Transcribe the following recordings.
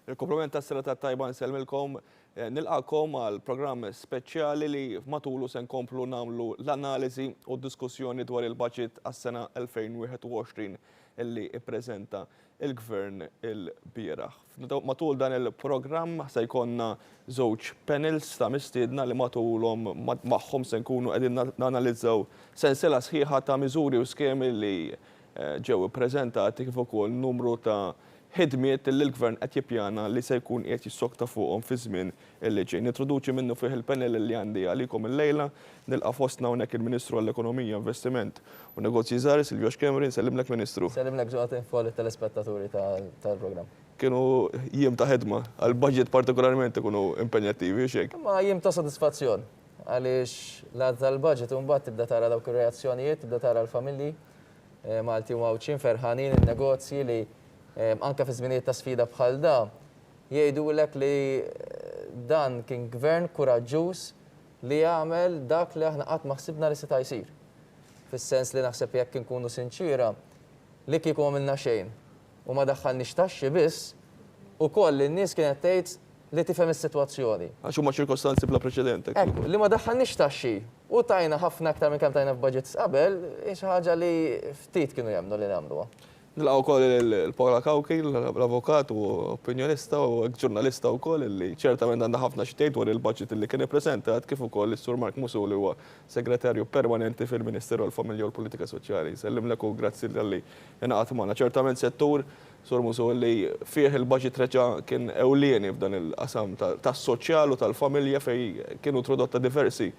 Il-komplement tas-sena tat-tajba nsellmilkom nilqakom għal programm speċjali li matulu se nkomplu nagħmlu l-analiżi u d-diskussjoni dwar il-budget għas-sena 2021 illi ippreżenta il-Gvern il-bieraħ. Matul dan il-programm se jkollna żewġ panels ta' mistiedna li matulhom magħhom se nkunu qegħdin nanalizzaw sensiela sħiħa ta' miżuri u skemi li ġew ippreżentati kif ukoll numru ta' ħidmiet li l-Gvern qed jippjana li se jkun qed jissokta fuqhom fi żmien illi ġej. Nintroduċi minnu fih il-panel li għandi għalikom illejla nilqa' fostna hawnhekk il-Ministru għall-Ekonomija, Investiment u Negozji Żgħar Silvio Xkemrin, sellimlek Ministru. Sellimlek ġoqgħod infol it-telespettaturi tal-programm. Kienu jiem ta' ħedma għall-budget partikolarment ikunu impenjattivi xejn. Ma jiem ta' sodisfazzjon għaliex l-għad tal-budget imbagħad tibda tara dawk ir-reazzjonijiet, tibda tara l-familji Malti u Mawċin ferħanin in-negozji li anke fi żminijiet ta' sfida bħal da jgħidulek li dan kien gvern kuraġġuż li jagħmel dak li aħna qatt ma ħsibna li seta' jsir. Fis-sens li naħseb jekk inkunu sinċira li kieku għamilna xejn u ma daħħalniex taxxi biss ukoll in-nies kienet tgħid li tifhem is-sitwazzjoni. Għax huma ċirkostanzi bla preċedent. Ekku, li ma daħħalniex taxxi u tajna ħafna aktar minn kemm tajna f'budgets qabel, xi ħaġa li ftit kienu jemnu li nagħmluha. Nilqgħu wkoll il-Paula Kawki, l-avukat u opinjonista u ġurnalista wkoll li ċertament għandha ħafna xi tgħid dwar il-budget li kien ippreżentat kif ukoll is-Sur Mark Musul li huwa segretarju permanenti fil-Ministeru għall-Familja u l-Politika Soċjali. Sellimlek u grazzi li ingħaqad magħna. Ċertament settur Sur Musul li fih il-budget reġa' kien ewlieni f'dan il-qasam tas-soċjal u tal-familja fejn kienu introdotta diversi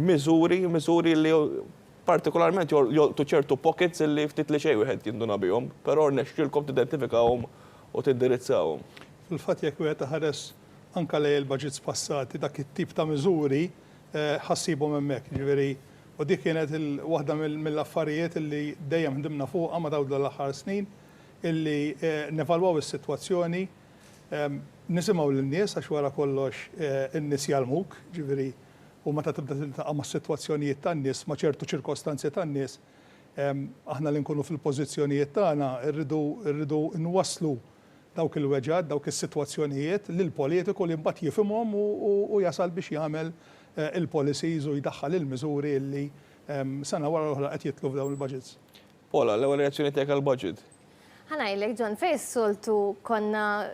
miżuri li partikolarment jolqtu ċertu pockets li ftit li xejn wieħed jinduna bihom, però rnexxielkom tidentifikawhom u tindirizzawhom. Fil-fatt jekk wieħed ħares anke lejn il-budgets passati dak it-tip ta' miżuri ħassibhom hemmhekk. Ġifieri u dik kienet waħda mill-affarijiet li dejjem ħdimna fuqha ma' dawn l-aħħar snin illi nevalwaw is-sitwazzjoni nisimgħu lin-nies għax wara kollox in-nies jalmuk, ġifieri u meta tibda tiltaqa' mas-sitwazzjonijiet tan-nies ma' ċertu ċirkostanzi tan-nies, aħna li nkunu fil-pożizzjonijiet tagħna rridu nwasslu dawk il-weġad, dawk is-sitwazzjonijiet lill-politiku li mbagħad jifhimhom u jasal biex jagħmel il-policies u jdaħħal il-miżuri li sena wara l-oħra qed jitlu f'dawn il-budgets. Paula, l-ewwel reazzjoni tiegħek għall-budget. Ħanajlek, John, fejn soltu konna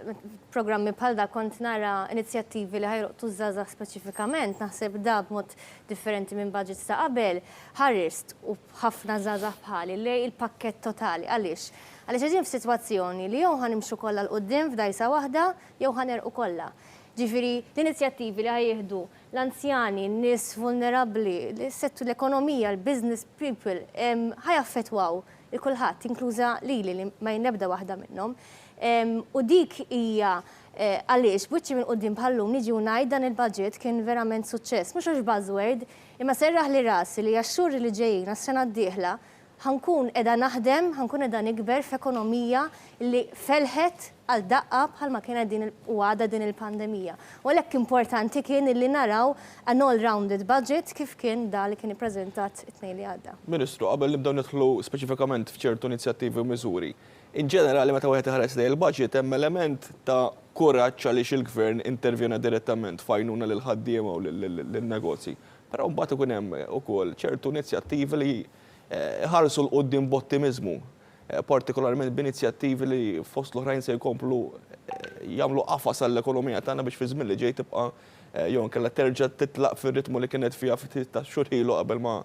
programmi bħal da kont nara inizjattivi li ħajroqtu żgħażagħ speċifikament, naħseb da b'mod differenti minn budgets ta' qabel, ħarrist u ħafna żgħażagħ bħali lej il-pakkett totali. Għaliex? Għaliex qegħdin f'sitwazzjoni li jew ħanimxu kollha l-qudiem f'dajsa waħda jew ħanerqu kollha. Ġifieri l-inizjattivi li ħajjieħdu l-anzjani, n-nies vulnerabbli, l-settur l-ekonomija, l-business people ħajaffettwaw il-kulħadd, inkluża lili li ma jinnebda waħda minnhom. U dik hija għaliex buċċi minn qudiem bħallum niġi ngħid dan il-budget kien verament suċċess. Mhux għax buzzword, imma serraħ li rasi li għax-xhur li ġejjin għas-sena d-dieħla ħankun qiegħda naħdem, ħankun qiegħda nikber f'ekonomija li felħet għal daqqa bħalma kienet din għada din il-pandemija. U għalhekk importanti kien li naraw an all-rounded budget kif kien da li kien ippreżentat it-tnejn li għadda. Ministru, qabel nibdew nidħlu speċifikament f'ċertu inizjattivi u miżuri. In ġenerali meta wieħed iħares lejn il-budget hemm element ta' kuraġġ għaliex il-Gvern intervjena direttament fajnuna lil ħaddiema u lin-negozji. Però mbagħad ikun hemm ukoll ċertu inizjattivi li ħarsu l-qudiem b'ottimizmu, partikolarment b'inizjattivi li fost l-oħrajn se jkomplu jagħmlu qafas għall-ekonomija tagħna biex fi żmien li ġej tibqa' jew kellha terġa' titlaq fir-ritmu li kienet fiha ftit ta' xhur ilu qabel ma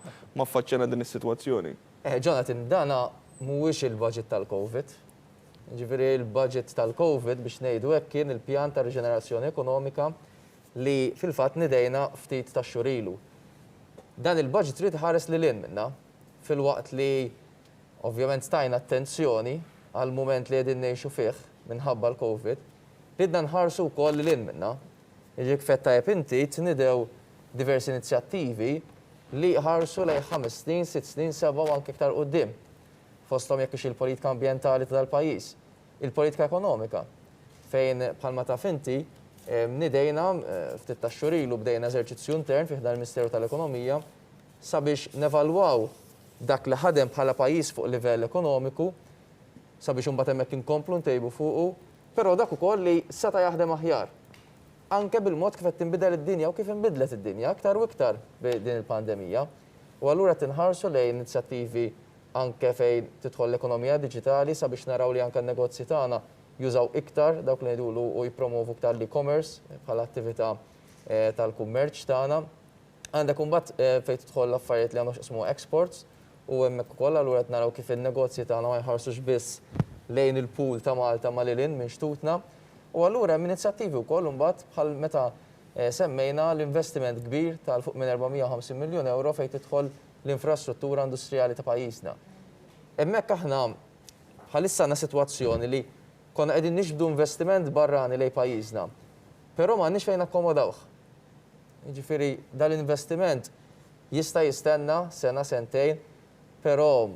affaċċjana din is-sitwazzjoni. Jonathan, dana mhuwiex il-budget tal-COVID. Ġifieri il-budget tal-COVID biex ngħidu hekk kien il-pjan ta' riġenerazzjoni ekonomika li fil-fatt nidejna ftit ta' xhur ilu. Dan il-budget trid ħares lil hinn minnha fil-waqt li ovvjament stajna attenzjoni għal mument li qegħdin ngħixu fih minħabba l-COVID, ridna nħarsu wkoll lil hinn minnha. Jiġifieri kif tajjeb inti tnidew diversi inizjattivi li ħarsu lejn 5 snin, 6 snin, 7 u anke iktar quddiem. Fosthom jekk ix il-politika ambjentali tal-pajjiż, il-politika ekonomika fejn bħalma taf inti nidejna ftit ta' xhur ilu bdejna eżerċizzju intern fih dan il-Ministeru tal-Ekonomija sabiex nevalwaw dak li ħadem bħala pajjiż fuq livell ekonomiku sabiex imbagħad hemmhekk inkomplu ntejbu fuqu Però dak ukoll li seta' jaħdem aħjar. Anke bil-mod kif qed tinbidel id-dinja u kif inbidlet id-dinja aktar u iktar din il-pandemija. U allura tinħarsu lejn inizjattivi anke fejn tidħol l-ekonomija diġitali sabiex naraw li anke n-negozji tagħna jużaw iktar dawk li ngħidulu u jippromovu iktar l-e-commerce bħala attività tal-kummerċ tagħna. Għandek imbagħad fejn tidħol l-affarijiet li għandhom x'ismu exports u hemmhekk ukoll allura qed naraw kif in-negozji tagħna ma jħarsux biss lejn il-pool ta' Malta ma' lilin minn xtutna. U allura hemm inizjattivi wkoll imbagħad bħal meta semmejna l-investiment kbir tal fuq minn 450 miljun euro fejn tidħol l-infrastruttura industrijali ta' pajjiżna. Hemmhekk aħna bħalissa għandna sitwazzjoni li konna qegħdin nixbdu investiment barrani lejn pajjiżna, però m'għandniex fejn akkomodawh. Jiġifieri dal-investiment jista' jistenna sena sentejn, però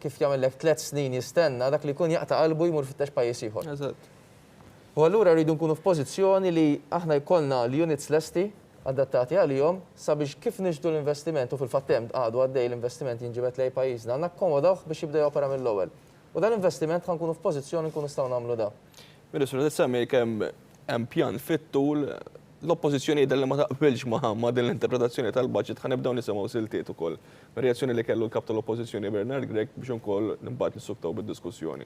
kif jagħmellek 3 snin jistenna dak li jkun jaqta' qalbu jmur fit-tex pajjiż ieħor. Eżatt. U allura rridu nkunu f'pożizzjoni li aħna jkollna l-units lesti adattati għalihom sabiex kif nixdu l-investiment u fil-fatt hemm għadu għaddej l-investiment jinġibet lejn pajjiżna nakkomodawh biex jibda jopera mill-ewwel. U dan l-investiment ħankunu f'pożizzjoni nkunu nistgħu nagħmlu da. Ministru, tissemmi kemm hemm pjan fit-tul l-oppożizzjoni jidher li ma taqbilx ma' din l-interpretazzjoni tal-budget ħanibdew nisimgħu siltiet ukoll. Reazzjoni li kellu l-kap tal-oppożizzjoni Bernard Grek biex ukoll nimbagħad nissuktaw bid-diskussjoni.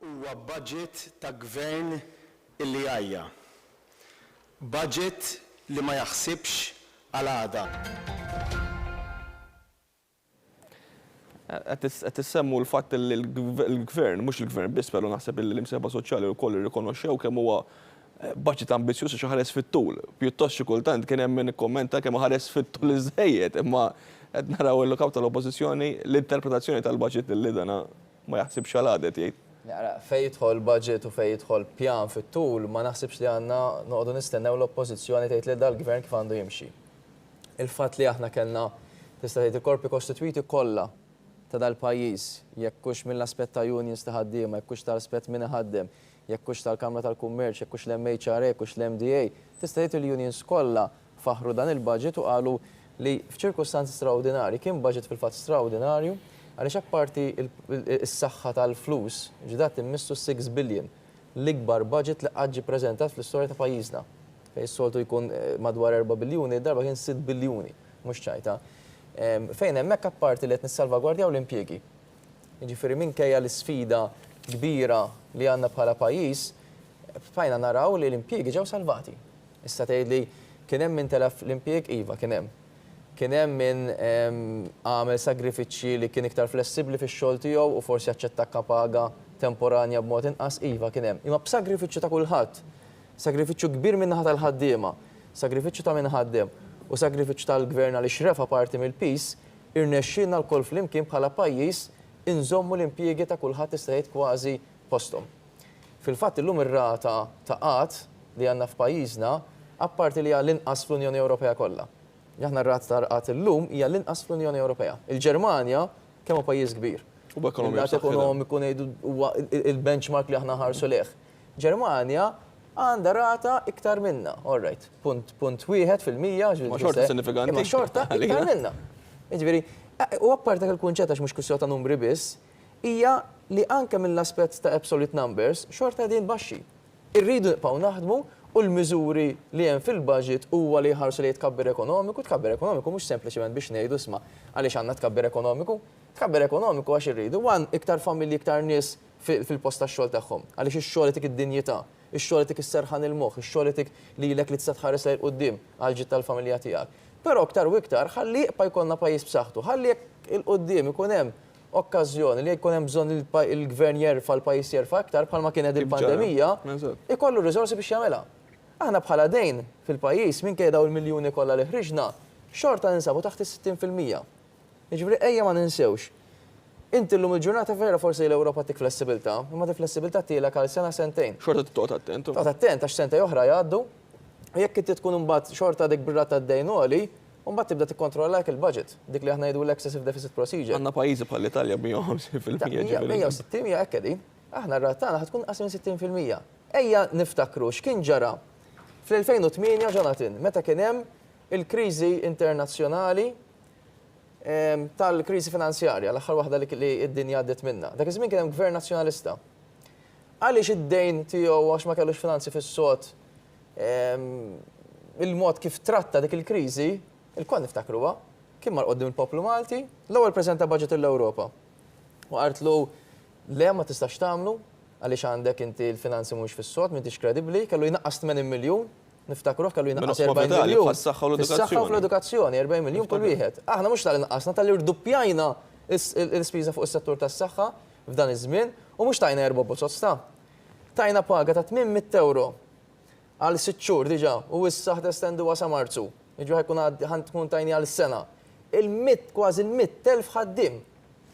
Huwa budget ta' gvern illi għajja. Budget li ma jaħsibx għal għada. Qed tissemmu l-fatt li l-gvern, mhux il-gvern biss però naħseb l-imsieħba soċjali wkoll irrikonoxxew kemm huwa budget ambizzjuż xi ħares fit-tul. Pjuttost xi kultant kien hemm min ikkommenta kemm ħares fit-tul iżejjed, imma qed naraw il-kap tal-oppożizzjoni l-interpretazzjoni tal-budget li dana ma jaħsibx għal għadet jgħid. Fejn jidħol budget u fejn jidħol pjan fit-tul ma naħsibx li għandna noqogħdu nistennew l-oppożizzjoni tgħid li dal-gvern kif għandu jimxi. Il-fatt li aħna kellna tista' tgħid il-korpi kostitwiti kollha ta' dal-pajjiż, jekkux mill-aspett ta' unions ta' ħaddiema, jekkux tal-aspett min iħaddem, jekkux tal-Kamra tal-Kummerċ, jekkux l-MHRA, jekkux l-MDA, tista' tgħid il-unions kollha faħru dan il-budget u qalu li f'ċirkostanzi straordinarji kien budget fil-fatt straordinarju għaliex apparti is-saħħa tal-flus ġidat immissu 6 billion l-ikbar budget li qatt ġie ppreżentat fl-istorja ta' pajjiżna. Fejn soltu jkun madwar 4 biljuni, darba kien 6 biljuni, mhux ċajta. Fejn hemmhekk apparti li qed nissalvagwardjaw l-impjiegi. Jiġifieri minkejja l-isfida kbira li għandna bħala pajjiż, fajna naraw li l-impjiegi ġew salvati. Issa tgħid li kien hemm min telef l-impjieg iva kien hemm. Kien hemm min għamel sagrifiċċji li kien iktar flessibbli fix-xogħol tiegħu u forsi aċċetta paga temporanja b'mod inqas iva kien hemm. Imma b'sagrifiċċju ta' kulħadd. Sagrifiċċju kbir min-naħa tal-ħaddiema, sagrifiċċju ta' min ħaddiem u sagrifiċċju tal-gvern li xrefa parti mill-peace irnexxielna l-kol flimkien bħala pajjiż inżommu l-impjiegi ta' kulħadd tista' tgħid kważi posthom. Fil-fatt illum ir-rata ta' qatt li għandna f'pajjiżna apparti li hija l-inqas fl-Unjoni Ewropea kollha. Aħna r-rat ta' qatt illum hija l-inqas fl-Unjoni Ewropea. Il-Ġermanja kemm hu pajjiż kbir. Ekonomiku ngħidu huwa il-benchmark li aħna ħarsu leh. Ġermanja għandha rata iktar minna, all right. Punt 1%. Ma xorta sinifikanti. Ma xorta iktar minna. Jiġifieri, u apparti il-kunċett għax mhux kwistjoni ta' numri biss, hija li anke mill-aspett ta' absolute numbers xorta qegħdin baxxi. Irridu nibqgħu naħdmu u l-miżuri li hemm fil-budget huwa li jħarsu li tkabbir ekonomiku mhux sempliċement biex ngħidu isma' għaliex għandna tkabbir ekonomiku. Tkabbir ekonomiku għax irridu għan iktar familji iktar nies fil-post tax-xogħol tagħhom. Għaliex ix-xogħol itik id-dinjità, ix-xogħol itik isserħan il-moħħ, ix-xogħol itik lilek li tista' tħares lejn quddiem għal ġid tal-familja tiegħek. Però iktar u iktar ħalli jibqa' jkollna pajjiż b'saħħtu, ħalli il-quddiem ikun hemm okkażjoni li jkun hemm bżonn il-gvern jerfa' l-pajjiż jerfa' iktar bħalma kienet il-pandemija, ikollu riżorsi biex jagħmilha. Aħna bħala dejn fil-pajjiż minkejja daw il-miljuni kollha li ħriġna, xorta ninsabu taħt is-60%. Jiġifieri ejja ma ninsewx. Inti llum il-ġurnata vera forsi l-Ewropa tik flessibilità, imma dik flessibilità tielek għal sena sentejn. Xorta titqgħod attent. Toqgħod attent għax sentej oħra jgħaddu, u jekk inti tkun imbagħad xorta dik bir-rata d-dejn għoli, u mbagħad tibda tikkontrollak il-budget, dik li aħna jgħidu l-excessive deficit procedure. Għandna pajjiżi bħall-Italja b'150%. 160 hekk din. Aħna r-rata tagħna ħad tkun qas minn 60%. Ejja niftakru x'kien ġara fl-2008 Jonathan, meta kien hemm il-kriżi internazzjonali tal-kriżi finanzjarja, l-aħħar waħda li d-dinja għaddiet minnha. Dak iż-żmien kien hemm gvern nazzjonalista. għaliex id-dejn tiegħu għax ma kellux finanzi fis-sod il-mod kif tratta dik il-kriżi, il-kont niftakruha, kien mar qoddim il-poplu Malti, l-ewwel preżenta budget l-Ewropa. U qartlu le ma tistax tagħmlu għaliex għandek inti l-finanzi mhux fis-sod, m'intix kredibbli, kellu jnaqqas 80 miljun, niftakruh kellu jnaqqas 40 miljun. Fis-saħħa u fl-edukazzjoni 40 miljun kull wieħed. Aħna mhux tal-inqasna tal-li rduppjajna l-ispiża fuq is-settur tas-saħħa f'dan iż-żmien u mhux tajna 4 bozzozz tajna paga ta' 800 euro għal 6 xhur diġà u issa testenduha sa Marzu. Jiġu ħajkun tkun tajni għal sena. Kważi il-100,000 ħaddiem.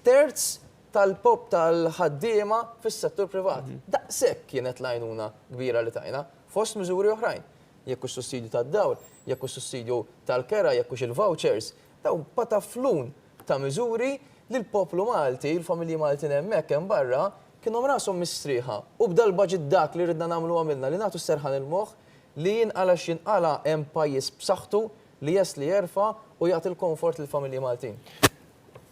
Terz tal-pop tal-ħaddiema fis-settur privat. Daqshekk kienet l-għajnuna kbira li tajna fost miżuri oħrajn. Jekk hux sussidju tad-dawl, jekk hux sussidju tal-kera, jekk hux il-vouchers, daw pataflun ta' miżuri li l-poplu Malti, l-familji Malti hemmhekk hemm barra, kienhom rashom mistrieħa. U b'dal budget dak li ridna nagħmlu għamilna li nagħtu serħan il-moħħ li jinqala x'inqala hemm pajjiż b'saħħtu li li jerfa' u jagħti l-komfort lill-familji Maltin.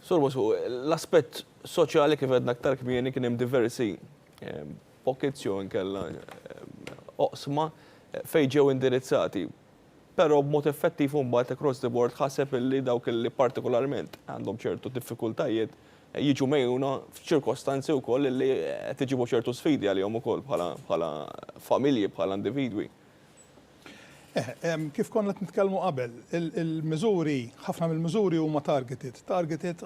Sur Musu, l-aspett soċjali kif għedna aktar kmieni kien hemm diversi pockets jew inkella oqsma fejn ġew indirizzati. Però b'mod effettiv mbagħad across the board ħaseb illi dawk li partikolarment għandhom ċertu diffikultajiet jiġu mejjuna f'ċirkostanzi wkoll li qed iġibu ċertu sfidi għalihom ukoll bħala familji, bħala individwi. Kif konna qed nitkellmu qabel, il-miżuri, ħafna mill-miżuri huma targeted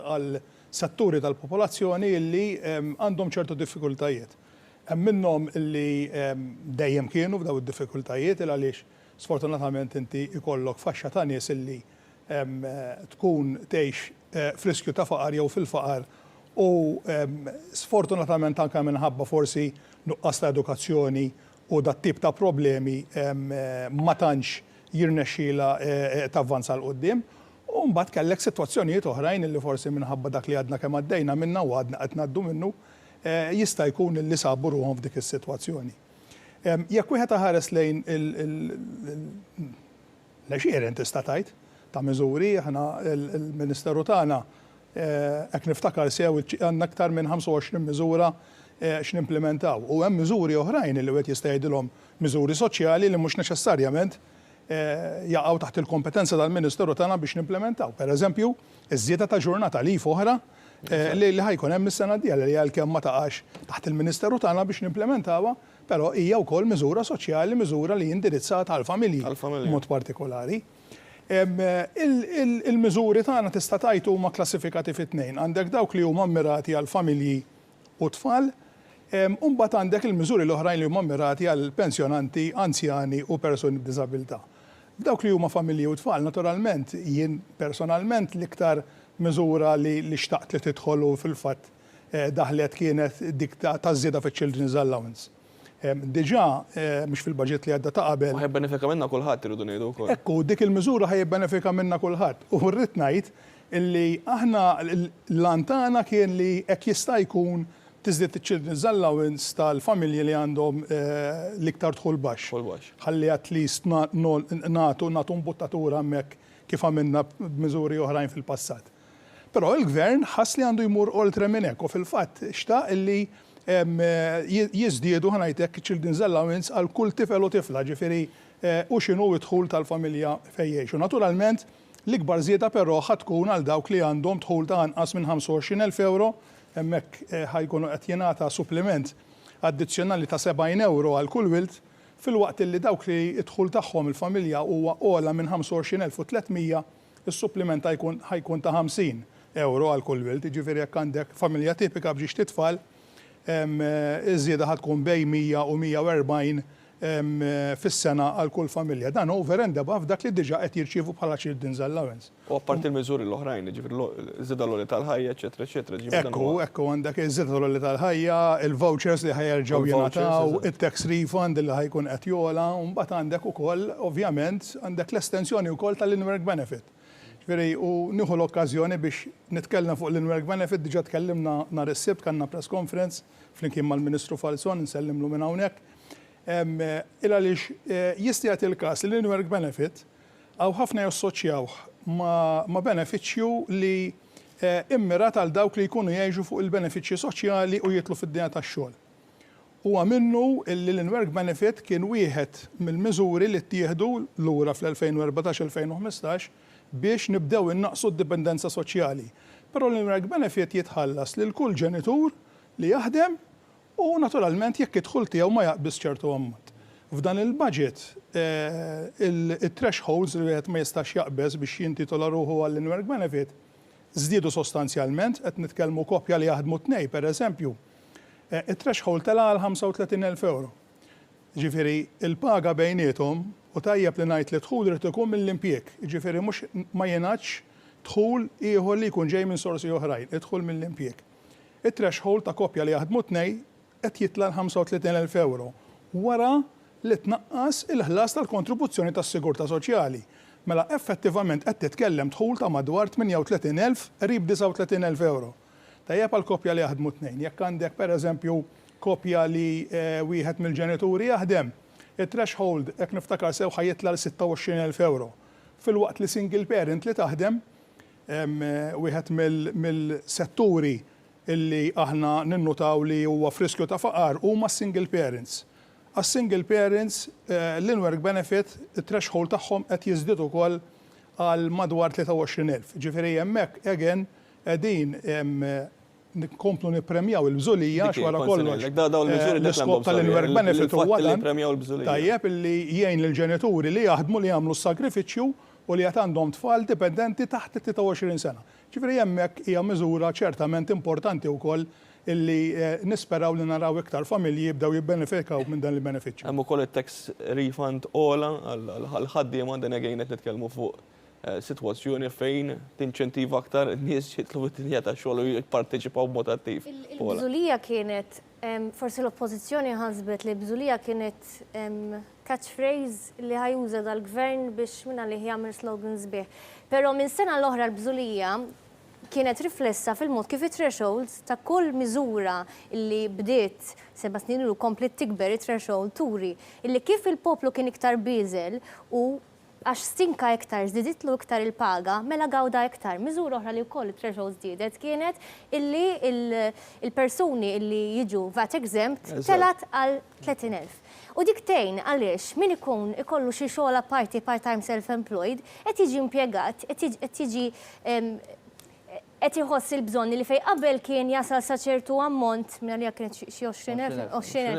għal setturi tal-popolazzjoni li għandhom ċertu diffikultajiet. Hemm minnhom li dejjem kienu f'daw id-diffikultajiet għaliex sfortunatament inti ikollok faxxa ta' nies illi tkun tgħix f'riskju ta' faqar jew fil-faqar u sfortunatament anke minħabba forsi nuqqas ta' edukazzjoni u dat tip ta' problemi ma tantx jirnexxiela tavvanza l qudiem u mbagħad kellek sitwazzjonijiet oħrajn li forsi minħabba dak li għadna kemm għaddejna minnha u għadna qed ngħaddu minnu jista' jkun illi sabu ruhom f'dik is-sitwazzjoni. Jekk wieħed ħares lejn l-għexieren tista' tgħid ta' miżuri, aħna il-Ministeru tagħna hekk niftakar sew għandna aktar minn 25 miżura x'nimplementaw. U hemm miżuri oħrajn li wieħed jista' jgħidilhom miżuri soċjali li mhux neċessarjament jaqgħu taħt il-kompetenza tal-Ministeru tagħna biex nimplementaw. Pereżempju, iż-żieda ta' ġurnata lif oħra li ħajkun hemm is-sena d-dieħla li għalkemm ma taqax taħt il-Ministeru tagħna biex nimplementawha, però hija wkoll miżura soċjali, miżura li indirizzata għall-familji mod partikolari. Il-miżuri tagħna tista' tgħid huma klassifikati fit-tnejn. Għandek dawk li huma mirati għal familji u tfal, u mbagħad għandek il-miżuri l-oħrajn li huma mirati għal pensjonanti, anzjani u persuni b'diżabilità. Dawk li huma familji u tfal, naturalment, jien personalment l-iktar miżura li xtaqt li tidħol u fil-fatt daħlet kienet dik ta' żieda fiċ-Children's Allowance. Diġà mhux fil-budget li għadda ta' qabel. U ħajbenefika minnha kulħadd irridu ngħidu wkoll. Ekku, dik il-miżura ħajbenefika minnha kulħadd. U rrid ngħid illi aħna l-lantana kien li hekk jista' jkun tiżdied iċ-Children's Allowance tal-familji li għandhom l-iktar dħul baxx. Ħalli at least nagħtu mbuttatura hemmhekk kif għamilna b'miżuri oħrajn fil-passat. Però il-gvern ħass li għandu jmur oltre minn hekk u fil-fatt xtaq illi jiżdiedu ħanajtek Children's Allowance għal kull tifel u tifla, ġifieri u x'inhu d-dħul tal-familja fejn jgħixu. Naturalment l-ikbar żieda però ħadd tkun għal dawk li għandhom dħul ta' anqas minn 25,000 euro, hemmhekk ħajkunu qed jingħata suppliment addizzjonali ta' 70 euro għal kull wild, fil-waqt li dawk li d-dħul tagħhom il-familja huwa ogħla minn 25,300, is-suppliment ħajkun ta' 50 euro għal kull wild, jiġifieri jekk għandek familja tipika b'ġiex titfal, iż-żieda ħatkun bejn 100 u 140 fis-sena għal kull familja. Dan over and above dak li diġà qed jirċievu bħala Children's Allowance. U apparti l-miżuri l-oħrajn, jiġifieri iż-żieda l-għoli tal-ħajja, eċetera, eċetera. Ekku għandek iż-żieda l-għoli tal-ħajja, il-vouchers li ħajerġgħu jingħataw, it-tax refund li ħajkun qed jogħla, u mbagħad għandek ukoll ovvjament għandek l-estensjoni wkoll tal-in-work benefit. U nieħu l-okkażjoni biex nitkellem fuq l-in-work benefit, diġà tkellimna nhar is-sibt kellna press conference flimkien mal-Ministru Falzon, nsellimlu minn hawnhekk. Għaliex jista' jagħti l-każ li l-in-work benefit għaw ħafna jassoċjawh ma' benefiċċju li immirat għal dawk li jkunu jgħixu fuq il-benefiċċji soċjali u jitlu fid-dinja tax-xogħol. huwa minnu li l-in-work benefit kien wieħed mill-miżuri li ttieħdu lura fl-2014-2015 biex nibdew innaqsu d-dipendenza soċjali. Però l-in-work benefit jitħallas lil kull ġenitur li jaħdem u naturalment jekk id-dħul tiegħu ma jaqbis ċertu ammont. F'dan il-budget il-thresholds li wieħed ma jistax jaqbeż biex jintitola ruħu għall-in-work benefit żdiedu sostanzjalment, qed nitkellmu koppja li jaħdmu tnej, pereżempju. Il-threshold tela għal 35,000 euro. Ġifieri il-paga bejniethom u tajjeb li ngħid li dħul irid ikun mill-impjieg. Ġifieri mhux ma jingħadx dħul ieħor li jkun ġej minn sorsi oħrajn, idħul mill-impjieg. Il-threshold ta' koppja li jaħdmu tnej qed jitla l-35,000 euro. Wara li tnaqqas il-ħlas tal-kontribuzzjoni tas-sigurtà soċjali. Mela effettivament qed titkellem dħul ta' madwar 38,000 qrib 39,000 euro. Tajjeb għal koppja li jaħdmu tnejn. Jekk għandek pereżempju koppja li wieħed mill-ġenituri jaħdem, it-threshold jekk niftakar sew ħajjitla l-26,000 euro. Filwaqt li single parent li taħdem, wieħed mill-setturi illi aħna ninnutaw li huwa friskju ta' faqar huma single parents. Għas-single parents l-in-work benefit, it-threshold tagħhom qed jiżdied ukoll għal madwar 23,000. Ġifieri hemmhekk again qegħdin nkomplu nippremjaw il-bżulija x'wara kollox. L-iskop tal-in-work benefit huwa dan tajjeb illi jgħin lill-ġenituri li jaħdmu li jagħmlu s-sagrifiċċju u li qed għandhom tfal dipendenti taħt 23 sena. Ġifieri hemmhekk hija miżura ċertament importanti wkoll illi nisperaw li naraw iktar familji jibdew jibbenefikaw minn dan il-benefiċċju. Hemm ukoll it-tax refund ola għall-ħaddiema dan qegħdin qed nitkellmu fuq sitwazzjoni fejn tinċentiva aktar nies jitlu bit-dinja ta' xogħol u jipparteċipaw b'mod attiv. Il-bżulija kienet, forsi l-oppożizzjoni ħasbet li bżulija kienet catchphrase li ħajuża dal-gvern biex minna li jagħmel slogans bih. Però minn sena l-oħra l-bżulija kienet riflessa fil-mod kif it-thresholds ta' kull miżura illi bdiet 7 snin ilu komplet tikber it-threshold turi illi kif il-poplu kien iktar biżel u għax stinka iktar, zdiditlu iktar il-paga, mela gawda iktar. Miżura oħra li wkoll it-threshold żdiedet kienet illi il-persuni illi jiġu VAT exempt telat għal 30,000. U diktejn għaliex min ikun ikollu xi xogħol apparti part-time self-employed qed jiġi impjegat, qed jiġi qed iħoss il-bżonn li fejn qabel kien jasal sa ċertu ammont minn li kienet xi 20,000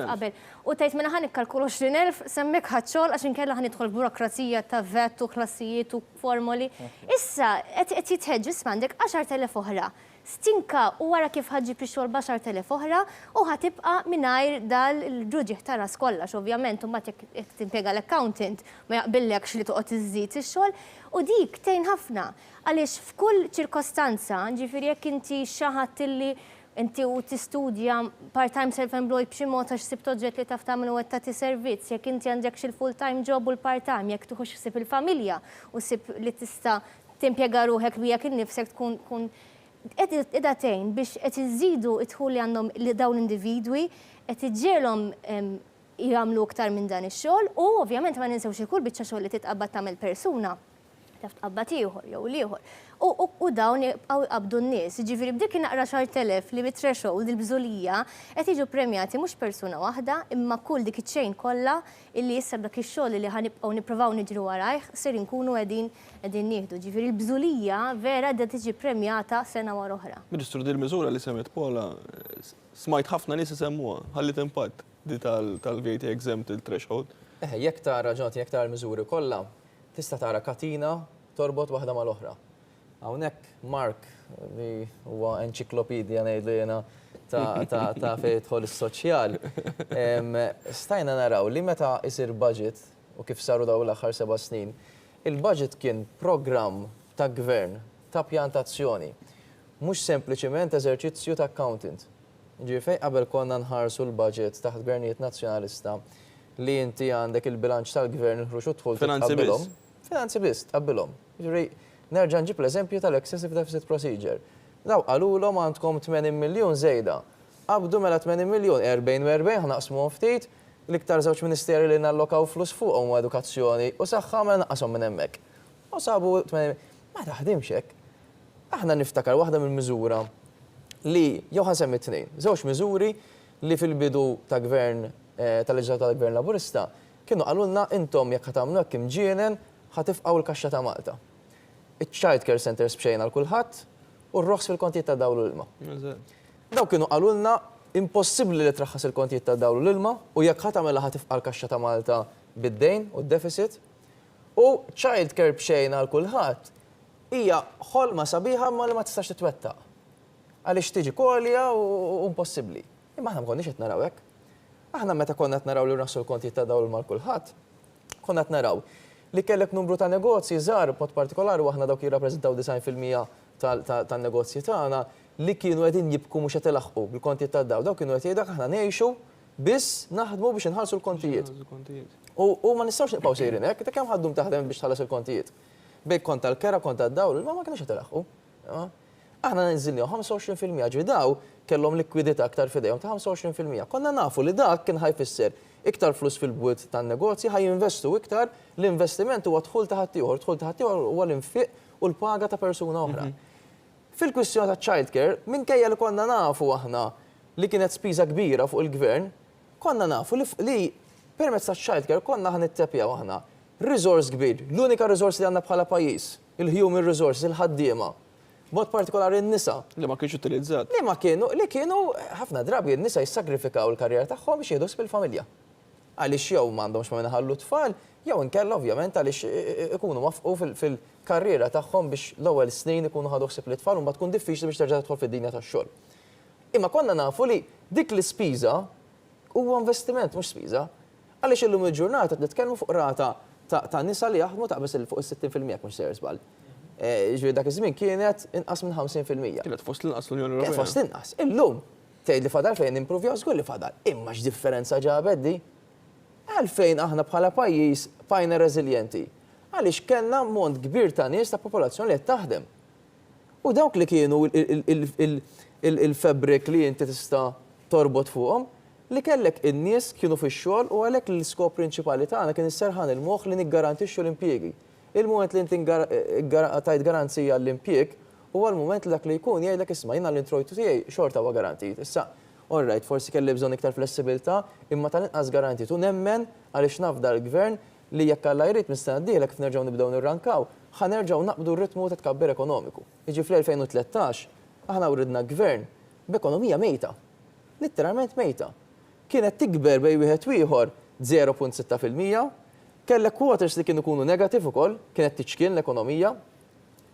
qabel. U tgħid minn ħan ikkalkulu 20,000 semmek ħadd-xogħol għax inkella ħan idħol burokrazija ta' vet u klassijiet u formoli. Issa qed jitħeġġ isma' għandek 10,000 oħra. Stinka u wara kif ħaġġib ix-xogħol b'10,000 oħra u ħatibqa' mingħajr dal-ġuġieħ taras kollox, ovvjament, u mbagħad jekk timpjega l-accountant ma jaqbillekx li toqgħod iżżid ix-xogħol. U dik tgħin ħafna għaliex f'kull ċirkostanza, ġifieri jekk inti xi ħadd illi inti u tistudja part-time self-employed b'xi mod għax sibt oġġett li taf tagħmel u qed tagħti servizz, jekk inti għandek xi full-time job u l-part-time, jekk tieħux ssib il-familja u ssib li tista' timpjega ruħek li jekk innifsek tkun edha tgħin biex qed iżidu id-dħul li għandhom li dawn l-individwi qed iġġielhom jagħmlu aktar minn dan ix-xogħol u ovvjament ma ninsewx kull biċċa xogħol li titqabbad tagħmel persuna taf tqabbad ieħor jew ieħor. U dawn qabdu n-nies. Jiġifieri b'dik naqra 10,000 li bit-threshold il-bżulija qed jiġu premjati mhux persuna waħda imma kull dik iċ-ċejn kollha illi issa dak ix-xogħol li ħanibqgħu nippruvaw niġru warajh ser inkunu qegħdin nieħdu. Ġifieri l-bżulija vera qed tiġi premjata sena wara oħra. Ministru din miżura li semmet Paula smajt ħafna nies isemmuha ħallit impatt di tal-VAT exempt il-threshold. Jekk tara ġonti jekk tara l-miżuri kollha tista' tara katina torbot waħda mal-oħra. Hawnhekk Mark li huwa enċiklopedja ngħidlu jiena ta' fejn jidħol is-soċjal. Stajna naraw li meta isir budget u kif saru daw l-aħħar 7 snin, il-budget kien programm ta' gvern ta' pjantazzjoni, mhux sempliċement eżerċizzju ta' accountant. Ġifieri qabel konna nħarsu l-budget taħt gvernijiet nazzjonalista li inti għandek il-bilanċ tal-gvern il-ħruġ u tħol tqabbilhom. Finanzi biss tqabbilhom. Nerġa' nġib l-eżempju tal-excessive deficit procedure. Daw qalulhom għandkom 80 miljun żejda. Qabdu mela 80 miljun 40 ħnaqsmuhom ftit l-iktar żewġ ministeri li nallokaw flus fuqhom u edukazzjoni u saħħa ma naqashom minn hemmhekk. U sabu 80 ma taħdimx hekk. Aħna niftakar waħda mill-miżura li jew ħansemmi tnejn, żewġ miżuri li fil-bidu ta' gvern tal-leġislatura ta' gvern laburista kienu qalulna intom jekk ħatamlu hekk imġienen ħatifqgħu l-kaxxa ta' Malta. Iċ-child care centers bxejna l kulħadd u r-roħs fil-kontijiet ta' dawlu l-ilma. Daw kienu qalulna impossibbli li traħħas il-kontijiet ta' dawlu l-ilma u jekk ħatamela ħatifqa' l-kaxxa ta' Malta bid-dejn u d-deficit. U child care bxejna l kulħadd hija ħolma sabiħa ma li ma tistax titwettaq. Għaliex tiġi kolja u impossibbli. Imma aħna ma konniex qed naraw hekk. Aħna meta konna qed naraw li naħsu l-kontijiet ta' dawl mal kulħadd, konna qed naraw li kellek numru ta' negozji żgħar b'mod partikolari u aħna dawk jirrappreżentaw 90% tan-negozji tagħna li kienu qegħdin jibku mhux qed ilaħqu bil-kontijiet ta' dawl. Dawk kienu qed jgħidek aħna ngħixu biss naħdmu biex inħallsu l-kontijiet. U ma nistgħux nibqgħu sejrin hekk, ta' kemm ħaddum taħdem biex tħallas il-kontijiet. Bejn kont tal-kera, kont tad-dawl, ma kienx qed ilaħqu. Aħna ninżilniehom 25% ġi daw kellhom likwidità aktar f'idejhom ta' 25%. Konna nafu li dak kien ħajfisser iktar flus fil-bwiet tan-negozji ħajinvestu iktar l-investiment huwa dħul ta' ħaddieħor, dħul ta' ħaddieħor huwa l-infiq u l-paga ta' persuna oħra. Fil-kwistjoni ta' child care, minkejja li konna nafu aħna li kienet spiża kbira fuq il-gvern, konna nafu li permezz ta' child care konna ħanittepjaw aħna resource kbir, l-unika resource li għandna bħala pajjiż, il-human resources, il-ħaddiema. Mod partikolari n-nisa. Li ma kienx utilizzat. Li kienu ħafna drabi n-nisa jissagrifikaw il-karriera tagħhom biex jieħdu bil-familja. Għaliex jew m'għandhomx ma jnaħallu tfal, jew inkella ovvjament għaliex ikunu mafqu fil-karriera tagħhom biex l-ewwel snin ikunu ħadu ħsieb l-tfal u mbagħad tkun diffiċli biex terġa' tidħol fid-dinja tax-xogħol. Imma konna nafu li dik l-ispiża huwa investiment mhux spiża. Għaliex illum il-ġurnata nitkellmu fuq rata ta' nisa li jaħdmu taqbes fuq is-60% mhux ser żball. Ġifieri dak iż-żmien kienet inqas minn 50%. Kienet fost l-inqas l-Unjoni Ewropea. Kienet fost inqas. Illum tgħid li fadal fejn improvjaw żgur li fadal. Imma x'differenza ġabet di? Għalfejn aħna bħala pajjiż bajna reżiljenti. Għaliex kellna mont kbir ta' nies ta' popolazzjoni li qed taħdem. U dawk li kienu il-fabrik li inti tista' torbot fuqhom li kellek in-nies kienu fix-xogħol u għalhekk l-iskop prinċipali tagħna kien isserħan il-moħħ li niggarantixxu l-impjiegi. Il-moment li inti tajt garanzija l-impjieg huwa l-moment li dak li jkun jgħidlek isma' jiena l-introjtu tiegħi xorta huwa garantit. Issa, all forsi kelli bżonn iktar flessibilità, imma tal-inqas garantit u nemmen għaliex nafda l-gvern li jekk Alla jrid mistana dieħlek kif nerġgħu nibdew nirrankaw, ħanerġgħu naqbdu r-ritmu ta' tkabbir ekonomiku. Jiġi fl-2013 aħna wridna gvern b'ekonomija mejta. Litteralment mejta. Kienet tikber bej wieħed u ieħor 0.6%, kellek quarters li kienu kunu negativ ukoll, kienet tiċkien l-ekonomija.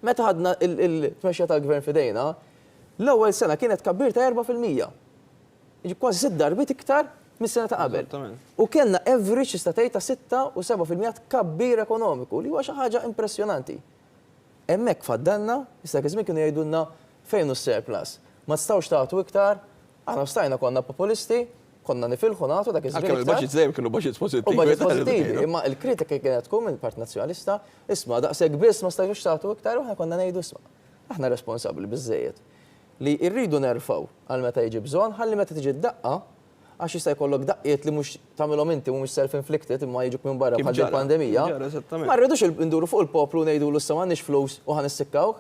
Meta ħadna il-tmexxija tal-gvern fidejna, l-ewwel sena kienet kabbir ta' 4%. Jiġi kważi 6 darbit iktar mis-sena ta' qabel. U kellna average istatej ta' 6 u 7% tkabbir ekonomiku li huwa xi ħaġa impressjonanti. Hemmhekk faddalna, issa żmien kienu jgħidulna fejn hu s-surplus. Ma tistgħux tagħtu iktar, aħna stajna konna populisti, konna nifilħu nagħtu dak iż-żmien. Kemm il-budgets dejjem kienu budgets pożittivi. Budgets pożittivi, imma l-kritika kienet tkun mill-Partit Nazzjonalista, isma' daqshekk biss ma stajtux tagħtu iktar u aħna konna ngħidu isma'. Aħna responsabbli biżżejjed li rridu nerfgħu għal meta jiġi bżonn, ħalli meta tiġi d-daqqa għax jista' jkollok daqqiet li mhux tagħmilhom inti mhumiex self-inflicted imma jiġuk minn barra bħal il-pandemija. Ma rridux nduru fuq il-poplu ngħidulu issa m'għandniex flus u ħanissikkawh.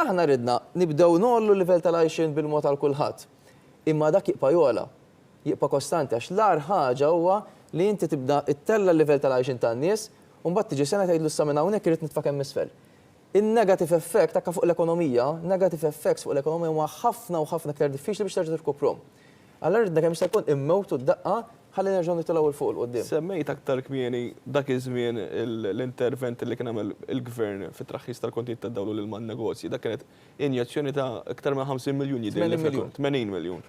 Aħna ridna nibdew nollu l-livell tal-għajxin bil-mod għal kulħadd. Imma dak jibqa' jola, jibqa' kostanti għax l-ar ħaġa huwa li inti tibda ittella l-livell tal-għajxin tan-nies u mbagħad tiġi sena tgħidlu issa minn hawnhekk irid nitfa' kemm isfel. In-negative effect akka fuq l-ekonomija, negative effects fuq l-ekonomija huma ħafna u ħafna aktar diffiċli biex terġa' tirkuprom. Allura ridna kemm jista' jkun immewtu d-daqqa ħalli nerġgħu nitilgħu il fuq il-qudiem. Semmejt aktar kmieni dak iż-żmien l-intervent li kien għamel il-gvern fit-traħħis tal-kontijiet tad-dawlu lil man-negozji. Dak kienet injezzjoni ta' aktar minn 50 miljun jidher 80 miljun.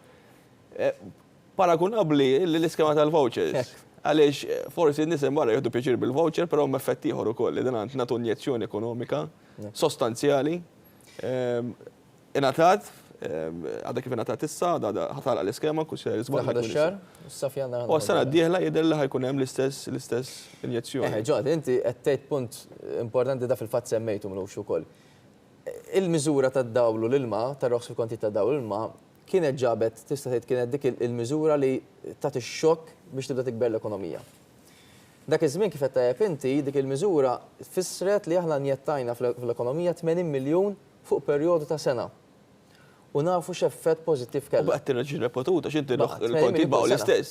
Paragunabbli l-iskema tal-vouchers. Għaliex forsi n-nisem barra jgħoddu pjaċir bil-voucher, però m'effett ieħor ukoll li dan nagħtu injezzjoni ekonomika sostanzjali. Ingħatat, għadha kif ingħatat issa, għadha ħatalaq l-iskema kull xahar isbaq. Fl-aħħar ix-xahar, s-safjan U s-sena d-dieħla jidher li ħajkun hemm l-istess injezzjoni. Ġod, inti qed tgħid punt importanti da fil-fatt semmejtu mlux ukoll. Il-miżura tad-dawlu l-ilma, tar-roħs fil-kontijiet tad-dawlu l-ilma, kienet ġabet, tista' tgħid kienet dik il-miżura li tagħti x-xokk biex tibda tikber l-ekonomija. Dak iż-żmien kif qed tajjeb inti, dik il-miżura fissret li aħna njettajna fl-ekonomija 80 miljun fuq perjodu ta' sena. u nafu x'effett pożittiv U kellha. baqgħet tirreġi repetuta x'inti il-konti baqgħu l-istess.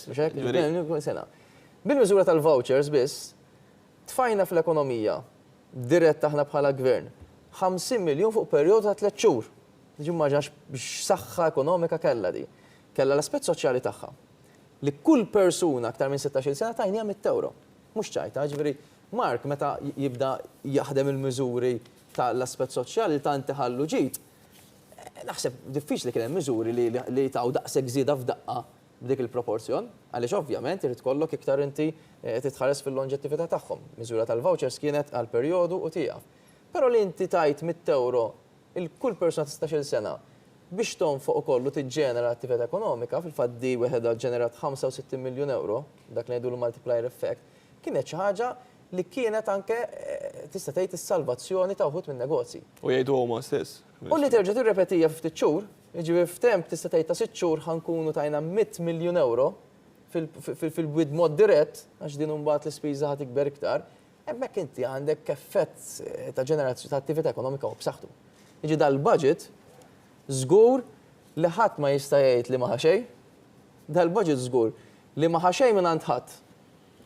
Bil-miżura tal-vouchers biss, tfajna fl-ekonomija diretta aħna bħala gvern 50 miljon fuq perjodu ta' 3 xhur. Ġi maġax biex saħħa ekonomika kellha di. Kellha l-aspett soċjali tagħha. Li kull persuna aktar minn 16 sena tajnija 100 euro. Mhux ċajta, ġifieri Mark meta jibda jaħdem il-miżuri tal-aspett soċjali ta' inti ħallu ġid. Naħseb diffiċli kien hemm miżuri li taw daqshekk żieda f'daqqa b'dik il-proporzjon, għaliex ovvjament irid kollok iktar inti titħares fil-lonġettività tagħhom. Miżura tal-vouchers kienet għal perjodu u tiegħek. Però li inti tajt 100 euro il-kull persuna ta' 16 sena biex tonfoq ukollu tiġġenera attività ekonomika, fil-fatt di weħeda ġenerat 65 miljun euro, dak li ngħidu l-multiplier effect, kienet xi ħaġa li kienet anke tista' tgħid is-salvazzjoni ta' wħud minn-negozji. U jgħidu huma stess. U li terġa' tirrepetija ftit xhur, jiġifieri f'temp tista' tgħid ta' 6 xhur ħankunu tajna 100 miljun euro fil-bid mod dirett, għax din imbagħad l-ispiża ħad tikber iktar, hemmhekk inti għandek effett ta' ġenerazzjoni ta' attività ekonomika u b'saħħtu. Jiġi dal-budget żgur li ħadd ma jista' jgħid li ma xejn, dal-budget żgur li ma xejn minn għand ħadd.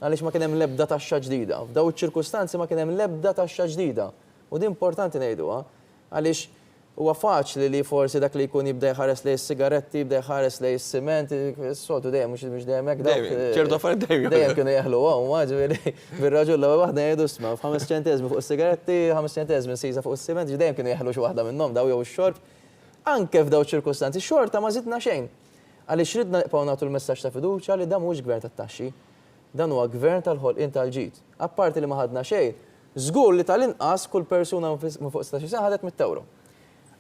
Għaliex ma kien hemm l-ebda taxxa ġdida. F'daw iċ-ċirkustanzi ma kien hemm l-ebda taxxa ġdida. U di importanti ngħiduha, għaliex huwa faċli li forsi dak li jkun jibda jħares lejn is-sigaretti, jibda jħares lejn is-siment, is-soltu dejjem mhux dejjem hekk dawk. ċertu affarijiet dejjem. Dejjem kienu jeħlu huma, ġifieri bir-raġul l-ewwel waħda jgħidu isma' f'5 ċenteżmi fuq is-sigaretti, 5 ċenteżmi nsiża fuq is-siment, dejjem kienu jeħlu xi waħda minnhom daw jew ix-xorb. Anke f'daw ċirkustanzi xorta ma żidna xejn. Għaliex ridna nibqgħu nagħtu l-messaġġ ta' fiduċja li dan mhux gvern tat-taxxi. Dan huwa gvern tal-ħolqien tal-ġid. Apparti li ma ħadna xejn, żgur li tal-inqas kull persuna minn fuq 16 sena ħadet 100 euro.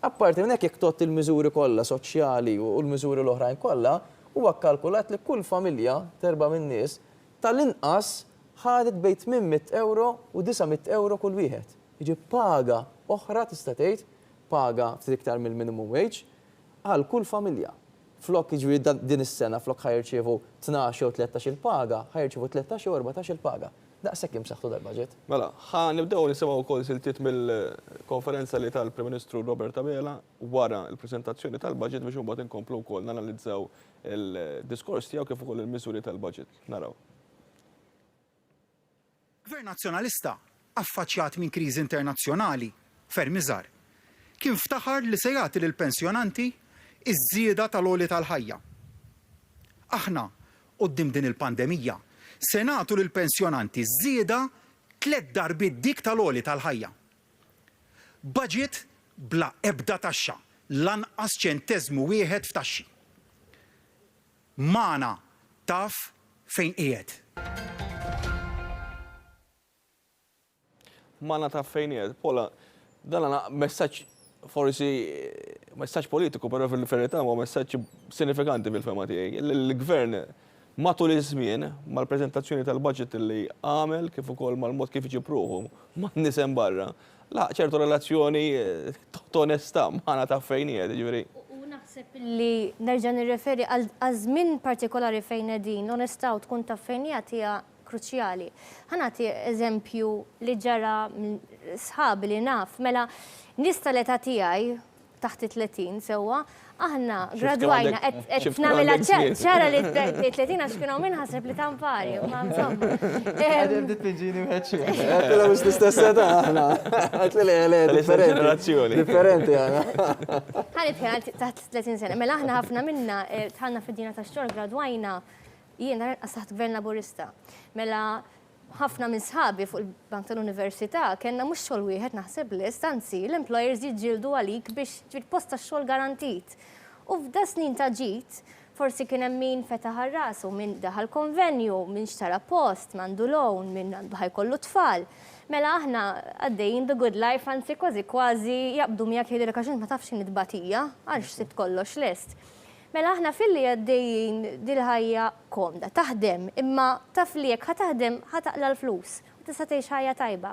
Apparti minn hekk jekk tot il-miżuri kollha soċjali u l-miżuri l-oħrajn kollha, huwa kkalkulat li kull familja terba' minn nies tal-inqas ħadet bejn 800 euro u 900 euro kull wieħed. Jiġi paga oħra tista' tgħid, paga ftit iktar mill-minimum wage għal kull familja. Flok jiġri din is-sena flok ħajrċievu 12 u 13 il-paga, ħajrċievu 13 u 14 il-paga. Daqshekk imsaħħtu dal-budget. Mela, nibdew nisimgħu wkoll siltiet mill-konferenza li tal-Prim Ministru Robert Abela wara l-preżentazzjoni tal-budget biex imbagħad inkomplu wkoll nanalizzaw il-diskors tiegħu kif ukoll il-miżuri tal-budget. Naraw. Gvern nazzjonalista affaċċjat minn kriżi internazzjonali ferm iżgħar kien ftaħar li se jagħti lill-pensjonanti iż-żieda tal-għoli tal-ħajja. Aħna quddiem din il-pandemija se nagħtu lill-pensjonanti żieda 3 darbiet dik tal-għoli tal-ħajja. Budget bla ebda taxxa, lanqas ċenteżmu wieħed f'taxxi. Magħna taf fejn qiegħed. Magħna taf fejn qiegħed. Pola, dan messaġġ forsi messaġġ politiku, però fil-verità huwa messaġġ sinifikanti fil-fema tiegħi. Il-gvern matul iż-żmien mal-preżentazzjoni tal-budget li għamel kif ukoll mal-mod kif iġipruhom man-nies hemm barra, laq ċertu relazzjoni ta' onestà magħna ta' fejn qiegħed, jiġifieri. U naħseb li nerġa' nirreferi għal żmien partikolari fejn qegħdin, onestà u tkun ta' fejn qiegħed hija kruċjali. Ħanati eżempju li ġara sħabi li naf, mela nista l-età tiegħi taħt 30 sewwa, aħna gradwajna qed nagħmilha ċara li 30 għax kienu minn ħaseb li tampari, ma insomma. Bdiet tiġini meċċi. Għatla mhux l-istess età aħna. Għatli differenti. Differenti aħna. Ħanet kien taħt 30 sena, mela aħna ħafna minna tħallna fid-dinja tax-xogħol gradwajna jiena taħt gvern laburista. Mela ħafna minn sħabi fuq il-bank tal-università kellna mhux xogħol wieħed naħseb list, anzi l-employers jiġġieldu għalik biex trid post tax-xogħol garantit. U f'da snin ta' ġid, forsi kien hemm min fetaħ ar-rasu, min daħal konvenju, min xtara post, m'għandu loan, min għandu ħajkollu tfal. Mela aħna għaddejjin the good life, anzi kważi jaqbdu miegħek jgħidilek għax ma tafx nitbatija, għalx sibt kollox lest. Mela aħna filli għaddejjin dil-ħajja komda, taħdem, imma taf li jekk ħataħdem ħataqla l-flus, u tista' tgħix ħajja tajba.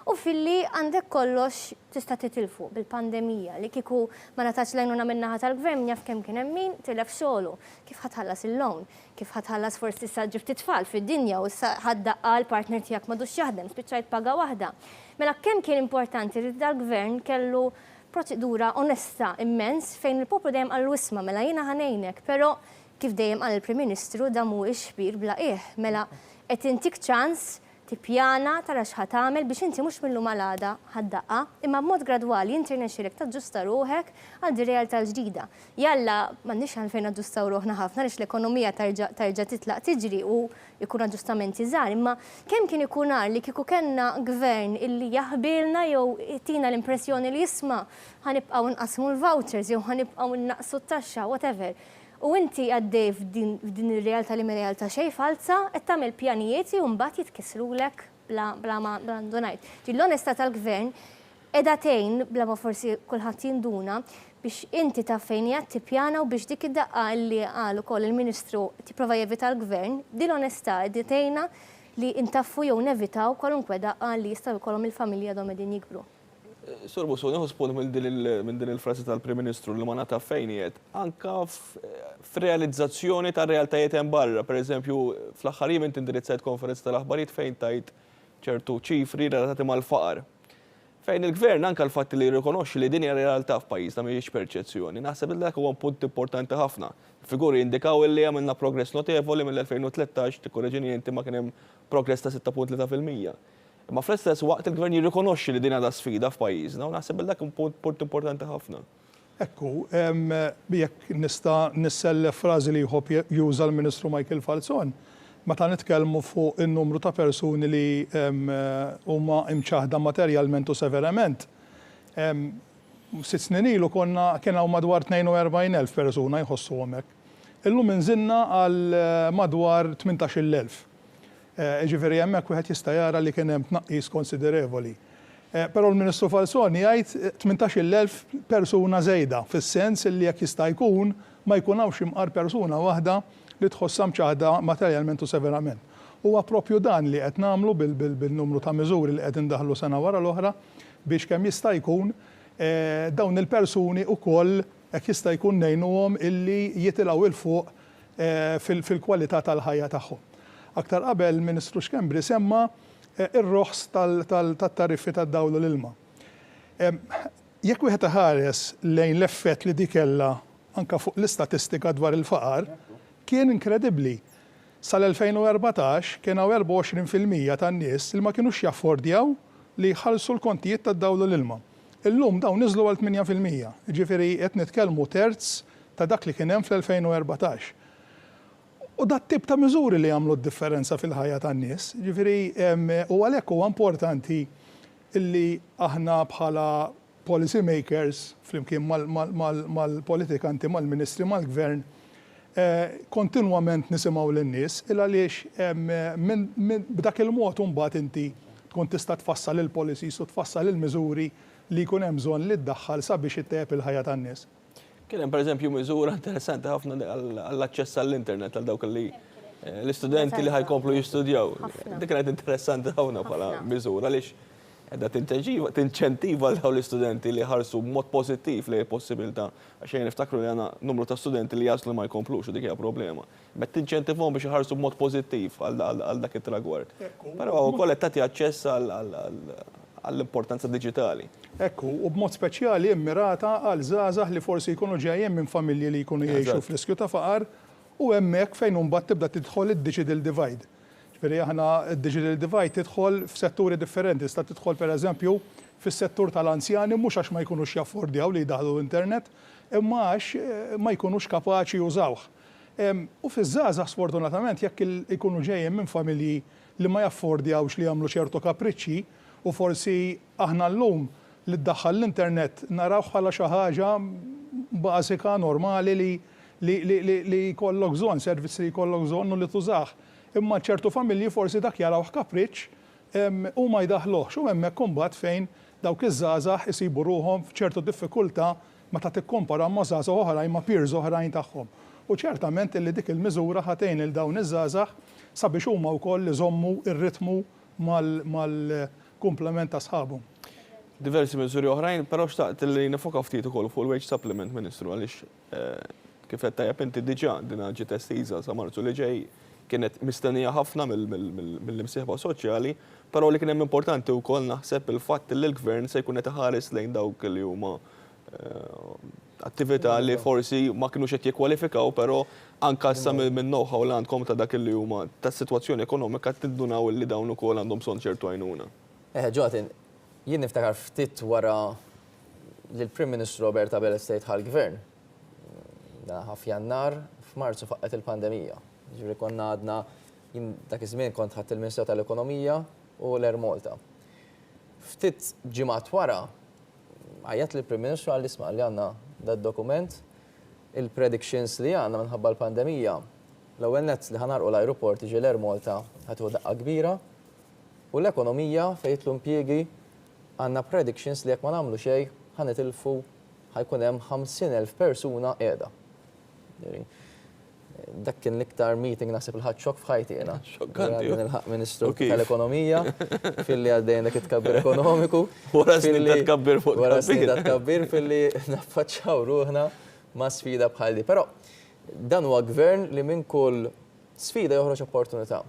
U filli għandek kollox tista' titilfu bil-pandemija li kieku ma natax lejnuna min-naħa tal-gvern jaf kemm kien hemm min tilef xogħlu, kif ħatħallas il-loan, kif ħatħallas forsi issa ġibti tfal fid-dinja u issa ħaddaqqa l-partner tiegħek m'għadux jaħdem, spiċċajt paga waħda. Mela kemm kien importanti li dal-gvern kellu proċedura onesta immens fejn il-poplu dejjem għal wisma mela jiena ħanejnek, però kif dejjem għal il-Prim Ministru da mhuwiex xbir bla mela qed intik ċans tippjana tara x'ħad tagħmel biex inti mhux millum għal ħaddaqqa, imma b'mod gradwali inti rnexxielek taġġusta ruħek għal di realtà ġdida. Jalla m'għandniex għalfejn aġġustaw ruħna ħafna għaliex l-ekonomija terġa' titlaq tiġri u jkun aġġustamenti żgħar, imma kemm kien ikun li kieku kellna gvern illi jaħbilna jew tina l-impressjoni li jisma' ħanibqgħu nqasmu l-vouchers jew ħanibqgħu innaqsu t-taxxa, whatever. U inti għaddej f'din ir-realtà li realtà xejn falsa, qed tagħmel pjanijiet u mbagħad jitkissrulek bla ma ndunajt. L-onestà tal-gvern qiegħda tgħin bla ma forsi kulħadd jinduna biex inti taf fejn hija tippjana u biex dik id-daqqa li qal ukoll il-Ministru tipprova jevita l-gvern, din l-onestà qiegħda tgħinna li intaffu jew nevitaw kwalunkwe daqqa li jistgħu jkollhom il-familja dom qegħdin jikbru. Sur Busu, nieħu spunt minn din il-frasi tal-Prim Ministru li ma nata fejnijiet, anka f'realizzazzjoni ta' realtajiet hemm barra. Pereżempju, fl-aħħar jiem inti indirizzajt konferenza tal-aħbarijiet fejn tajt ċertu ċifri relatati mal-faqar. Fejn il-gvern anka l-fatt li jirrikonoxxi li din hija realtà f'pajjiżna mhijiex perċezzjoni. Naħseb li dak huwa punt importanti ħafna. Figuri indikaw li għamilna progress notevoli mill-2013, tikkorreġini inti ma kien hemm progress ta' 6.3%. Ma fl-istess waqt il-gvern jirrikonoxxi li din għadha sfida f'pajjiżna u naħseb dak punt importanti ħafna. Ekku, jekk nista' nissellef frażi li jħobb juża l-Ministru Michael Falzon, meta nitkellmu fuq in-numru ta' persuni li huma imċaħda materjalment u severament. 6 snin ilu kien hawn madwar 42,000 persuna jħossuhom hekk. Illum inżilna għal madwar 18,000. Ġifieri hemmhekk wieħed jista' jara li kien hemm tnaqqis konsiderevoli. Però l-Ministru Falzoni jgħid 18,000 persuna żejda, fis-sens li jekk jista' jkun ma jkunx imqar persuna waħda li tħossha mċaħda materjalment u severament. Huwa proprju dan li qed nagħmlu bil-numru ta' miżuri li qed indaħlu sena wara l-oħra biex kemm jista' jkun dawn il-persuni wkoll hekk jista' jkun ngħinuhom illi jitilgħu il fuq fil-kwalità tal-ħajja tagħhom. Aktar qabel il-Ministru Xkembri semma ir-roħs tat-tariffi tad-dawl u l-ilma. Jekk wieħed iħares lejn l-effett li dik kellha anke fuq l-istatistika dwar il-faqar, kien inkredibbli. Sal-2014 kien hawn 24% tan-nies li ma kinux jaffordjaw li jħallsu l-kontijiet tad-dawl u l-ilma. Illum dawn niżlu għal 8%. Ġifieri qed nitkellmu terz ta' dak li kien hemm fl-2014. U dat tip ta' miżuri li għamlu d-differenza fil-ħajja tan-nies. Ġifieri u għalhekk huwa importanti illi aħna bħala policy makers flimkien mal-politikanti, mal-ministri, mal-gvern kontinwament nisimgħu lin-nies il għaliex b'dak il-mod imbagħad inti tkun tista' tfassal il-policies u tfassal il-miżuri li jkun hemm bżonn li ddaħħal sabiex ittejjeb il-ħajja tan-nies. Kien hemm pereżempju miżura interessanti ħafna għall-aċċess għall-internet għal dawk li l-istudenti li ħajkomplu jistudjaw. Dik kienet interessanti ħafna bħala miżura għaliex qiegħda tinċentiva dawn l-istudenti li ħarsu b'mod pożittiv li possibilità għax niftakru li għandna numru ta' studenti li jaslu ma jkomplux u dik hija problema. Met tinċentivhom biex iħarsu b'mod pożittiv għal dak it-tragward. Però wkoll qed tagħti aċċess għall-importanza diġitali. Ekku, u b'mod speċjali immirata għal żgħażagħ li forsi jkunu ġejjin minn familji li jkunu jgħixu f'riskju ta' faqar u hemmhekk fejn imbagħad tibda tidħol id-digital divide. Ġifieri aħna id-digital divide tidħol f'setturi differenti, tista' tidħol pereżempju fis-settur tal-anzjani mhux għax ma jkunux jaffordjaw li jdaħlu internet, imma għax ma jkunux kapaċi jużawh. U fiż-żgħażagħ sfortunatament jekk ikunu ġejjin minn familji li ma jaffordjawx li jagħmlu ċertu kapriċċi u forsi aħna llum li ddaħħal l-internet naraw bħala xi ħaġa bażika normali li jkollok bżonn, servizz li jkollok bżonn u li tużah. Imma ċertu familji forsi dak jaraw kapriċċ u ma jdaħluhx u hemmhekk imbagħad fejn dawk iż-żgħażagħ isibu ruhom f'ċertu diffikultà meta tikkompara ma' żgħażagħ oħrajn ma' peers oħrajn tagħhom. U ċertament li dik il-miżura ħatejn il dawn iż-żgħażagħ sabiex huma wkoll iżommu ir-ritmu mal-kumplament ta' sħabhom. Diversi miżuri oħrajn, però xtaqt li nifoka ftit ukoll fuq il-wage supplement, Ministru, għaliex kif qed tajjeb inti diġà din ġiet estiża sa Marzu li ġej kienet mistennija ħafna mill-imsieħba soċjali, però li kien hemm importanti wkoll naħseb il-fatt li l-gvern se jkun qed iħares lejn dawk li huma attività li forsi ma kienux qed jikkwalifikaw, però anka issa minn know-how li għandkom ta' dak li huma tas-sitwazzjoni ekonomika tiddunaw li dawn ukoll għandhom bżonn ċertu għajnuna. Ġotin, jien niftakar ftit wara li l-Prim Ministru Robert Abel Estate ħal-Gvern. F'Jannar, f'Marzu faqqet il-pandemija. Ġifieri konna għadna dak iż-żmien kont ħadd il-Ministru tal-Ekonomija u l-Air Malta. Ftit ġimgħat wara għajjat li l-Prim Ministru għal isma' li għandna dad-dokument il-predictions li għandna minħabba l-pandemija. L-ewwel nett li ħanarqu l-ajruport jiġi l-Air Malta ħadu daqqa kbira u l-ekonomija fejn l-impjiegi għandna predictions li jekk ma nagħmlu xejn ħanitilfu ħajkun hemm 50,000 persuna qiegħda. Dak kien l-iktar meeting naħseb il-ħadd xokk f'ħajti jiena. Xokkanti. Il-ħaq Ministru tal-Ekonomija filli għaddejn dak it-tkabbir ekonomiku. Wara snin ta' tkabbir fuq Wara snin ta' tkabbir filli naffaċċaw ruħna ma' sfida bħal di. Però dan huwa gvern li minn kull sfida joħroġ opportunità.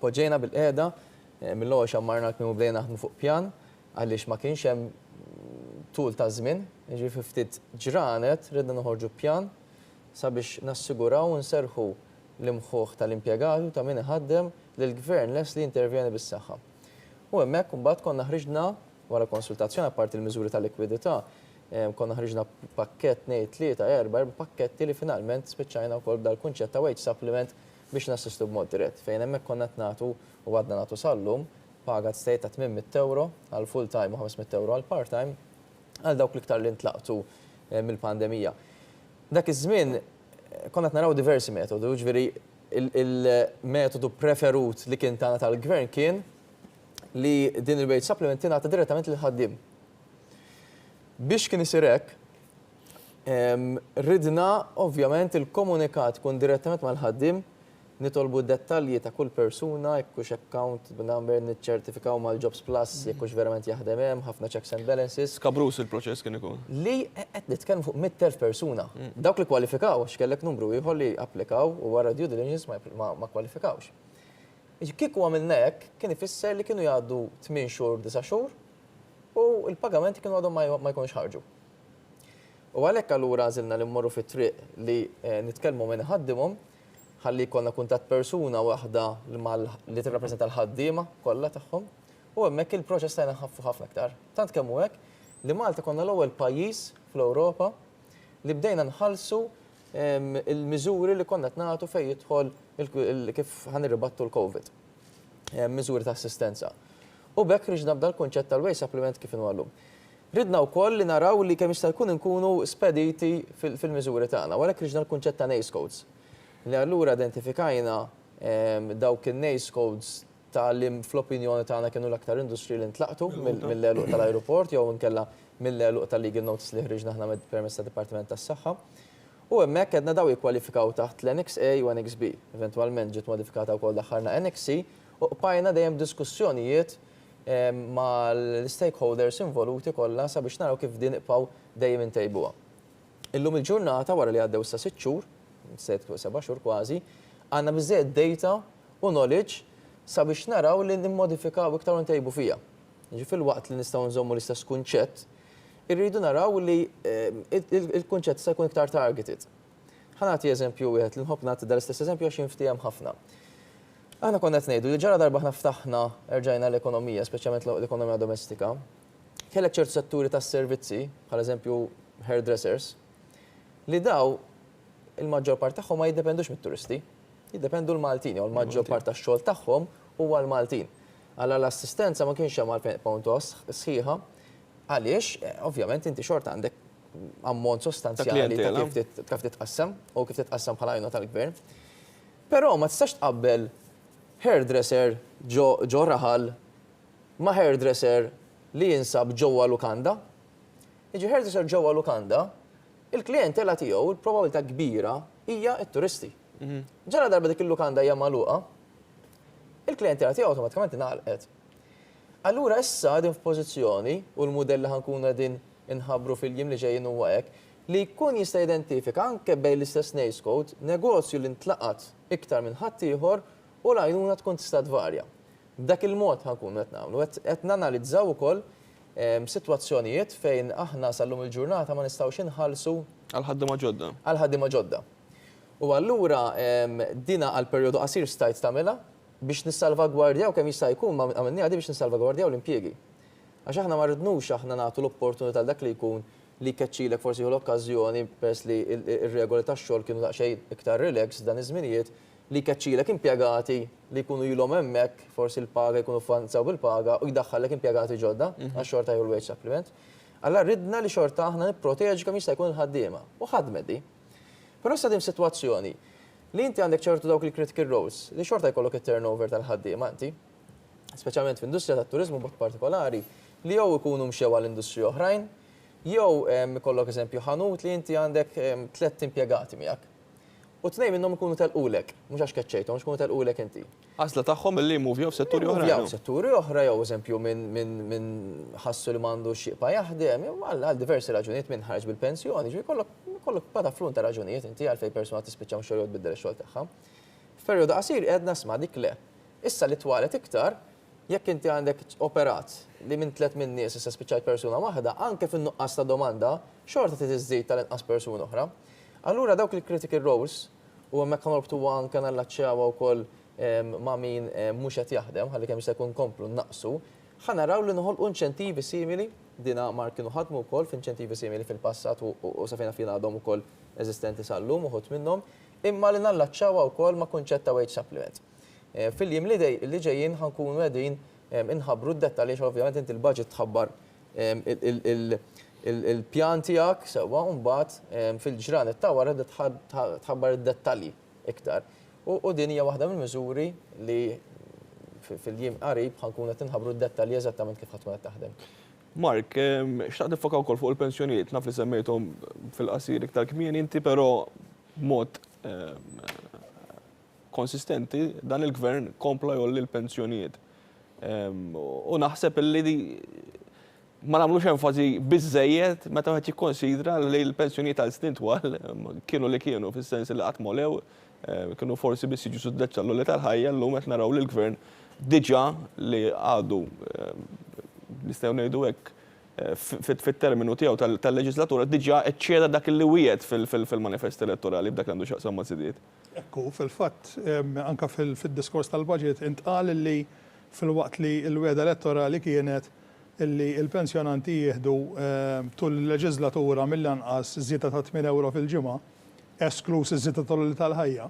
Poġġejna bil-qiegħda mill-ewwel xammarna kmienu bdejna naħdmu fuq pjan għaliex ma kienx hemm tul ta' żmien, jiġifieri ftit ġranet ridna noħorġu pjan sabiex nassiguraw u nserħu l-imħuħ tal-impjegati ta' min iħaddem li l-gvern les li intervjeni bis-saħħa. U hemmhekk imbagħad konna ħriġna wara konsultazzjoni apparti l-miżuri tal-likwidità, konna ħriġna pakkett 2, 3, 4 pakketti li finalment spiċċajna wkoll dal-kunċett ta' wage supplement biex nassistu b'mod dirett. Fejn hemmhekk konna qed nagħtu u għadna nagħtu sallum paga state ta' 800 euro għal full time u 500 euro għal part time għal dawk l-iktar li ntlaqtu mill-pandemija. Dak iż-żmien konna qed naraw diversi metodi, ġifieri il-metodu preferut li kien tagħna tal-gvern kien li din il-wage supplement tingħata direttament lil ħaddiem. Biex kien isir hekk, ridna ovvjament il-komunikat kun direttament mal-ħaddiem, nitolbu d-dettalji ta' kull persuna, jekkux account number niċċertifikaw mal-Jobs Plus, jekkux verament jaħdem hemm, ħafna checks and balances. Skabrus il-proċess kien ikun. Li qed nitkellmu fuq 100,000 persuna. Dawk li kwalifikaw x'kellek numru ieħor li applikaw u wara due diligence ma kwalifikawx. Kieku għamilna hekk kien ifisser li kienu jgħaddu 8 xhur, 9 xhur u l-pagamenti kienu għadhom ma jkunx ħarġu. U għalhekk allura għażilna li mmorru fit-triq li nitkellmu minn ħaddimhom ħalli jkollna kuntatt persuna waħda li tirrappreżenta l-ħaddiema kollha tagħhom u hemmhekk il-proċess tagħna ħaffu ħafna aktar. Tant kemm hu hekk li Malta konna l-ewwel pajjiż fl-Ewropa li bdejna nħallsu il-miżuri li konna qed nagħtu fejn jidħol kif ħanirribattu l-COVID. Miżuri ta' assistenza. U bekk riġna b'dal kunċett tal-wage supplement kif inhu llum. Ridna wkoll li naraw li kemm jista' jkun inkunu spediti fil-miżuri tagħna, għalhekk riġna l-kunċett ta' NACE codes. Li allura identifikajna dawk in-NACE codes li fl-opinjoni tagħna kienu l-aktar industri li ntlaqtu mill-eluq tal-ajruport jew inkella mill-eluq tal-legal notice li ħriġna aħna permezz tad-Dipartiment tas-Saħħa. U hemmhekk qedna daw jikkwalifikaw taħt l-NXA u NXB. Eventwalment ġiet modifikata wkoll daħħalna NXC u bqajna dejjem diskussjonijiet mal-stakeholders involuti kollha sabiex naraw kif din iqpaw dejjem intejbuha. Illum il-ġurnata wara li għaddew sa 6 xhur, 7 xhur kważi, għandna biżżejjed data u knowledge sabiex naraw li nimmodifikaw iktar u ntejbu fija. Ġi fil-waqt li nistgħu nżommu l-istess kunċett, irridu naraw li il-kunċett se jkun iktar targeted. Ħanati eżempju wieħed li nħobb nagħti dal-istess eżempju għax jinftiem ħafna. Aħna konna qed ngħidu li ġara darba aħna ftaħna erġajna l-ekonomija, speċjalment l-ekonomija domestika, kellek ċertu setturi tas-servizzi, bħal-eżempju hairdressers, li daw il-maġġor part tagħhom ma jiddependux mit-turisti, jiddependu l-Maltin, jew l-maġġor part tax-xogħol tagħhom huwa l-Maltin. Alla l-assistenza ma kienx hemm għall-puntos sħiħa, għaliex ovvjament inti xorta għandek ammont sostanzjali ta' kif titqassam u kif titqassam bħala għajnuna tal-gvern. Però ma tistax tqabbel hairdresser ġo Raħal ma' hairdresser li jinsab ġewwa Lukanda. Jiġi hairdresser ġewwa Lukanda, il-klijentela tiegħu il-probabilità kbira hija t-turisti. Ġara darba dik il-Lukanda hija magħluqa, il-klijentela tiegħu awtomatikament ingħalqet. Allura issa din f'pożizzjoni u l-mudell li ħankunu qegħdin inħabbru fil-jiem li ġejjin huwa hekk li jkun jista' jidentifika anke bejn l-istess NACE code negozju li ntlaqat iktar minn ħadd ieħor u l-għajnuna tkun tista' tvarja. B'dak il-mod ħankunu qed nagħmlu, qed nanalizzaw ukoll sitwazzjonijiet fejn aħna sallum il-ġurnata ma nistgħux inħallsu Għal-ħaddiema ġodda. għal-ħaddiema ġodda. U allura dina għal perjodu qasir stajt tagħmilha biex nissalvagwardjaw kemm jista' jkun ma għamilniha di biex nissalvagwardjaw l-impjiegi. Għax aħna ma rridnux aħna nagħtu l-opportunità dak li jkun li keċċilek forsi l-okkażjoni peress li r-regoli tax-xogħol kienu daqsxejn iktar relax dan iż-żminijiet li keċċilek impjegati li jkunu ilhom hemmhekk forsi l-paga jkunu fanzaw bil-paga u jdaħħallek impjegati ġodda għax xorta jew l-wage supplement. Alla ridna li xorta aħna nipproteġu kemm jista' jkun il-ħaddiema u ħadmet di. Però issa din sitwazzjoni li inti għandek ċertu dawk il-critical roles li xorta jkollok it-turnover tal-ħaddiema inti, speċjalment fl-industrija tat-turiżmu b'mod partikolari li jew ikunu mxew għall-industrija oħrajn, jew ikollok eżempju ħanut li inti għandek 3 impjegati miegħek. U tnejn minnhom ikunu telqulek, mhux għax keċċejthom, mhux ikunu telqulek inti. Għażla tagħhom illi jmovjaw f'setturi oħra. Jew setturi oħra jew eżempju minn ħassu li m'għandu xieqa jaħdem, jew għal diversi raġunijiet minn ħarġ bil-pensjoni, ġifieri kollok bada flun ta' raġunijiet inti għalfejn persuna tispiċċa mhux xogħol tbiddel ix-xogħol tagħha. F'perjodu qasir qegħdna sma' dik le. Issa li twalet iktar jekk inti għandek operat li minn 3 minn nies issa spiċċajt persuna waħda, anke fin-nuqqas ta' domanda, xorta tiżżid tal-inqas persuna oħra. Allura dawk il-critical roles u hemmhekk norbtu anke nallaċċjaw wkoll ma' min mhux qed jaħdem, ħalli kemm jista' jkun komplu naqsu, ħanaraw li noħolqu inċentivi simili, dina mar kienu ħadmu wkoll f'inċentivi simili fil-passat u sa fejn fina għadhom ukoll eżistenti sal-lum uħud minnhom, imma li nallaċċjaw wkoll ma' kunċett ta' wage supplement. Fil-jiem li ġejjin ħankunu qegħdin inħabbru d-dettalji ovvjament inti il-budget tħabbar il-pjan tiegħek sewwa u mbagħad fil-ġranet ta' wara tħabbar id-dettalji iktar. U din hija waħda mill-miżuri li fil-jiem qarib ħankun qed inħabbru d-dettalji eżattament kif ħadd tkun qed taħdem. Mark, xtaqt nifokaw wkoll fuq il-pensjonijiet, naf li semmejthom fil-qasir iktar kmieni inti però mod konsistenti dan il-gvern kompla jolli l-pensjonijiet. U naħseb li ma nagħmlux enfasi biżejjed meta wieħed jikkonsidra li l-pensjonijiet għal snin twal kienu li kienu fis-sens li qatt molew, kienu forsi biss jiġu suddeċċa l-loli tal-ħajja llum qed naraw li l-gvern diġà li għadu nistgħu ngħidu hekk fit-terminu tiegħu tal-leġislatura diġà eċċeda dak li wiegħed fil-manifest elettorali b'dak għandu x'aqsam ma' sidiet. Ekku, fil-fatt, anka fil-diskors tal-budget intqal li fil-waqt li l-weda elettorali kienet illi il-pensjonanti jieħdu tul il-leġislatura mill-anqas żieda ta' 8 euro fil-ġimgħa, esklus iż-żieda tal-ħajja.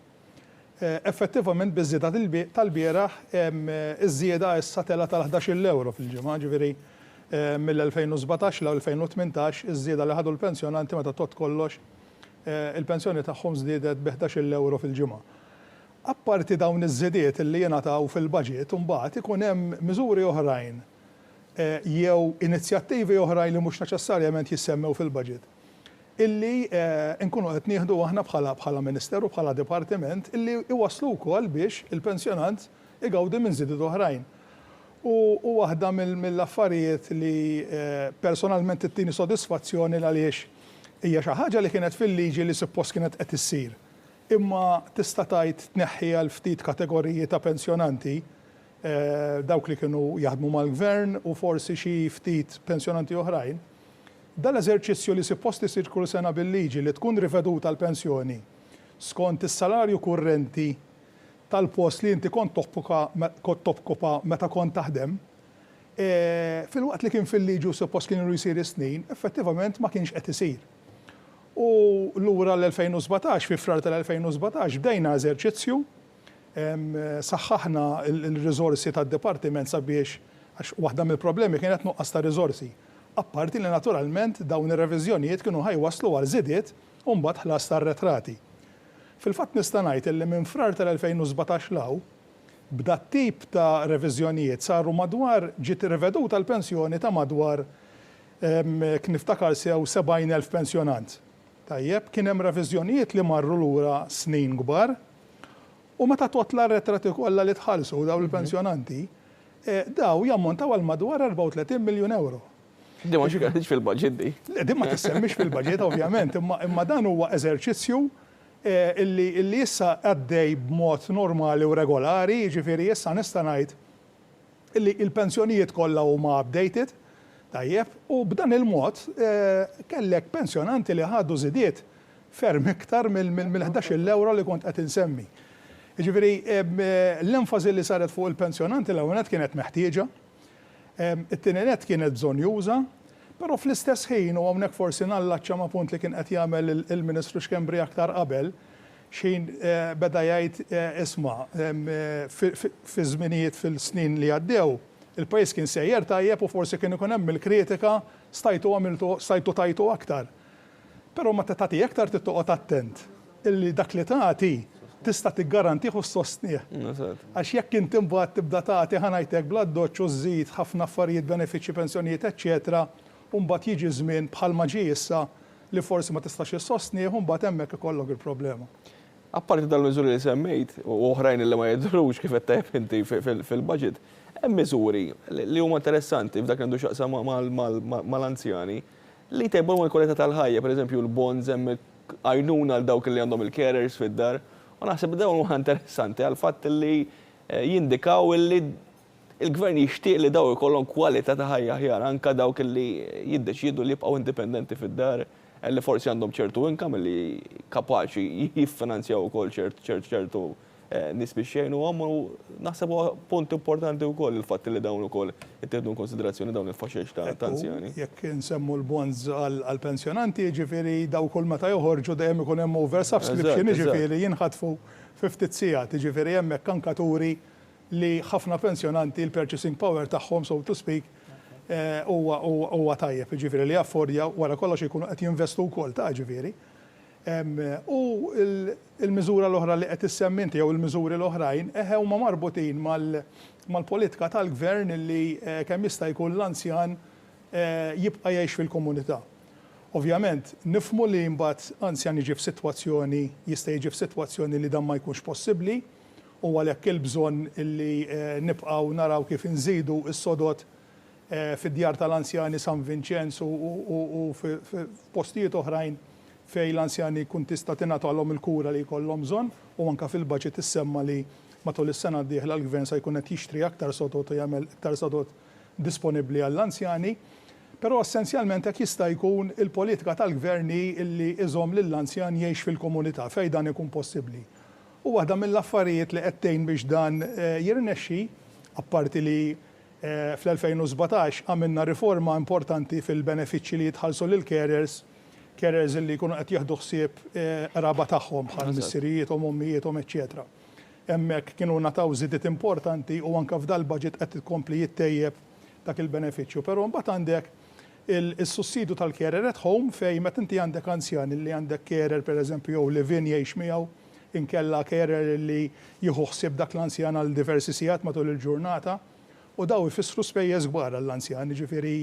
Effettivament biż-żieda tal-bieraħ iż-żieda issa tela tal-11 euro fil-ġimgħa, ġifieri mill-2017 l-2018 iż-żieda li ħadu l-pensjonanti meta tot kollox il-pensjoni tagħhom żdiedet b'11 euro fil-ġimgħa. Apparti dawn iż-żiediet li jingħataw fil-budget imbagħad ikun hemm miżuri oħrajn jew inizjattivi oħrajn li mhux neċessarjament jissemmew fil-budget illi nkunu qed nieħdu aħna bħala Ministeru bħala Dipartiment illi iwasslu wkoll biex il-pensjonant igawdi minn żiediet oħrajn. U waħda mill-affarijiet li personalment ittini sodisfazzjoni għaliex hija xi ħaġa li kienet fil-liġi li suppost kienet qed issir. Imma tista' tgħid tneħħi għal ftit kategoriji ta' pensjonanti dawk li kienu jaħdmu mal-gvern u forsi xi ftit pensjonanti oħrajn. Dal-eżerċizzju li suppost isir kull sena bil-liġi li tkun riveduta l-pensjoni skont is-salarju kurrenti tal-post li inti kont tokkupa meta kont taħdem, fil-waqt li kien fil-liġi u suppost kienu jsir snin, effettivament ma kienx qed isir. U lura l-2017, fi frar tal-2017, bdejna eżerċizzju, saħħaħna il-rizorsi tad-Dipartiment sabiex, għax waħda mill-problemi kienet nuqqas ta' rizorsi. Apparti li naturalment dawn ir-reviżjonijiet kienu ħajwaslu għal żidiet u mbagħad ħlas tar-retrati. Fil-fatt nista' ngħid li minn frar tal-2017 law bda tip ta' reviżjonijiet saru madwar ġiet irreveduta l-pensjoni ta' madwar kien niftakar sew 70,000 pensjonant. Tajjeb, kien hemm reviżjonijiet li marru lura snin kbar u meta totla r-retrati kollha li tħallsu daw il-pensjonanti, daw jammontaw għal madwar 34 miljun euro. Di ma ġikarriġ fil-budget di. Di ma tissemmix fil-budget ovvjament, imma dan huwa eżerċizzju illi issa għaddej b'mod normali u regolari, ġifieri issa nista' ngħid illi il-pensjonijiet kollha huma updated, Tajjeb, u b'dan il-mod kellek pensjonanti li ħadu żidiet ferm iktar mill-11 euro li kont qed insemmi. Jiġifieri l-enfasi li saret fuq il-pensjonanti l-ewwel kienet meħtieġa, it-tieni net kienet bżonn juża, però fl-istess ħin u hawnhekk forsi nallaċċa ma' punt li kien qed jagħmel il-Ministru Xkembri aktar qabel, xejn beda jgħid isma' fi żminijiet fil-snin li għaddew, il-pajjiż kien sejjer tajjeb u forsi kien ikun hemm il-kritika stajtu tajtu aktar. Però ma tagħti aktar tittoqgħod attent illi dak li tagħti tista' tiggarantih u ssostnih. Għax jekk inti mbagħad tibda tagħti ħanajtek bla doċċ u żżid ħafna affarijiet, benefiċċji, pensjonijiet, eċċetera, u mbagħad jiġi żmien bħalma ġie issa li forsi ma tistax issostnih u mbagħad hemmhekk ikollok il-problema. Apparti dal-miżuri li semmejt u oħrajn li ma jidhrux kif qed tajb inti fil-budget, hemm miżuri li huma interessanti f'dak li għandu x'aqsam mal-anzjani li jtejbu l-kwalità tal-ħajja, pereżempju l-bonds hemm għajnuna għal dawk li għandhom il-carers fid-dar. U naħseb dawn huwa interessanti għal fatt li jindikaw li il-gvern jixtieq li daw ikollhom kwalità ta' ħajja aħjar anke dawk li jiddeċiedu li jibqgħu indipendenti fid-dar li forsi għandhom ċertu income li kapaċi jiffinanzjaw ukoll ċertu nies biex jgħinuhom u naħseb huwa punt importanti wkoll il-fatt li dawn ukoll ittieħdu konsiderazzjoni dawn il-faxex ta' anzjani. Jekk insemmu l-bonds għall-pensjonanti, ġifieri daw kull meta joħorġu dejjem ikun hemm over subscription, ġifieri jinħatfu 50 sigħat, ġifieri hemmhekk anke turi li ħafna pensjonanti l-purchasing power tagħhom, so to speak, huwa tajjeb, ġifieri li affordja wara kollox ikunu qed jinvestu wkoll ta' ġifieri. U il-miżura l-oħra li qed issemminti jew il-miżuri l-oħrajn huma marbutin mal-politika tal-gvern li kemm jista' jkun l-anzjan jibqa' jgħix fil-komunità. Ovvjament, nifhmu li mbagħad anzjan jiġi f'sitwazzjoni jista' jiġi f'sitwazzjoni li dan ma jkunx possibbli u għalhekk il-bżonn li nibqgħu naraw kif inżidu s-sodod fid-djar tal-anzjani San Vincenzo u f'postijiet oħrajn fej l-anzjani kun tista' tingħatalhom il-kura li jkollhom bżonn u anke fil-budget issemma li matul is-sena d-dieħla l-gvern se jkun qed jixtri aktar sodod u jagħmel aktar sodod disponibbli għall-anzjani, però essenzjalment hekk jista' jkun il-politika tal-gverni li iżomm lill-anzjan jgħix fil-komunità fejn dan ikun possibbli. U waħda mill-affarijiet li qed tgħin biex dan jirnexxi, apparti li fl-2017 għamilna riforma importanti fil-benefiċċji li jitħallsu lill-carers li jkunu qed jieħdu ħsieb raba tagħhom bħal missierietom, ommijietom, eċċetera. Hemmhekk kienu nataw żidiet importanti u anke f'dal budget qed tkompli jittejjeb dak il-benefiċċju. Però mbagħad għandek is-sussidju tal-carer at home fejn meta inti għandek anzjan li għandek carer pereżempju jew live-in jgħix miegħu inkella carer li jieħu ħsieb dak l-anzjan għal diversi sigħat matul il-ġurnata u daw ifissru spejjeż kbar għall-anzjan, jiġifieri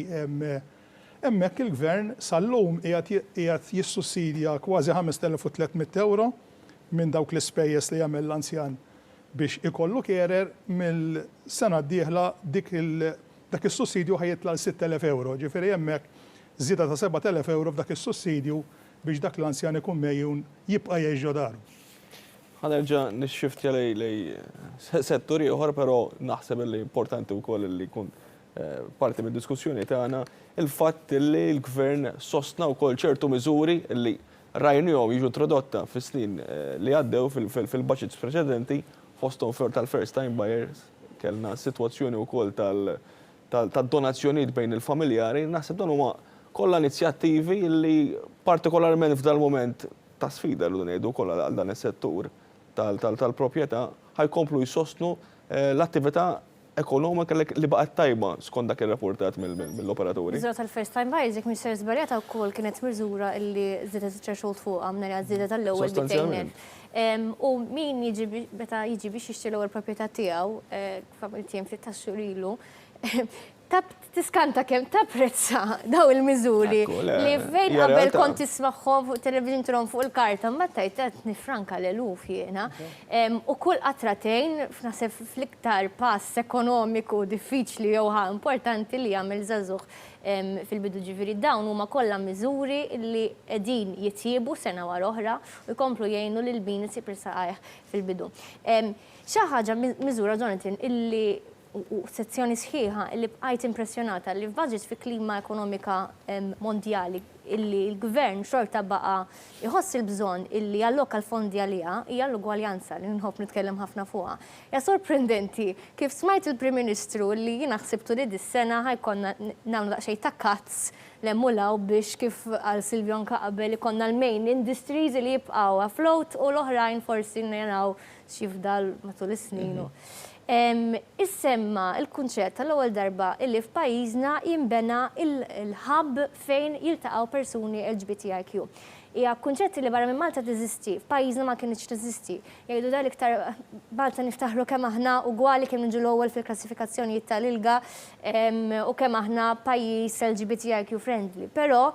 hemmhekk il-gvern sal-lum qiegħed jissussidja kważi 5,300 euro minn dawk l-ispejjeż li jagħmel l-anzjan biex ikollu carer mill-sena d-dieħla dak is-sussidju ħajjitla l 6,000 euro. Ġifieri hemmhekk żieda ta' 7,000 euro f'dak is-sussidju biex dak l-anzjan ikun mejjun jibqa' jgħix ġo daru. Ħanerġa' nixxiftja lej setturi oħra, però naħseb li importanti wkoll li jkun parti mid-diskussjoni tagħna il-fatt li l-gvern sostna wkoll ċertu miżuri li rajnihom jiġu introdotta fis-snin li għaddew fil-budgets preċedenti fosthom tal-first time buyers kellna sitwazzjoni wkoll tad-donazzjonijiet bejn il-familjari, naħseb dan huma kollha inizjattivi li partikolarment f'dal mument ta' sfida li ngħidu wkoll għal dan is-settur tal-proprjetà ħajkomplu jsostnu l-attività ekonomika li baqgħet tajba skont dak ir-rapportat mill-operaturi. Miżura tal-first time buyers jekk Mr. Żbarjata wkoll kienet miżura li żiedet iċ-threshold fuqha minn żiedet tal-ewwel bitejn. U min jiġi meta jiġi biex jixtri l-ewwel proprjetà tiegħu f'tiem 13 xhur ilu, tiskanta kemm tapprezza daw il-miżuri li fejn qabel kont tismagħhom fuq television turhom fuq il-karta ma tajt qed nifranka l-eluf jiena. U kull qatratejn naħseb fl-iktar pass ekonomiku diffiċli jew importanti li jagħmel żagħżugħ fil-bidu ġifieri dawn huma kollha miżuri li qegħdin jitjiebu sena wara oħra u jkomplu jgħinu lil min isib saqajh fil-bidu. Xi ħaġa miżura Jonathan illi u sezzjoni sħiħa illi bqajt impressjonata li f'budget fi klima ekonomika mondjali illi l-gvern xorta baqa iħoss il-bżonn illi alloka l-fondi għalija hija l-ugwaljanza li nħobb nitkellem ħafna fuqha. Ja sorprendenti kif smajt il-Prim Ministru li jiena ħsibtu li dis-sena ħajkonna nagħmlu daqsxejn ta' kazz l-emmulaw biex kif għal Silvjon qabel ikonna l-main industries li jibqgħu afloat u l-oħrajn forsi naraw x'jifdal matul is-snin. Issemma il-kunċett tal-ewwel darba illi f'pajjiżna jinbena il-hub fejn jiltaqgħu persuni LGBTIQ. Hija kunċett li barra minn Malta teżisti, f'pajjiżna ma kienx teżisti. Jgħidu dan iktar Malta niftaħru kemm aħna ugwali kemm niġu l-ewwel fil-klassifikazzjonijiet tal-ilga u kemm aħna pajjiż LGBTIQ friendly. Però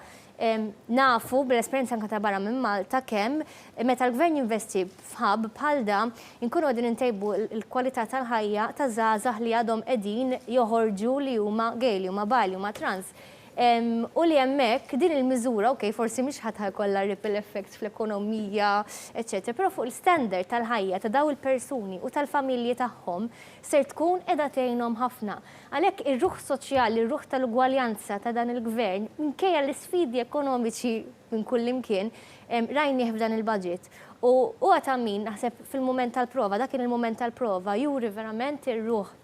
nafu bil-esperienza anka ta' barra minn Malta kemm meta l-gvern jinvesti f'hub bħal da inkunu qegħdin intejbu l-kwalità tal-ħajja ta' żgħażagħ li għadhom qegħdin joħorġu li huma gay, li huma bi, li huma trans. U li hemmhekk din il-miżura, okej, forsi mhix ħadd ħajkollha ripple effects fl-ekonomija, eċetera, però fuq il-standard tal-ħajja ta' daw il-persuni u tal-familji tagħhom ser tkun qiegħda tgħinhom ħafna. Għalhekk ir-ruħ soċjali, ir-ruħ tal-ugwaljanza ta' dan il-gvern minkejja l-isfidi ekonomiċi minn kull imkien rajnieh f'dan il-budget. U ta' min naħseb fil-mument tal-prova, dak kien il-mument tal-prova, juri verament ir-ruħ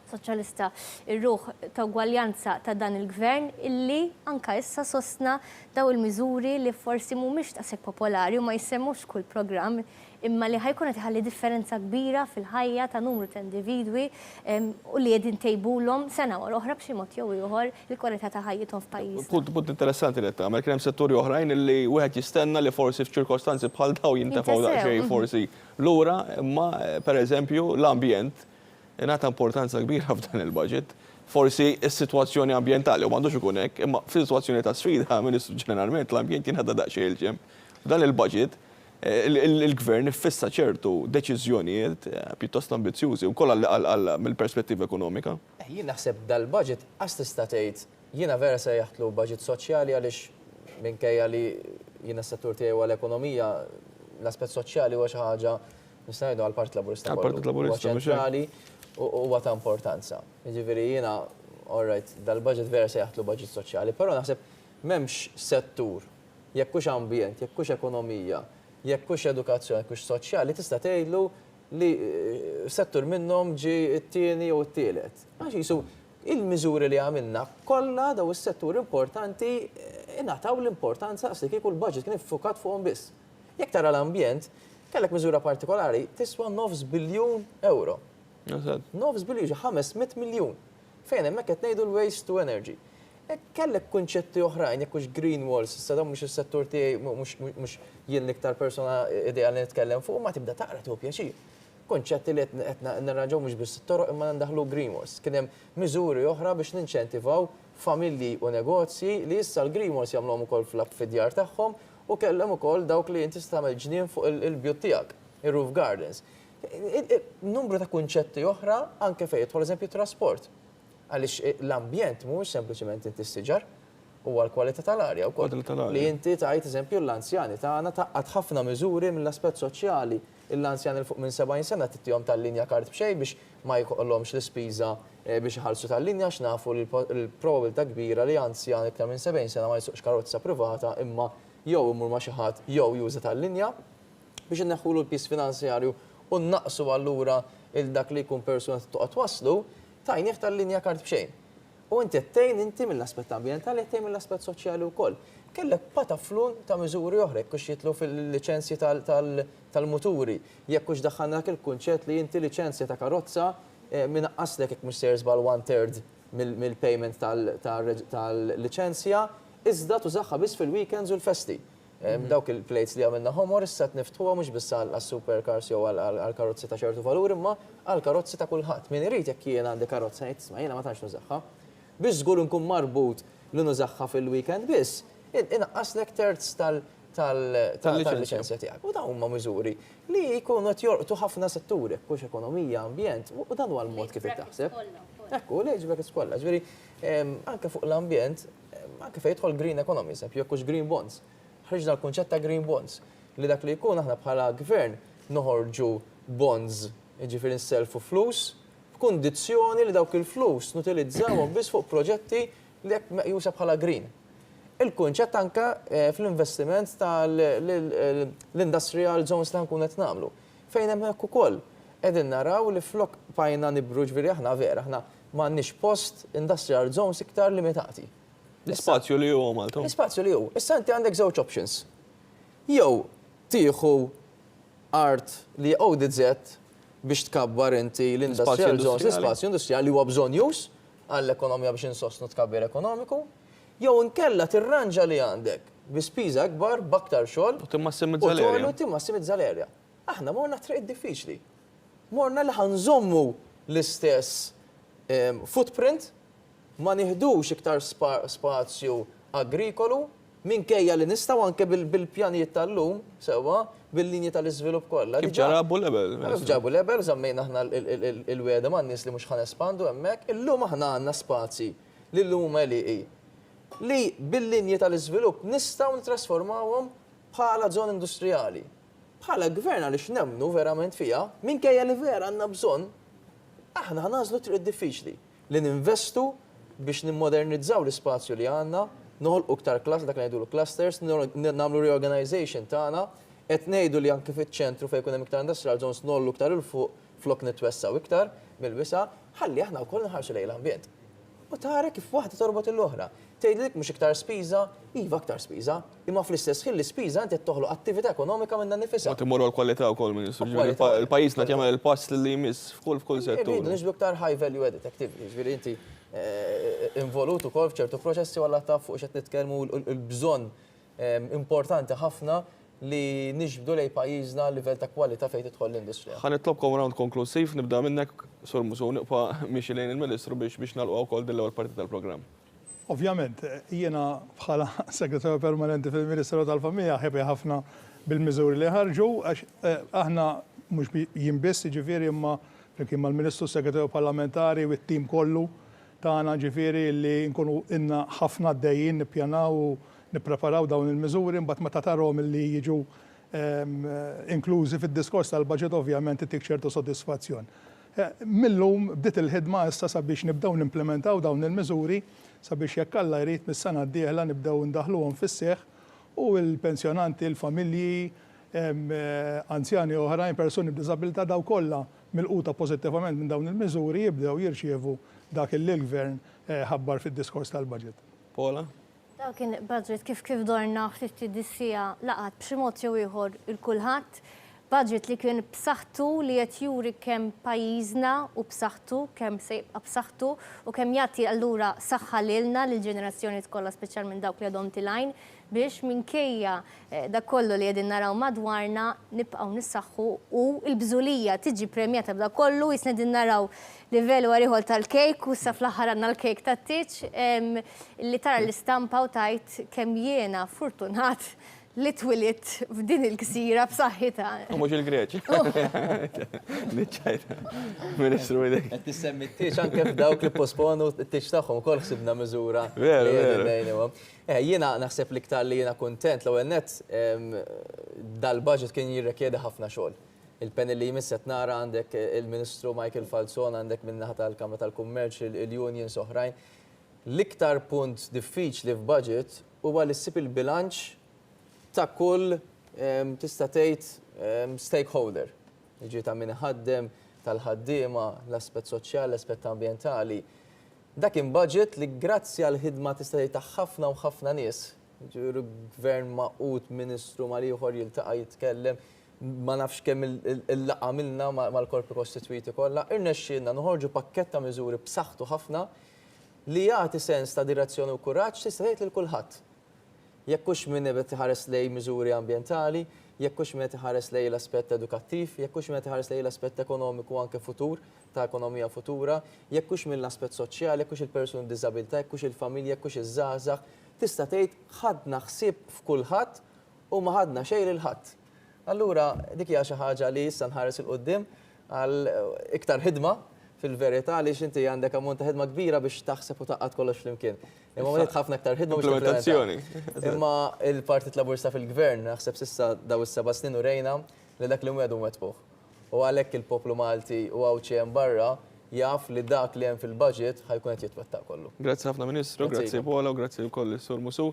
soċjalista, ir-ruħ ta' ugwaljanza ta' dan il-gvern illi anka issa sostna daw il-miżuri li forsi mhumiex tasek popolari u ma jissemmux kull programm imma li ħajkun qed iħalli differenza kbira fil-ħajja ta' numru ta' individwi u li qegħdin tejbulhom sena wara oħra b'xi mod jew ieħor il-kwalità ta' ħajjithom f'pajjiż. Punt interessanti li tagħmel kien hemm setturi oħrajn li wieħed jistenna li forsi f'ċirkostanzi bħal daw jintefgħu daqsxejn forsi lura, imma pereżempju l-ambjent nagħta importanza kbira f'dan il-budget. Forsi s-sitwazzjoni ambjentali u m'għandux ikun hekk, imma f'sitwazzjoni ta' sfida Ministru ġeneralment l-ambjent jingħadda daqsxejn il-ġem. F'dan il-budget il-gvern iffissa ċertu deċiżjonijiet pjuttost ambizzjużi wkoll mill-perspettiva ekonomika. Jien naħseb dal-budget għas tista' tgħid jiena vera se jaħtlu budget soċjali għaliex minkejja li jiena s-settur tiegħi għall-ekonomija l-aspett soċjali huwa xi ħaġa nista' ngħidu għall-Partit Laburista ċentrali u ta' importanza. Jiġifieri jiena all-right, dal-budget vera se jaħtlu budget soċjali, però naħseb m'hemmx settur, jekk hux ambjent, jekk hux ekonomija, jekk hux edukazzjoni, jekk hux soċjali, tista' tgħidlu li settur minnhom ġi t-tieni u t-tielet. Għax jisu il-miżuri li għamilna kollha daw is-settur importanti ingħataw l-importanza għasli kieku l-budget kien iffukat fuqhom biss. Jekk tara l-ambjent, kellek miżura partikolari tiswa 9 biljun euro. 9 biljun, 500 miljun. Fejn hemmhekk qed ngħidu l-waste to energy. Kellek kunċetti oħrajn, jekk hux green walls, issa dan mhux is-settur tiegħi mhux jien l-iktar persuna ideali nitkellem fuq, ma tibda taqra tu pjaċir. Kunċetti li qed narranġaw mhux biss it-toroq imma ndaħlu green walls. Kien hemm miżuri oħra biex ninċentivaw familji u negozji li issa l-green walls jagħmluhom ukoll fid-djar tagħhom u kellhom ukoll dawk li inti tagħmel ġnien fuq il-bjut tiegħek, ir-roof gardens. Numru ta' kunċetti oħra anke fejn jidħol eżempju trasport. Għaliex l-ambjent mhuwiex sempliċement inti s-siġar huwa l-kwalità tal-arja wkoll. Li inti tgħid eżempju l-anzjani tagħna taqqad ħafna miżuri mill-aspett soċjali. L-anzjani fuq minn 70 sena tittihom tal-linja kart b'xejn biex ma jkollhomx l-ispiża biex iħallsu tal-linja x'nafu l-probabilità kbira li anzjan iktar minn 70 sena ma jsuqx karozza privata imma jew imur ma' xi ħadd jew juża tal-linja biex inneħħulu l-pis finanzjarju u naqsu allura il-dak li jkun persuna toqgħod waslu tajnieh tal-linja kart b'xejn. U inti ttejn inti mill-aspett ambjentali ttejn mill-aspett soċjali wkoll. Kellek pataflun ta' miżuri oħra jekk hux jitlu fil-liċenzji tal-muturi, jekk hux daħħalnak il-kunċett li inti liċenzja ta' karozza minaqqaslek jekk mhux sejrs bal 1/3 mill-payment tal-liċenzja, iżda tużaħħa biss fil-weekends u l-festi. Dawk il-plates li għamilna homor issa tniftħuha mhux biss għal-supercars jew għal-karozzi ta' ċertu valur imma għal-karozzi ta' kulħadd. Min irid jekk jien għandi karozza ngħid isma' jiena ma tantx nużaħħa. Biex żgur nkun marbut li nużaħħa fil-weekend biss, inaqqaslek terz tal-liċenzja tiegħek. U dawn huma miżuri li jkunu qed jorqtu ħafna setturi, hux ekonomija, ambjent, u dan huwa l-mod kif taħseb. Ekku, li ġbek iskolla. Ġifieri anke fuq l-ambjent, anke fejn jidħol green economy, jekk hux green bonds. Ħriġna l-kunċett ta' green bonds li dak li jkun aħna bħala gvern noħorġu bonds, jiġifieri nselfu flus b'kundizzjoni li dawk il-flus nutilizzawhom biss fuq proġetti li hekk meqjusa bħala green. Il-kunċett anke fl-investiment tal-industrial zones li nkun qed nagħmlu. Fejn hemmhekk ukoll qegħdin naraw li flok bajna nibru ġifieri aħna vera aħna m'għandniex post industrial zones iktar limitati. L-ispazju li huwa Malta. L-ispazju li hu. Issa inti għandek żewġ options. Jew tieħu art li qudc biex tkabbar inti l-industrial zones, l-ispazju industrijali li huwa bżonn już għall-ekonomija biex insostnu tkabbir ekonomiku, jew inkella tirranġa li għandek bi spiża akbar b'aktar xogħol u timmassimizza l-erja. Aħna morna triq diffiċli. Morna li ħanżommu l-istess footprint, ma nieħdux iktar spazju agrikolu minkejja li nistgħu anke bil-pjanijiet tal-lum sewwa bil-linji tal-iżvilupp kollha. Kif ġabu l-ebel? Ġabu l-ebel, żammejna aħna il-weda man nies li mhux ħanespandu hemmhekk, illum aħna għandna spazji li llum eliqi li bil-linji tal-iżvilupp nistgħu nittrasformawhom bħala żona industrijali. Bħala gvern għaliex nemmnu verament fiha, minkejja li vera għandna bżonn, aħna ħanażlu triq diffiċli li ninvestu biex nimmodernizzaw l-ispazju li għandna, noħolqu iktar dak li ngħidu clusters, nagħmlu reorganization tagħna, qed ngħidu li anke fiċ-ċentru fejn ikun hemm iktar industrial zones noħolqu iktar il fuq flok nitwessaw iktar mill-wisa, ħalli aħna wkoll nħarsu lejn l-ambjent. U tara kif waħda torbot il-oħra. Tgħidlek mhux iktar spiża, iva aktar spiża, imma fl-istess ħin l-ispiża inti qed toħloq attività ekonomika minn dan nifisha. Ma timmorru l-kwalità wkoll Ministru. Il-pajjiżna jagħmel il-pass li jmiss f'kull settur. Irridu niġbdu iktar high value added activities, ġifieri inti involut ukoll f'ċertu proċessi walla taf fuq x'qed nitkellmu l-bżonn importanti ħafna li niġbdu lejn pajjiżna livell ta' kwalità fejn tidħol l-industrija. Ħanitlobkom round konklusiv, nibda minnek Sur Musu nibqa' mixi lejn il-Ministru biex nagħlqu wkoll din l-ewwel parti tal-programm. Ovvjament, jiena bħala segretarju permanenti fil-Ministeru tal-Familja ħebi ħafna bil-miżuri li ħarġu, għax aħna mhux jinbiss ġifieri imma flimkien mal-Ministru Segretarju Parlamentari u t-tim kollu tagħna ġifieri li nkunu inna ħafna għaddejjin nippjanaw u nippreparaw dawn il-miżuri mbagħad meta tarhom li jiġu inklużi fid-diskors tal-budget ovvjament itik ċertu sodisfazzjon. Millum bdiet il-ħidma issa sabiex nibdew nimplementaw dawn il-miżuri sabiex jekk Alla jrid mis-sena d-dieħla nibdew ndaħluhom fis-seħħ u l-pensjonanti, l-familji, anzjani oħrajn, persuni b'diżabilità daw kollha milquta pożittivament minn dawn il-miżuri jibdew jirċievu dak li l-Gvern ħabbar fid-diskors tal-budget. Paula? Daw kien budget kif dorna ftit dissija laqat b'xi mod jew ieħor il-kulħadd. Budget li kien b'saħħtu li qed juri kemm pajjiżna u b'saħħtu, kemm se jibqa' b'saħħtu u kemm jagħti allura saħħa lilna lill-ġenerazzjoni kollha speċjalment dawk li għadhom tilajn biex minkejja dak kollu li qegħdin naraw madwarna nibqgħu nissaħħu u l-bżulija tiġi premjata b'dak kollu jisna qegħdin naraw livell ieħor tal-kejk u sa fl-aħħar għandna l-kejk tat-tiċ li tara l-istampa u tajt kemm jiena fortunat li twilit f'din il-ksira b'saħħitha. Mhux il-Greċ. Niċċajta. Ministru idek. Qed tissemmi t-tieċ anke f'dawk li posponu t-tieċ tagħhom ukoll ħsibna miżura. Veru. Jiena naħseb l-iktar li jiena kuntent l-ewwel nett dal-budget kien jirrikjedi ħafna xogħol. Il-pen li jmiss qed nara għandek il-Ministru Michael Falzon, għandek min-naħa tal-Kamra tal-Kummerċ, il-unions oħrajn. L-iktar punt diffiċli f'budget huwa li ssib il-bilanċ ta' kull tista' tgħid stakeholder. Jiġi ta' min iħaddem tal-ħaddiema, l-aspett soċjali, l-aspett ambjentali. Dak kien budget li grazzi għal ħidma tista' tgħid ta' ħafna u ħafna nies. Ġifieri gvern maqut, ministru mal ieħor jiltaqa' jitkellem, ma nafx kemm il-laqgħa milna mal-korpi kostitwiti kollha, irnexxielna noħorġu pakkett ta' miżuri b'saħħtu ħafna li jagħti sens ta' direzzjoni u kuraġġ tista' tgħid lil kulħadd. Jekkux minn qed iħares lejn miżuri ambjentali, jekkux minn qed iħares lejn l-aspett edukattiv, jekkux minn qed iħares lejn l-aspett ekonomiku anke futur, ta' ekonomija futura, jekkux minn l-aspett soċjali, jekkux il-persuni b'diżabilità, jekkux il-familja, jekkux iż-żgħażagħ, tista' tgħid ħadna ħsieb f'kulħadd u ma ħadna xejn lil ħadd. Allura dik hija xi ħaġa li issa nħares il-qudiem għal iktar ħidma fil-verità li inti għandek ammont ta' ħidma kbira biex taħseb u taqqad kollox flimkien. Imma ma ħafna aktar ħidma biex implementazzjoni. Imma il-Partit Laburista fil-Gvern naħseb s'issa daw is-7 snin u rejna li dak li mwedu metbuh. U għalhekk il-poplu Malti u hawn barra jaf li dak li hemm fil-budget ħajkun qed jitwettaq kollu. Grazzi ħafna Ministru, grazzi Paula u grazzi wkoll is-Sur Musu.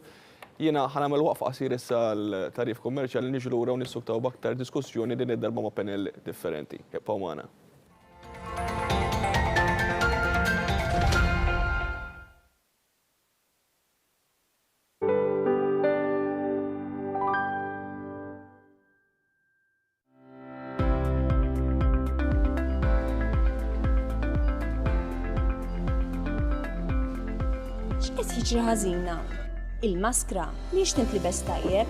Jiena ħanamel waqfa qasir issa l-tarif kummerċjali niġu lura u nissuktaw b'aktar diskussjoni din id-darba ma' panel differenti. Keppaw magħna. X'qed jiġri ħażina? Il-maskra mhix tintlibes tajjeb?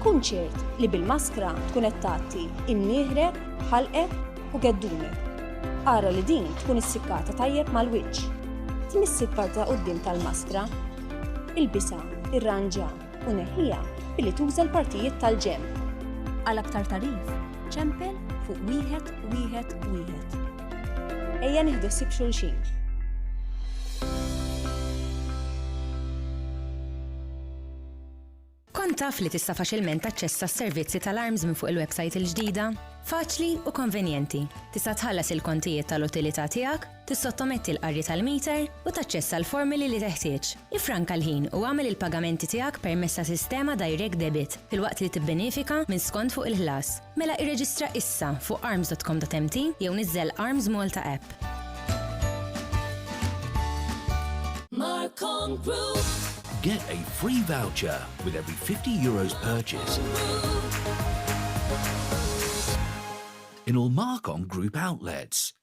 Kun ċert li bil-maskra tkun qed tagħti innieħrek, ħalqek u geddumek. Ara li din tkun issikkata tajjeb mal-wiċċ. Tmissi l-parta quddiem tal-maskra, ilbisha, irranġa u neħħiha billi tuża l-partijiet tal-ġenb. Għal aktar tarif, ċempel fuq wieħed wieħed wieħed. Ejja nieħdu ħsieb xulxin. Kont taf li tista' faċilment taċċessa s-servizzi tal-arms minn fuq il-website il-ġdida? Faċli u konvenjenti. Tista' tħallas il-kontijiet tal-utilità tiegħek, tissottometti l-qarri tal-meter u taċċessa l-formuli li teħtieġ. Ifranka l-ħin u għamel il-pagamenti tiegħek permezz ta' sistema Direct Debit filwaqt li tibbenefika minn skont fuq il-ħlas. Mela irreġistra issa fuq arms.com.mt jew niżżel Arms Malta app. Marcon Group. Get a free voucher with every €50 purchase in all Marcon Group outlets.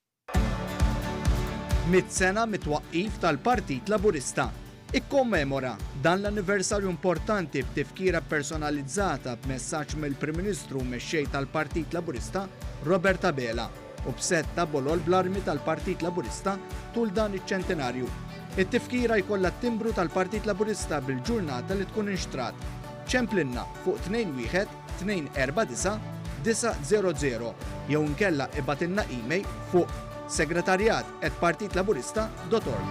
Mit-sena mit-twaqqif tal-Partit Laburista. Ikkommemora dan l-anniversarju importanti b'tifkira personalizzata b'messaġġ mill-Prim Ministru mexxej tal-Partit Laburista Roberta Bela u b'setta bolol bl-armi tal-Partit Laburista tul dan iċ-ċentenarju. It-tifkira jkollha t-timbru tal-Partit Laburista bil-ġurnata li tkun inxtrat. ċemplinna fuq 21-249-900 jew nkella ibatilna email fuq segretarjat@partitlaburista.org.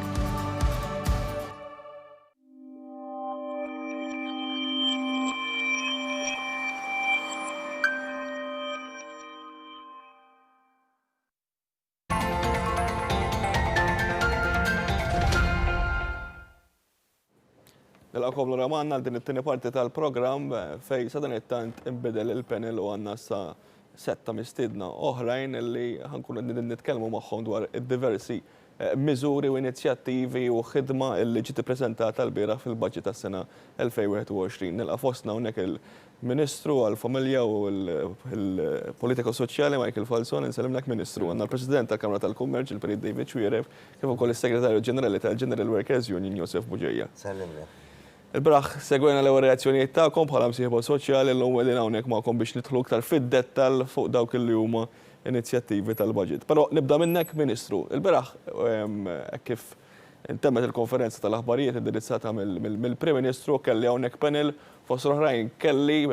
Nilqakom l ramanna din it-tieni parti tal-programm fej sa dan it-tant imbidel il-panel u għandna sa setta mistiedna oħrajn li ħankunu nitkellmu magħhom dwar id-diversi miżuri u inizjattivi u ħidma li ġiet ippreżentata l-bieraħ fil-budget tas-sena 2021. Nilqa' fostna hawnhekk il-Ministru għall-Familja u l-Politika Soċjali Michael Falzon, insellimlek Ministru. Għandna l-President tal-Kamra tal-Kummerċ il-Perit David Xwierev, kif ukoll is-Segretarju Ġenerali tal-General Workers Union Josef Buġejja. Sellimlek. Il-braħ segwena l-ewwel reazzjonijiet tagħkom bħala msieħba soċjali l-lum qegħdin hawnhekk magħkom biex nidħlu aktar fid-dettall fuq dawk li huma inizjattivi tal-budget. Però nibda minnek Ministru. Il-braħ kif intemmet il-konferenza tal-aħbarijiet indirizzata mill-Prim Ministru kelli hawnhekk panel fost oħrajn kelli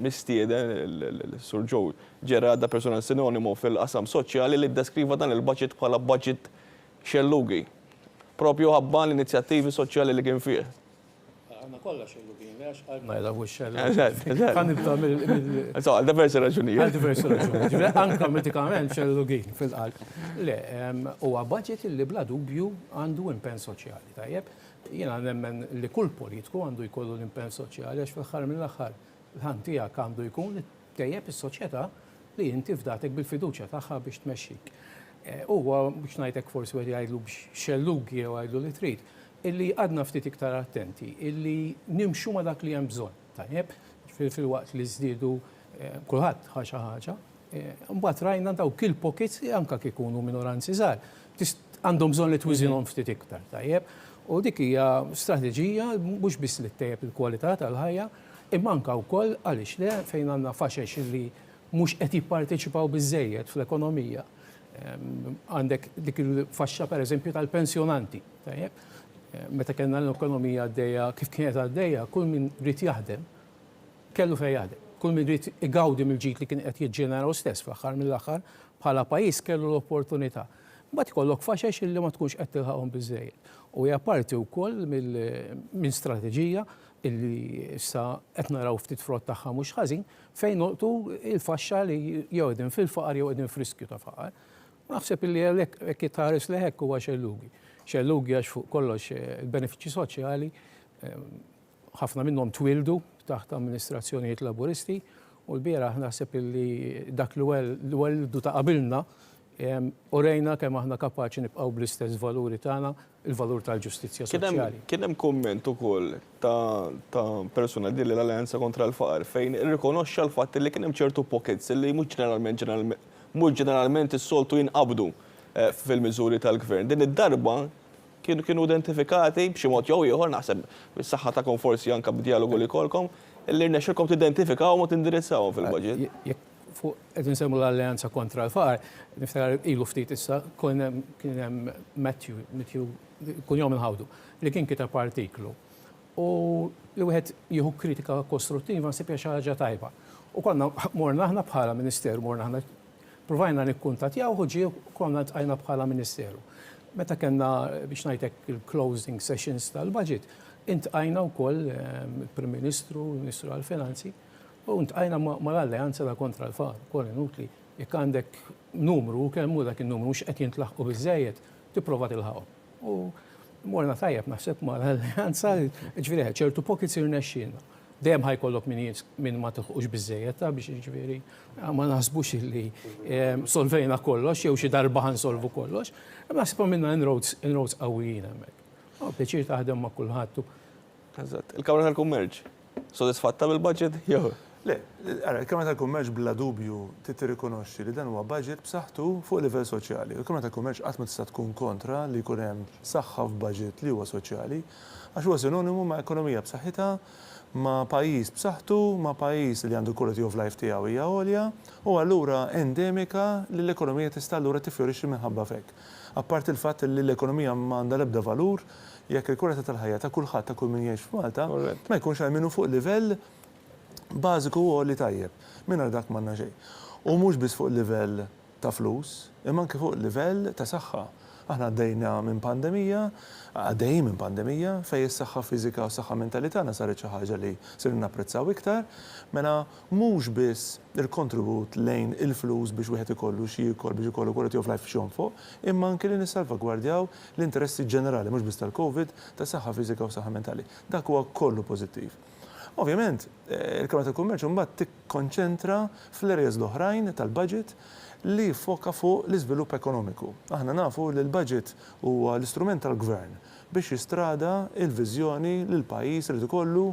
mistieden il-Sur Joe Ġerada persuna sinonimu fil-qasam soċjali li ddeskriva dan il-budget bħala budget xellugi. Propju ħabba l-inizjattivi soċjali li kien fih. Għanna kolla xellu kien, għax għalma jela u xellu. Għan nibda għal diversi raġunijiet. Għal diversi raġunijiet. Anka medikament xellu kien fil-qalb. Le, huwa budget li bla dubju għandu impenn soċjali. Tajjeb, jiena nemmen li kull politiku għandu jkollu l-impenn soċjali għax fil-aħħar mill-aħħar l-ħan tiegħek għandu jkun tajjeb is-soċjetà li inti fdatek bil-fiduċja tagħha biex tmexxik. Huwa biex ngħidlek forsi wieħed jgħidlu xellugi jew jgħidlu li trid. Illi għadna ftit iktar attenti, illi nimxu ma dak li hemm bżonn. Tajjeb, fil-waqt li żdiedu kulħadd ħaġa ħaġa. Mbagħad rajna daw kill pockets anke kif ikunu minoranzi żgħar. Għandhom bżonn li twiżinhom ftit iktar, tajjeb. U dik hija strateġija mhux biss li ttejjeb il-kwalità tal-ħajja, imma anke wkoll għaliex le fejn għandna faxex illi mhux qed jipparteċipaw biżżejjed fl-ekonomija. Għandek dik il-faxxa pereżempju tal-pensjonanti, tajjeb. Meta kellna l-ekonomija għaddejja kif kienet għaddejja, kull min rid jaħdem kellu fejn jaħdem. Kull min rid igawdi mill-ġid li kien qed jiġġeneraw stess fl-aħħar mill-aħħar bħala pajjiż kellu l-opportunità. Mbagħad ikollok faxex illi ma tkunx qed tilħaqhom biżżejjed. U hija parti wkoll minn strateġija illi issa qed naraw ftit frott tagħha mhux ħażin fejn noqtu il-faxxa li jew qegħdin fil-faqar jew qegħdin f'riskju ta' faqar. Naħseb li hekk tħares leħek huwa xellugi. Xellugi għax fuq kollox il-benefiċċji soċjali ħafna minnhom twildu taħt amministrazzjonijiet laburisti u l-bieraħ naħseb li dak l-weldu ta' qabilna u rejna kemm aħna kapaċi nibqgħu bl-istess valuri tagħna, il-valur tal-ġustizzja soċjali. Kien hemm kumment ukoll ta' persuna din l-Alleanza kontra l-Faqar fejn irrikonoxxa l-fatt li kien hemm ċertu pockets li mhux ġeneralment is-soltu jinqabdu fil-miżuri tal-gvern. Din id-darba kienu identifikati b'xi mod jew ieħor naħseb bis-saħħa tagħkom forsi anke b'dialogu li kolkom illi rnexxilkom tidentifikawhom u tindirizzawhom fil-budget. Fuq qed insemmu l-Alleanza kontra l-Faqar, niftakar ilu ftit issa kien hemm Matthew kun jom inħawdu li kien kitab artiklu. U li wieħed jieħu kritika kostruttiva nsib xi ħaġa tajba. U konna morna aħna bħala Ministeru, morna aħna provajna nikkuntattjaw u ġie konna tqajna bħala Ministeru. Meta kellna biex ngħidlek il-closing sessions tal-budget, intqajna wkoll il-Prim Ministru, il-Ministru għall-Finanzi, u ntqajna mal-Alleanza kontra l-Faqar. Ukoll inutli jekk għandek numru, kemm hu dak in-numru mhux qed jintlaħqu biżżejjed, tipprova tilħaqhom. U morna tajjeb naħseb mal-Alleanza, ġifieri ċertu pockets irnexxielna. Dejjem ħajkollok min ma tilħqux biżżejjed biex ġifieri ma naħsbux li solvejna kollox jew xi darba ħansolvu kollox. Naħseb minna inroads qawwijin hemmhekk. Pjaċir taħdem ma' kulħadd. Eżatt. Il-Kamra tal-Kummerċ, sodisfatta bil-budget jew? Le, il-Kamra tal-Kummerċ bla dubju tirrikonoxxi li dan huwa budget b'saħħtu fuq livell soċjali. Il-Kamra tal-Kummerċ qatt ma tista' tkun kontra li jkun hemm saħħa f'budget li huwa soċjali għax huwa sinonimu ma' ekonomija b'saħħitha, ma' pajjiż b'saħħtu, ma' pajjiż li għandu quality of life tiegħu hija għolja u allura endemika li l-ekonomija tista' allura tifjorixxi minħabba fek. Apparti il-fatt li l-ekonomija m'għandha l-ebda valur jekk il-kwalità tal-ħajja ta' kulħadd ta' kull min jgħix f'Malta ma jkunx hemm minnu fuq livell bażiku u li tajjeb mingħajr dak m'għandna xejn. U mhux biss fuq livell ta' flus, imma anke fuq livell ta' saħħa. Aħna għaddejjin minn pandemija fejn is-saħħa fiżika u s-saħħa mentali tagħna saret xi ħaġa li sirna napprezzaw iktar, mela mhux biss il-kontribut lejn il-flus biex wieħed ikollu xi jikol biex ikollu quality of life x'jon fuq, imma anke li nissalvagwardjaw l-interessi ġenerali mhux biss tal-COVID ta' saħħa fiżika u saħħa mentali. Dak huwa kollu pożittiv. Ovvjament, il-Kamra tal-Kummerċ mbagħad tikkonċentra fl-areas l-oħrajn tal-budget li foka fuq l-iżvilupp ekonomiku. Aħna nafu li l-budget huwa l-istrument tal-gvern biex jistrada il-viżjoni li l-pajjiż irid ikollu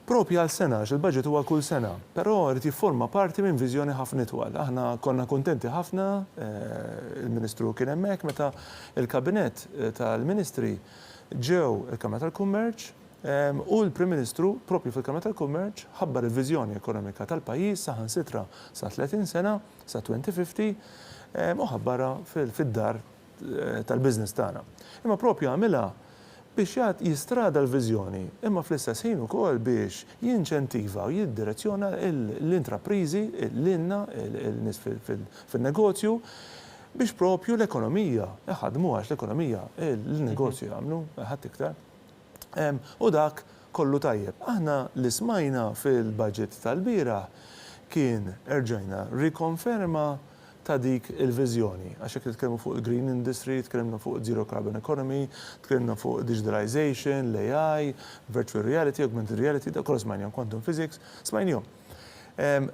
propja għal sena, il-budget huwa kull sena, però irid jifforma parti minn viżjoni ħafna itwal. Aħna konna kuntenti ħafna, il-Ministru kien hemmhekk meta il-Kabinett tal-Ministri ġew il-Kamra tal-Kummerċ u l-Prim Ministru propju fil-Kamra tal-Kummerċ ħabbar il-viżjoni ekonomika tal-pajjiż saħansitra sa 30 sena sa 2050 u ħabbarha fid-dar tal-business tagħna. Imma propju għamilha biex jistrada l-viżjoni, imma fl-istess ħin ukoll biex jinċentiva u jiddirezzjona l-intrapriżi, l-inna, l-nies fil-negozju biex propju l-ekonomija, ħadmu għax l-ekonomija, l-negozju għamlu, ħadd iktar. U dak kollu tajjeb. Aħna li smajna fil-budget tal-bira kien erġajna rikonferma ta' dik il-vizjoni. Għaxek titkellmu fuq il-green industry, tkellmna fuq zero carbon economy, tkellmna fuq digitalization, l-AI, virtual reality, augmented reality, da' kollu smajnjom, quantum physics, smajnjom.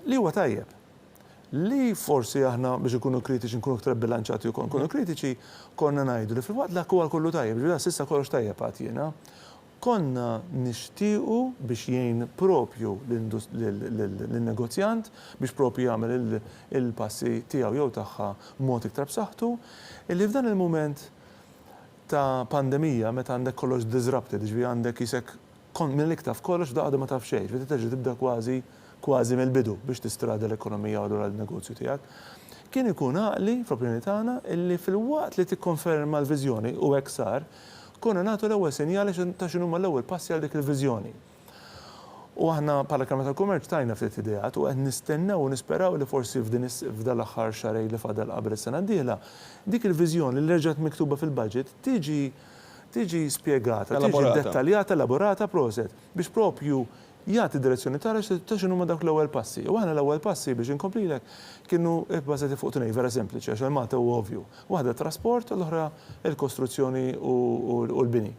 Li huwa tajjeb. Li forsi aħna biex ikunu kritiċi, nkunu ktar bilanċati u nkunu kritiċi, konna ngħidu li fil-waqt dak huwa kollu tajjeb, ġbida s'issa kollox tajjeb għatjena. Konna nixtiequ biex jgħin propju l-negozjant biex propju jagħmel il-passi tiegħu jew tagħha mod iktar b'saħħtu, illi f'dan il-mument ta' pandemija meta għandek kollox disrupted, ġifieri għandek isek minn iktar f'kollox daqqa ma taf xejn, ġifieri terġa' tibda kważi mill-bidu biex tistrada l-ekonomija u l-negozju tiegħek. Kien ikun għaqli fl-opinjoni tagħna illi fil-waqt li tikkonferma l-viżjoni u hekk sar, konna nagħtu l-ewwel sinjali ta' x'inhuma l-ewwel passi għal dik il-viżjoni. U aħna bħala Kamra tal-Kummerċ tajna ftit ideat u qed nistennew u nisperaw li forsi f'dan l-aħħar xarej li fadal qabel is-sena d-dieħla dik il-viżjoni li reġgħet miktuba fil-budget tiġi spjegata, tiġi dettaljata, elaborata proset biex propju jagħti direzzjoni tara ta' x'inhu ma dawk l-ewwel passi. U aħna l-ewwel passi biex inkomplilek kienu bbażati fuq tnejn vera sempliċi għax il-Malta huwa ovvju. Waħda trasport u l-oħra il-kostruzzjoni u l-bini.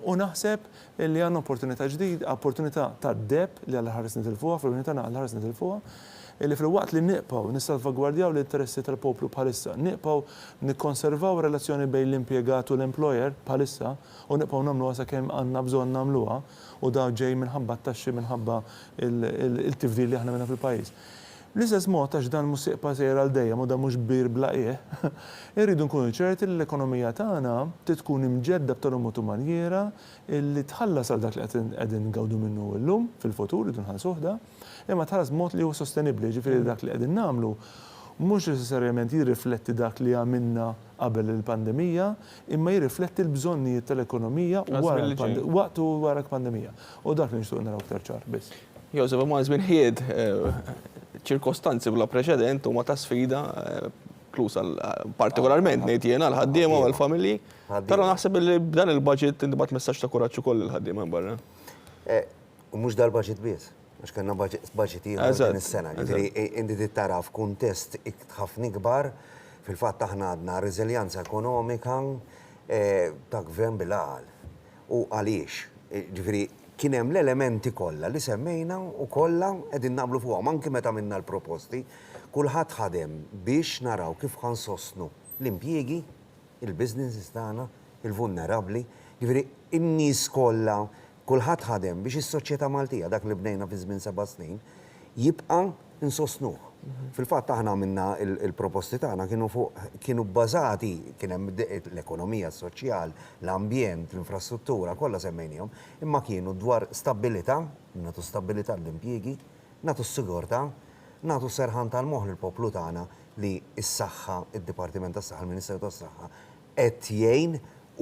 U naħseb li għandna opportunità ġdida, opportunità ta' deb li għal ħares nitilfuha, fl-unità għal ħares nitilfuha, illi fil-waqt li niqpaw nissalvagwardjaw l-interessi tal-poplu bħalissa, niqpaw nikkonservaw relazzjoni bejn l-impjegat u l-employer bħalissa u niqpaw nagħmluha sakemm għandna bżonn nagħmluha u daw ġej minħabba t-taxxi minħabba il-tifdil li aħna minna fil-pajjiż. L-istess mod għax dan mhux siqpa sejra għal dejjem u dan mhux bir blaqih, irridu nkunu ċerti li l-ekonomija tagħna tkun imġedda b'tal-mod manjera li tħallas għal dak li qegħdin ngawdu minnu llum fil-futur irridu nħallsuh da, imma tħallas mod li huwa sostenibbli, ġifieri dak li qegħdin nagħmlu mhux necessarjament jirrifletti dak li għamilna qabel il-pandemija, imma jirrifletti l-bżonnijiet tal-ekonomija waqt u wara l-pandemija. U dak li nixtieq naraw aktar ċar biss. Josef, ma żmien ħied ċirkostanzi bla preċedent huma ta' sfida klusa partikolarment ngħid jiena għall-ħaddiema u għall-familji, però naħseb li b'dan il-budget intibgħat messaġġ ta' kuraġġ ukoll il-ħaddiema barra. U mhux dal-budget biss, għax kellna budget ieħor din is-sena. Inti tittara f'kuntest ħafna kbar fil-fatt aħna għandna reżiljanza ekonomika ta' gvern bil-għal. U għaliex, ġifieri kien hemm l-elementi kollha li semmejna u kollha qegħdin nagħmlu fuqhom anke meta minna l-proposti, kulħadd ħadem biex naraw kif ħansostnu l-impjiegi, il-businesses tagħna, il-vulnerabbli, jiġifieri in-nies kollha, kulħadd ħadem biex is-soċjetà Maltija dak li bnejna fi żmien 7 snin jibqa' insostnuh. Fil-fatt aħna minna il-proposti tagħna kienu bbażati kien hemm l-ekonomija soċjal, l-ambjent, l-infrastruttura, kollha semmejnihom, imma kienu dwar stabilità, nagħtu stabilità l-impjiegi, nagħtu s-sigurtà, nagħtu serħan tal-moħħ lill-poplu tagħna li s-saħħa, id-Dipartiment tas-Saħħa, il-Ministeru tas-Saħħa qed jgħin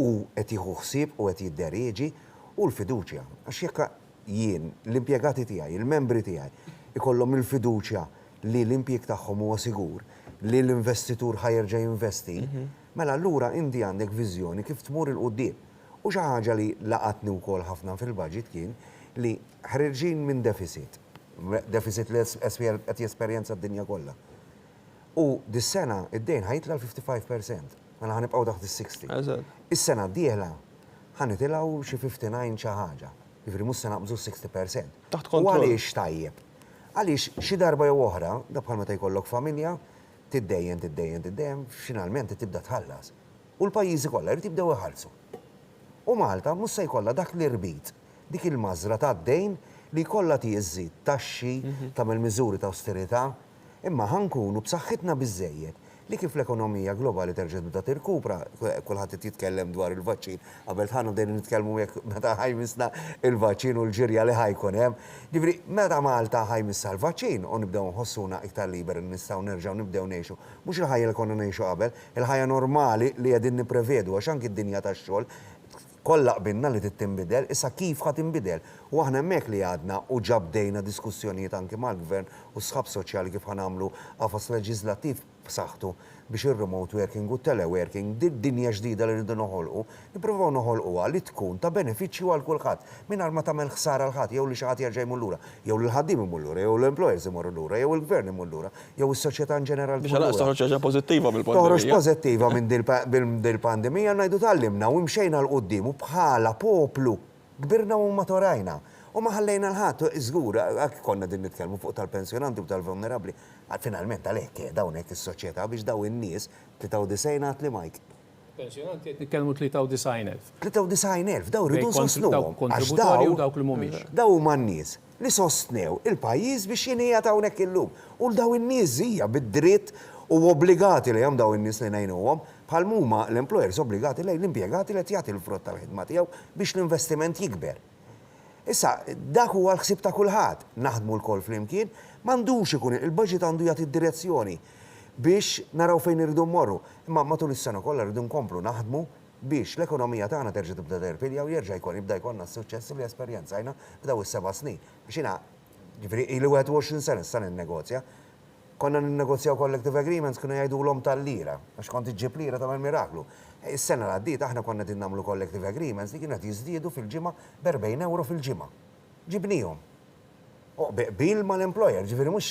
u qed jieħu ħsieb u qed jidderieġi u l-fiduċja. Għax jekk jien, l-impjegati tiegħi, il-membri tiegħi ikollhom il-fiduċja li l-impjeg tagħhom huwa sigur, li l-investitur ħajerġa' jinvesti, mela allura inti għandek viżjoni kif tmur il-qudiem. U xi ħaġa li laqatni wkoll ħafna fil-budget kien li ħriġin minn deficit li qed jesperjenza d-dinja kollha. U dis-sena id-dejn ħajtla l-55%, mela ħanibqgħu taħt is-60. Is-sena d-dieħla ħanitilgħu xi 59 xi ħaġa, jiġri mhux se naqbżu 60%. Taħt kontroll. U għaliex tajjeb? Għaliex xi darba jew oħra, da bħal meta jkollok familja, tiddejjen, finalment tibda tħallas. U l-pajjiżi kollha jrid jibdew iħallsu. U Malta mhux se jkollha dak li rbit, dik il-mażra tad-dejn li kollha tiżżid taxxi, tagħmel miżuri ta' austerità, imma ħankunu b'saħħitna biżżejjed li kif l-ekonomija globali terġa' tibda tirkupra, kulħadd jitkellem dwar il-vaċċin, qabel tħannu dejjem nitkellmu jekk meta ħajmisna il-vaċċin u l-ġirja li ħajkun hemm. Ġifieri meta Malta ħajmissa l-vaċċin u nibdew nħossuna iktar liber nistgħu nerġgħu nibdew ngħixu. Mhux il-ħajja li konna ngħixu qabel, il-ħajja normali li qegħdin nipprevedu għax anke d-dinja tax-xogħol kollha qbilna li tinbidel, issa kif ħadd inbidel. U aħna hemmhekk li għadna u ġabdejna diskussjonijiet anke mal-gvern u sħab soċjali kif ħanamlu qafas leġislattiv b'saħħtu biex ir-remote working u teleworking dinja ġdida li rridu noħolqu, nippruvaw noħolquha li tkun ta' benefiċċju għal kulħadd mingħajr ma tagħmel ħsara l ħadd jew li xi ħadd jerġa' jmur lura, jew l-ħaddiem imur lura, jew l-employers imorru lura, jew il-gvern imur lura, jew is-soċjetà in ġenerali. Biex għalaq toħroġ ħaġa pożittiva mill-pandemija. Toħroġ pożittiva minn dil-pandemija ngħidu tallimna u mxejna l-qudiem u bħala poplu kbirna u matorajna. U ma ħallejna l-ħadd, żgur, konna din nitkellmu fuq tal-pensjonanti u tal-vulnerabbli, finalment għalhekk dawn hekk is-soċjetà biex daw in-nies 93 li Mike. Pensjonanti qed nitkellmu 93,000. 93,000 daw rridu nsostnuhom. Kontributorju dawk li mhumiex. Daw huma n-nies li sostnew il-pajjiż biex jinija hawnhekk illum. U daw in-nies hija bid-dritt u obbligati li hemm daw in-nies li ngħinuhom bħal huma l-employers obbligati lejn l-impjegati li qed jagħti l-frott tal-ħidma tiegħu biex l-investiment jikber. Issa, dak huwa l-ħsieb ta' kulħadd, naħdmu l-kol flimkien, m'għandux ikun il-budget għandu jagħti d-direzzjoni biex naraw fejn irridu mmorru. Imma matul is-sena kollha rridu nkomplu naħdmu biex l-ekonomija tagħna terġa' tibda terpilja u jerġa' jibda jkollna s-suċċess li esperjenzajna b'daw is-7 snin. Biex jiena ġifieri ili 21 sena issa ninnegozja. Konna ninnegozjaw collective agreements kienu jgħidulhom tal-lira, għax kont iġġib lira tagħmel miraklu. Is-sena l għaddiet aħna konna din nagħmlu collective agreements li kienet jiżdiedu fil-ġimgħa b'40 euro fil-ġimgħa. ġibnihom. Bil mal-employer, ġifieri Mhux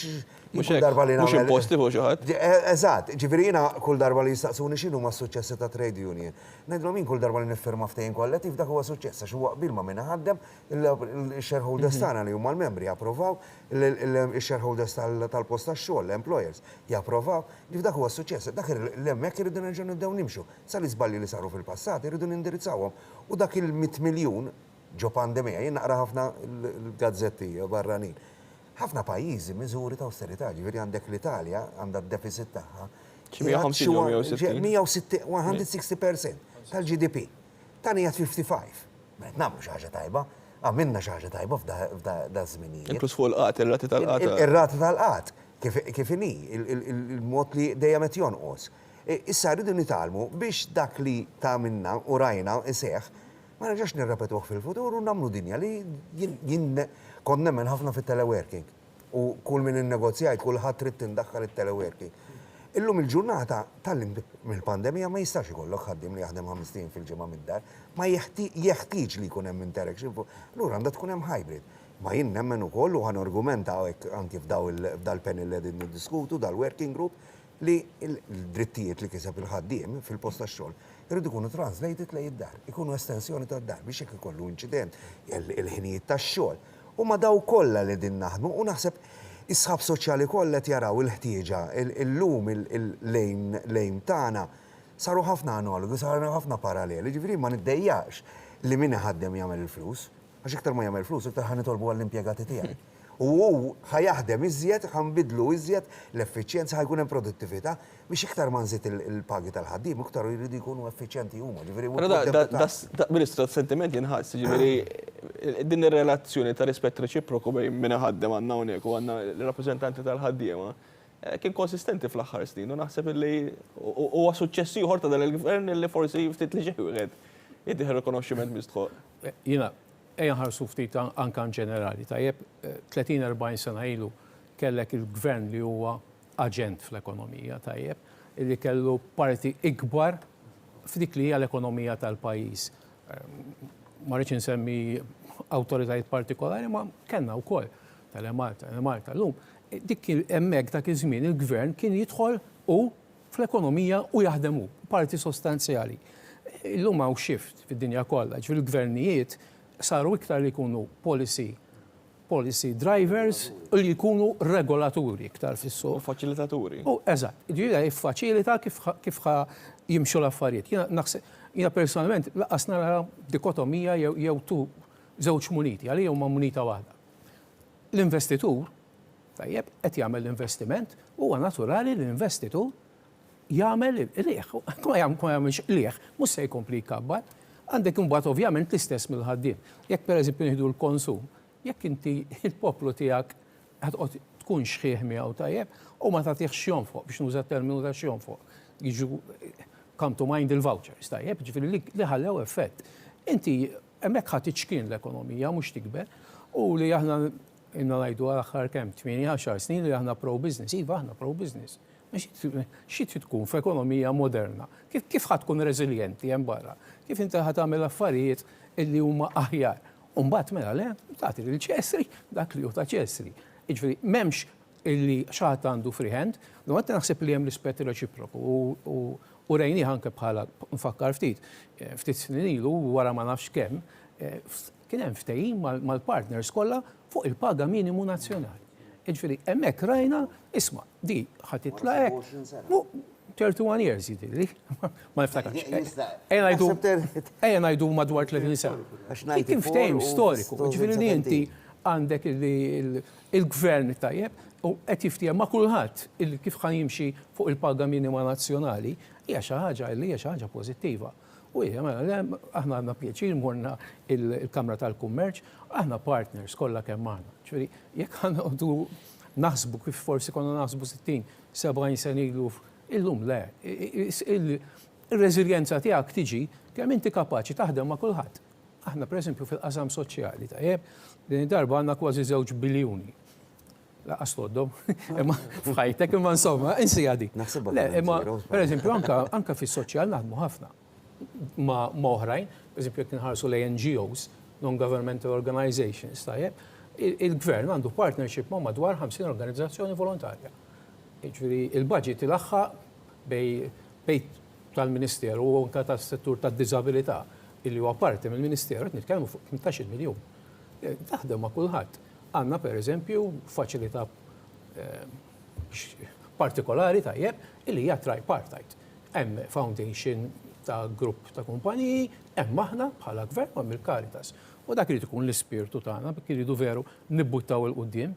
imposti fuq xi ħadd. Eżatt, ġifieri jiena kull darba li jistaqsuni x'inhu ma' suċċessi ta' trade union. Ngħidlhom jien kull darba li niffirma ftehim kollettiv dak huwa suċċess għax huwa qbil ma' min ħaddem il-shareholders tagħna li huma l-membri japprovaw, il-shareholders tal-post tax-xogħol, l-employers japprovaw, li dak huwa suċċess. Dak l-hemmhekk irridu nerġgħu nibdew nimxu. Sal-iżbalji li saru fil-passat irridu nindirizzawhom. U dak il-100 miljun ġo pandemija, jien naqra ħafna l-gazzetti barranin. Ħafna pajjiżi miżuri ta' austerità, ġifieri għandek l-Italja għandha d-deficit tagħha 160% tal-GDP. Tani għad 55. Met nagħmlu xi ħaġa tajba, għamilna xi ħaġa tajba f'da żminijiet. Inkluż fuq il-qat, ir-rati tal-qat. Ir-rati tal-qat, kif inhi, il-mod li dejjem qed jonqos. Issa rridu nitalmu biex dak li ta' minna u rajna iseħħ ma nerġax nirrepetuh fil-futur u nagħmlu dinja li jien kont nemmen ħafna fit-teleworking. U kull min in-negozjajt kulħadd trid tindaħħal it-teleworking. Illum il-ġurnata tal-lim mill-pandemija ma jistax ikollok ħaddiem li jaħdem 5 fil-ġimgħa mid-dar, ma jeħtieġ li jkun hemm interaction. Allura għandha tkun hemm hybrid. Ma jien nemmen ukoll u ħanorgumenta hawnhekk anke f'dal-panel li qegħdin niddiskutu dal-working group li l-drittijiet li kiseb il-ħaddiem fil-post tax-xogħol irridu ikunu translated lejn id-dar, ikunu estensjoni tad-dar biex jekk ikollu inċident il-ħinijiet tax-xogħol. U ma daw kollha li din naħdmu u naħseb is-sħab soċjali kollha qed jaraw il-ħtieġa illum il-lejm tagħna saru ħafna analogi, saru ħafna paralleli, ġifieri ma niddejjax li min iħaddem jagħmel il-flus, għax iktar ma jagħmel flus iktar ħanitolbu għall-impjegati tiegħi. U ħajaħdem iżjed, ħanbidlu iżjed l-effiċjenza, ħajkun hemm produttività biex iktar ma nżid il-pagi tal-ħaddiem, iktar jridu jkunu effiċjenti huma. Ministru, sentiment jinħass, ġifieri din ir-relazzjoni ta' rispett reċiproku bejn min ħaddem għandna hawnhekk u għandna l-rappreżentanti tal-ħaddiema kien konsistenti fl-aħħar snin u naħseb li huwa suċċess ieħor ta' dan il-gvern li forsi ftit li ġej wieħed jiddieħ ir-rikonoxximent mistħoq. Jiena nħarsu ftit anke ġenerali. Tajjeb 30-40 sena ilu kellek il-gvern li huwa aġent fl-ekonomija tajjeb li kellu parti ikbar f'dik li hija l-ekonomija tal-pajjiż. Ma rridx insemmi awtoritajiet partikolari ma kellna wkoll tal-Malta. Llum dik hemmhekk dak iż-żmien il-gvern kien jidħol u fl-ekonomija u jaħdem hu parti sostanzjali. Illum hawn shift fid-dinja kollha, ġifieri l-gvernijiet saru iktar li jkunu policy drivers u li jkunu regolaturi iktar fis-suq. Faċilitaturi. Eżatt, ġifieri jiffaċilita kif jimxu l-affarijiet. Jiena personalment laqas nara dikotomija jew żewġ muniti, għalija huma munita waħda. L-investitur tajjeb qed jagħmel l-investiment huwa naturali l-investitur jagħmel il-lieħ. Ma jagħmilx lieħ, mhux se jkompli jkabbar. Għandek imbagħad ovvjament l-istess mill-ħaddiem. Jekk pereżempju nieħdu l-konsum, jekk inti il-poplu tiegħek qed tkun xħieħ miegħu tajjeb u ma tagħtihx xjonfoq biex nuża terminu ta' xjonfoq. Jiġu come to mind il-vouchers tajjeb, ġifieri li ħallew effett. Inti hemmhekk ħadd iċkien l-ekonomija mhux tikber u li aħna inna ngħidu aħħar kemm 8-10 snin li aħna pro-business, iva aħna pro-business. Xi tkun f'ekonomija moderna? Kif ħadd tkun reżiljenti hemm barra? Kif inti ħadd tagħmel affarijiet illi huma aħjar? U mbagħad mela le tagħti lil ċesri dak li hu ta' ċesri. Jiġifieri m'hemmx illi xi ħadd għandu free hand, qed naħseb li hemm rispett reċiproku u rejnieh anke bħala nfakkar ftit snin ilu wara ma nafx kemm kien hemm ftehim mal-partners kollha fuq il-paga minimu nazzjonali. Jiġifieri hemmhekk rajna isma' di ħadd titla' hekk 31 years jidhirli, ma niftakarx. Ejja ngħidu madwar 30 sena. Kien ftehim storiku, ġifieri li inti għandek il-gvern tajjeb u qed jiftijem ma' kulħadd kif ħan jimxi fuq il-paga minima nazzjonali hija xi ħaġa pożittiva. U aħna għandna pjaċir morna il-Kamra tal-Kummerċ, aħna partners kollha kemm aħna. Ġifieri jekk għandu naħsbu kif forsi konna naħsbu 60-70 sena ilu illum le. Il-reżiljenza tiegħek tiġi kemm inti kapaċi taħdem ma' kulħadd. Aħna pereżempju fil-qasam soċjali tajjeb din id-darba għandna kważi 2 biljuni. Laqas toddom, f'ħajtek imma insomma, insi għadi. Imma pereżempju anke fis-soċjal naħdmu ħafna ma' oħrajn, pereżempju jekk nħarsu l-NGOs, non-governmental organizations, tajjeb, il-gvern għandu partnership ma' madwar 50 organizzazzjoni volontarja. Ġifieri il-budget il-aħħa bej tal-Ministeru u anke tas-settur tad-diżabilità illi huwa parti mill-Ministeru qed nitkellmu fuq 15 miljun. Taħdem ma' kulħadd. Għandna pereżempju faċilità partikolari tajjeb illi hija tripartite. Hemm foundation ta' grupp ta' kumpaniji, hemm aħna bħala gvern u hemm il-Caritas. U dak irid ikun l-ispirtu tagħna, dak iridu veru nibbuttaw il-qudiem,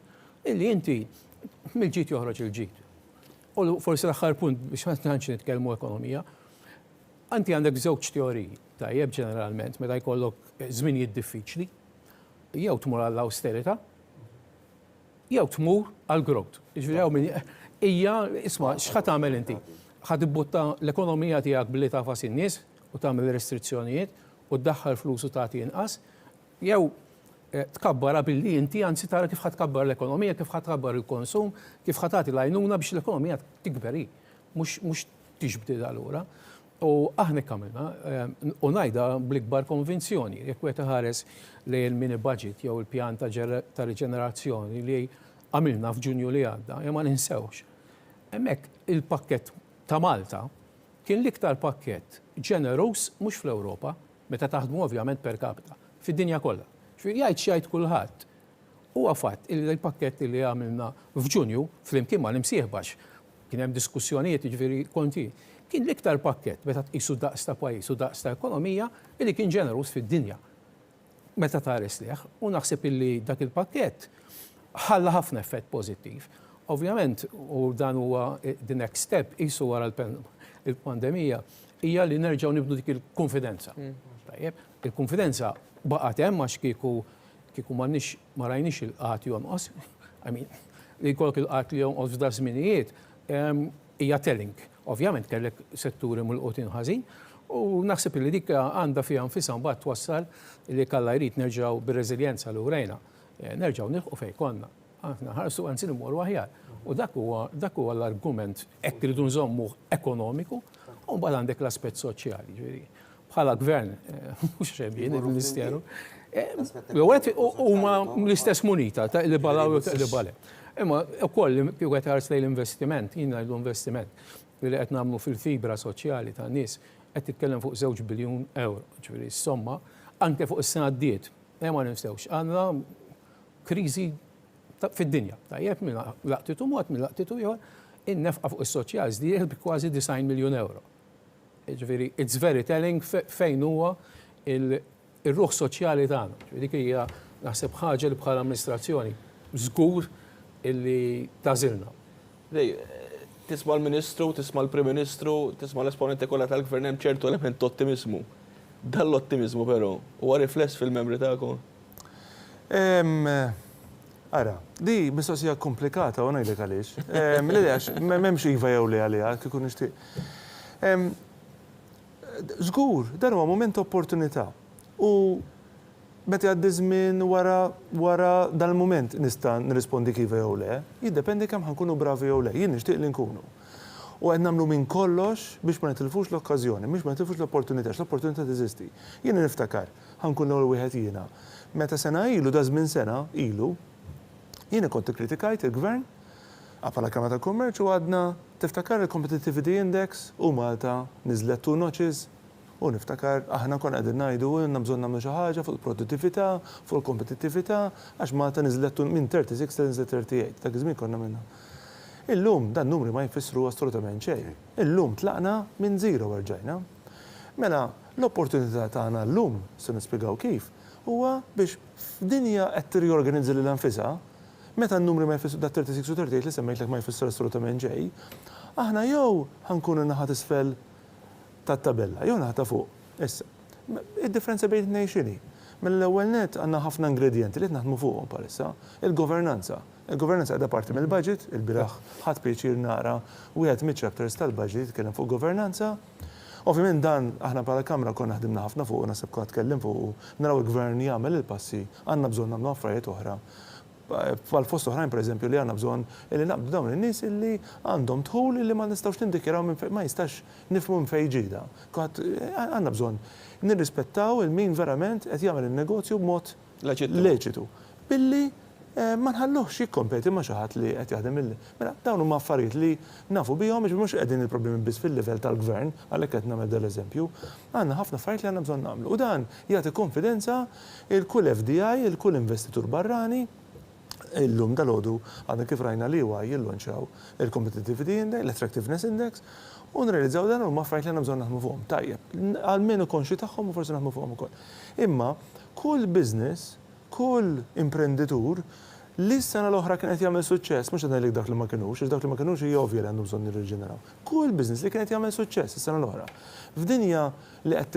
illi inti mill-ġid joħroġ il-ġid. U forsi l-aħħar punt biex ma tantx nitkellmu ekonomija, anti għandek żewġ teoriji tajjeb ġeneralment meta jkollok żminijiet diffiċli, jew tmur għall-austerità, jew tmur għall-growth. Isma' x'ħad tagħmel inti? Ħad ibbutta l-ekonomija tiegħek billi tafas in-nies u tagħmel restrizzjonijiet u tdaħħal flus u tagħti inqas, jew tkabbara billi inti anzi tara kif ħad tkabbar l-ekonomija, kif ħad tkabbar il-konsum, kif ħad tagħti l-għajnuna biex l-ekonomija tikber mhux tiġbdi allura. U aħna kamilna, u ngħidha bl-ikbar konvinzjoni, jekk wieħed ħares lejn il-mini budget jew il-pjan ta' riġenerazzjoni li għamilna f'Ġunju li għadda, ma ninsewx. Hemmhekk il-pakkett ta' Malta kien l-iktar pakkett ġenerus mhux fl-Ewropa, meta taħdmu ovvjament per capita, fid-dinja kollha. Jgħid xi kulħadd. Huwa fatt il-pakkett li għamilna f'Ġunju flimkien ma' l-imsieħbax kien hemm diskussjonijiet jiġifieri konti. Kien l-iktar pakkett meta tqisu daqs ta' pajjiż u daqs ta' ekonomija li kien ġenerus fid-dinja. Meta tares liħ, u naħseb illi dak il-pakkett ħalla ħafna effett pożittiv. Ovvjament, u dan huwa the next step qisu wara il-pandemija hija li nerġgħu nibdu dik il-konfidenza. Il-konfidenza baqgħet hemm għax kieku ma rajniex il-qagħat jonqos, li jkollok il-qagħat li jonqos f'da żminijiet hija telling. Ovvjament kellek setturi mill-qotin ħażin u naħseb li dik għandha fiha nfisha mbagħad twassal li kalla jrid nerġgħu bir-reżiljenza l urejna, nerġgħu nilħqu fejn konna. Aħna ħarsu anzi nimorru aħjar. U dak huwa l-argument hekk iridu nżommu ekonomiku u mbagħad għandek l-aspett soċjali. Bħala gvern, mhux xejn il-Ministeru, huma l-istess munita ta' li balaw u ta' li bale. Imma wkoll kieku qed ħares lejn l-investiment, jien ngħidu investiment li qed nagħmlu fil-fibra soċjali ta' nies qed titkellem fuq 2 biljun euro, ġifieri s-somma anke fuq is-sena d-diet. Ma nistgħux għandna kriżi fid-dinja. Tajjeb minn laqtitu mod minn laqtitu ieħor in-nefqa fuq is-soċjali żdied bi kważi 90 miljun euro. Ġifieri it's very telling fejn huwa ir-ruħ soċjali tagħna. Dik hija naħseb ħaġa li bħala amministrazzjoni żgur illi tażilna. Tisma' l-Ministru, tisma' l-Prim Ministru, tisma' l-esponenti kollha tal-Gvern hemm ċertu element ottimizmu. Dan l-ottimizmu però huwa rifless fil-membri tagħkom. Ara, di mistoqsija komplikata u ngħidlek għaliex. Mill-għax m'hemmx iva jew le għaliha kieku nixtieq. Żgur, dan huwa mument opportunità. U meta jgħaddi żmien wara dan il-mument nista' nirrispondi kif jew le, jiddependi kemm ħankunu bravi jew le, jien nixtieq li nkunu. U qed nagħmlu minn kollox biex ma nitilfux l-okkażjoni, biex ma nitilfux l-opportunità, l-opportunità teżisti. Jien niftakar, ħankun l-ewwel wieħed jiena. Meta sena ilu da żmien sena ilu, jiena kont ikkritikajt il-Gvern bħala Kamra tal-Kummerċ u għadna tiftakar il-Competitivity Index u Malta niżlet 2 notches. U niftakar, aħna kon għedin najdu, għenna bżon namlu xaħġa fuq il-produttività, fuq il-kompetittività, għax Malta nizlettu minn 36 ta' 38, ta' għizmin konna minna. Illum, dan numri ma jfissru assolutament xejn. Illum tlaqna minn 0 għarġajna. Mela, l-opportunità tagħna llum, se nispjegaw kif, huwa biex f'dinja qed tirriorganizza lil anfisha, meta n-numri ma jfissru da' 36 u 38 li semmejtlek ma jfissru assolutament xejn, aħna jew ħankunu naħat isfel tat-tabella, jew naħta fuq. Issa, id-differenza bejn it-tnejn x'inhi? Mill-ewwel net għandna ħafna ingredienti li qed naħdmu fuqhom bħalissa. Il-governanza. Il-governanza qiegħda parti mill-budget, il-bieraħ ħadd pjaċir nara wieħed mill-chapters tal-budget jitkellem fuq governanza. Ovvjament dan aħna bħala Kamra konna ħdimna ħafna fuq u naħseb kont tkellim fuq naraw il-Gvern jagħmel il-passi, għandna bżonn nagħmlu affarijiet oħra. Bħal fost oħrajn pereżempju li għandna bżonn li naqbdu dawn in-nies illi għandhom tħul illi ma nistgħux nindikjaraw ma jistax nifhmu minn fejn ġida. Għandna bżonn nirrispettaw il-min verament qed jagħmel in-negozju b'mod leċitu. Billi ma nħalluhx jikkompeti ma' xi ħadd li qed jaħdem mela dawn huma affarijiet li nafu bihom mhux qegħdin il-problemi biss fil-livell tal-gvern għalhekk qed nagħmel dal-eżempju. Għandna ħafna affarijiet li għandna bżonn nagħmlu. U dan jagħti konfidenza il-kull FDI, il-kull investitur barrani. Illum dal-għodu għadna kif rajna li huwa jillonċaw il-Competitivity Index, l-Attractiveness Index, u nrealizzaw dan huma affarijiet li għandna bżonn naħdmu fuqhom. Tajjeb, għalmenu konxi tagħhom u forsi naħdmu fuqhom ukoll. Imma kull business, kull imprenditur li s-sena l-oħra kien qed jagħmel suċċess, mhux qed ngħidlek dak li ma kinux, għax dak li ma kinux hija ovvja li għandhom bżonn nirriġeneraw. Kull business li kien qed jagħmel suċċess is-sena l-oħra. F'dinja li qed